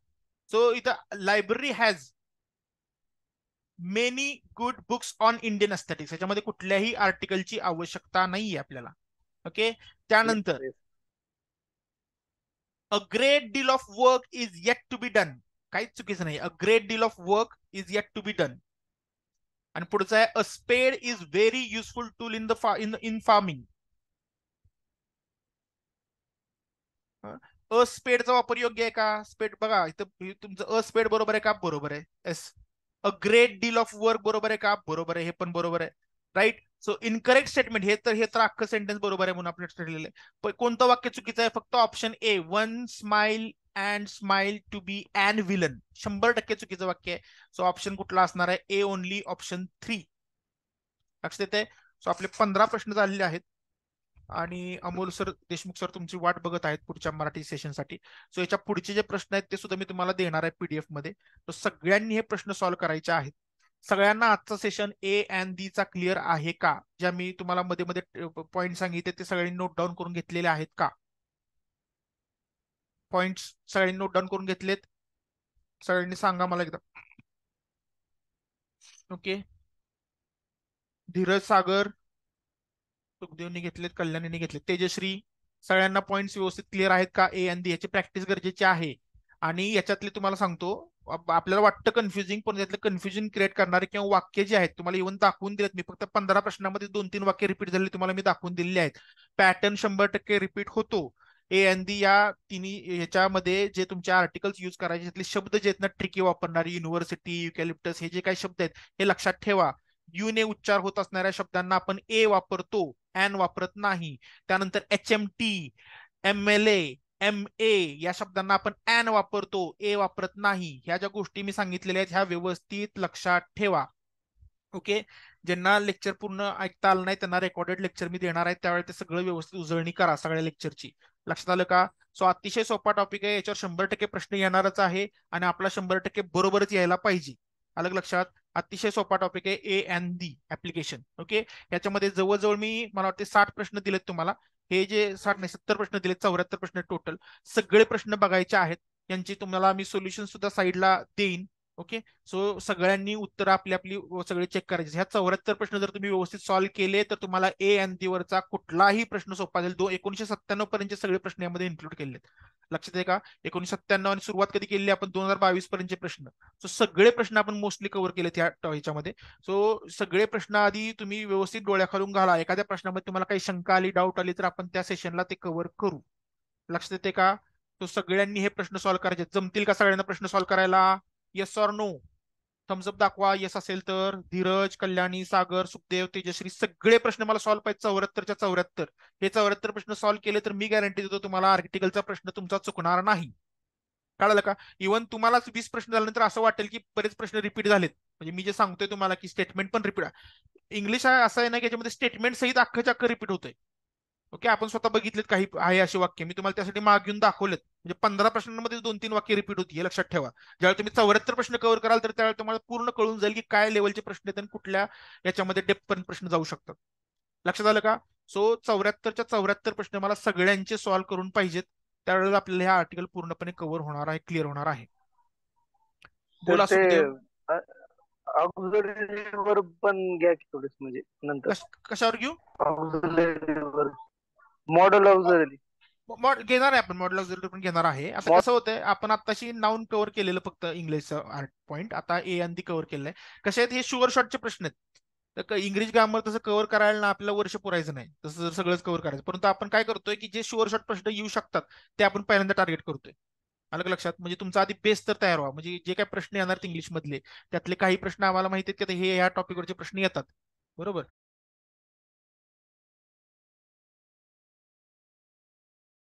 सो इथं library has many good books on Indian aesthetics, याच्यामध्ये कुठल्याही आर्टिकलची आवश्यकता नाहीये आपल्याला. ओके. त्यानंतर a great deal of work is yet to be done. काहीच चुकीचं नाही. A great deal of work is yet to be done. आणि पुढचं आहे, a spade is very useful tool in farming. A स्पेडचा वापर योग्य आहे का? स्पेड बघा इथं तुमचं अ स्पेड बरोबर आहे का? बरोबर आहे. S. A great deal of work बरोबर आहे का? बरोबर आहे. हे पण बरोबर आहे. राईट. सो इनकरेक्ट स्टेटमेंट, हे तर अख्खं सेंटेन्स बरोबर आहे म्हणून आपल्याला ठरलेलं आहे. पण कोणतं वाक्य चुकीचं आहे? फक्त option A, one smile and smile to be an villain. 100% चुकीचं वाक्य आहे. सो ऑप्शन कुठला असणार आहे? A only, option 3. लक्षात येते? सो आपले 15 प्रश्न झालेले आहेत आणि अमोल सर, देशमुख सर तुमची वाट बघत आहेत पुढच्या मराठी सेशनसाठी. सो याच्या पुढचे जे प्रश्न आहेत ते सुद्धा मी तुम्हाला देणार आहे पीडीएफ मध्ये. तर सगळ्यांनी हे प्रश्न सॉल्व्ह करायचे आहेत. सगळ्यांना आजचा सेशन ए अँड डी चा क्लिअर आहे का? ज्या मी तुम्हाला मध्ये मध्ये पॉईंट सांगितले ते सगळ्यांनी नोट डाऊन करून घेतलेले आहेत का? पॉइंट्स सगळ्यांनी नोट डाऊन करून घेतलेत? सगळ्यांनी सांगा मला एकदा. ओके, धीरज, सागर, सुखदेवनी घेतलेत, कल्याणीने घेतलेत, तेजश्री, सगळ्यांना पॉइंट्स व्यवस्थित क्लिअर आहेत का? ए अँड डी याची प्रॅक्टिस गरजेची आहे. आणि याच्यातले तुम्हाला सांगतो, आपल्याला वाटतं कन्फ्युजिंग, पण यातलं कन्फ्युजन क्रिएट करणारे किंवा वाक्य जे आहेत तुम्हाला इव्हन दाखवून दिलेत. मी फक्त 15 प्रश्नामध्ये 2-3 वाक्य रिपीट झाले तुम्हाला मी दाखवून दिलेले आहेत. पॅटर्न 100% रिपीट होतो. ए अँड डी या तिन्ही ह्याच्यामध्ये जे तुमचे आर्टिकल्स यूज करायचे त्यातले शब्द जे आहेत ना ट्रिकी वापरणारी, युनिव्हर्सिटी, युकॅलिप्टस, हे जे काही शब्द आहेत हे लक्षात ठेवा. यू ने उच्चार होत असणाऱ्या शब्दांना आपण ए वापरतो, ॲन वापरत नाही. त्यानंतर HMT, MLA, MA या शब्दांना आपण ॲन वापरतो, ए वापरत नाही. ह्या ज्या गोष्टी मी सांगितलेल्या आहेत ह्या व्यवस्थित लक्षात ठेवा. ओके, ज्यांना लेक्चर पूर्ण ऐकता आलं नाही त्यांना रेकॉर्डेड लेक्चर मी देणार आहे, त्यावेळी ते सगळं व्यवस्थित उजळणी करा सगळ्या लेक्चरची. लक्षात आलं का? सो अतिशय सोपा टॉपिक आहे, याच्यावर 100% प्रश्न येणारच आहे आणि आपला 100% बरोबरच यायला पाहिजे. अलग लक्षात? अतिशय सोपा टॉपिक आहे A and D application. Okay, याच्यामध्ये जवळजवळ मी मला वाटते 60 प्रश्न दिलेत तुम्हाला. हे जे 60 नाही 70 प्रश्न दिलेत, 74 प्रश्न टोटल. सगळे प्रश्न बघायचे आहेत. यांची तुम्हाला मी सोल्युशन सुद्धा साईडला देईन. ओके, सो सगळ्यांनी उत्तर आपली आपली सगळे चेक करायचे. ह्या 74 प्रश्न जर तुम्ही व्यवस्थित सॉल्व्ह केले तर तुम्हाला ए अँड डी वरचा कुठलाही प्रश्न सोपा जाईल. 1997 पर्यंतचे सगळे प्रश्न यामध्ये इन्क्लूड केलेत. लक्षात आहे का? 1997 आणि सुरुवात कधी केली आपण? 2022 पर्यंतचे प्रश्न. सो सगळे प्रश्न आपण मोस्टली कव्हर केलेत ह्याच्यामध्ये. सो सगळे प्रश्न आधी तुम्ही व्यवस्थित डोळ्याखालून घाला. एखाद्या प्रश्नामध्ये तुम्हाला काही शंका आली, डाऊट आली तर आपण त्या सेशनला ते कव्हर करू. लक्षात येते का? तो सगळ्यांनी हे प्रश्न सॉल्व्ह करायचे. जमतील का सगळ्यांना प्रश्न सॉल्व्ह करायला? Yes or no? थम्सअप दाखवा येस असेल तर. धीरज, कल्याणी, सागर, सुखदेव, तेजश्री, सगळे प्रश्न मला सॉल्व्ह पाहिजे 74च्या 74. हे 74 प्रश्न सॉल्व्ह केले तर मी गॅरंटी देतो तुम्हाला आर्टिकलचा प्रश्न तुमचा चुकणार नाही. कळालं का? इव्हन तुम्हालाच 20 प्रश्न झाल्यानंतर असं वाटेल की बरेच प्रश्न रिपीट झालेत. म्हणजे मी जे सांगतोय तुम्हाला की स्टेटमेंट पण रिपीट. इंग्लिश असं आहे ना की याच्यामध्ये स्टेटमेंट सहित अख्खं रिपीट होतंय. ओके, आपण स्वतः बघितलेत काही आहे असे वाक्य, मी तुम्हाला त्यासाठी माग घेऊन दाखवलेत. म्हणजे 15 प्रश्नांमध्ये 2-3 वाक्य रिपीट होती, हे लक्षात ठेवा. ज्यावेळी तुम्ही 74 प्रश्न कव्हर कराल तर त्यावेळी तुम्हाला पूर्ण कळून जाईल की काय लेवलचे प्रश्न आहेत आणि कुठल्या याच्यामध्ये डेप्थ पण प्रश्न जाऊ शकतात. लक्षात आलं का? सो 74च्या 74 प्रश्न मला सगळ्यांचे सॉल्व्ह करून पाहिजेत. त्यावेळेला आपल्याला हे आर्टिकल पूर्णपणे कव्हर होणार आहे, क्लिअर होणार आहे. बोला सुखदेव. ऑक्झिलरी वर पण घ्या की थोडस, म्हणजे नंतर कशावर घेऊ? ऑक्झिलरी वर, मॉडेल ऑक्झिलरी घेणार आहे आपण, मॉडेल ऑक्झिलरी पण घेणार आहे. आता कसं होतंय, आपण आताशी नाऊन कव्हर केलेलं फक्त इंग्लिशचं पॉईंट, आता ए आणि डी कव्हर केलंय. कसे आहेत हे शुअर शॉटचे प्रश्न आहेत. तर इंग्लिश ग्रामर तसं कव्हर करायला ना आपल्याला वर्ष पुरायचं नाही, तसं जर सगळंच कव्हर करायचं. परंतु आपण काय करतोय की जे शुअर शॉट प्रश्न येऊ शकतात ते आपण पहिल्यांदा टार्गेट करतोय. अलग लक्षात? म्हणजे तुमचा आधी बेस तर तयार व्हा. म्हणजे जे काही प्रश्न येणार इंग्लिश मधले त्यातले काही प्रश्न आम्हाला माहिती आहेत की हे या टॉपिकवरचे प्रश्न येतात, बरोबर.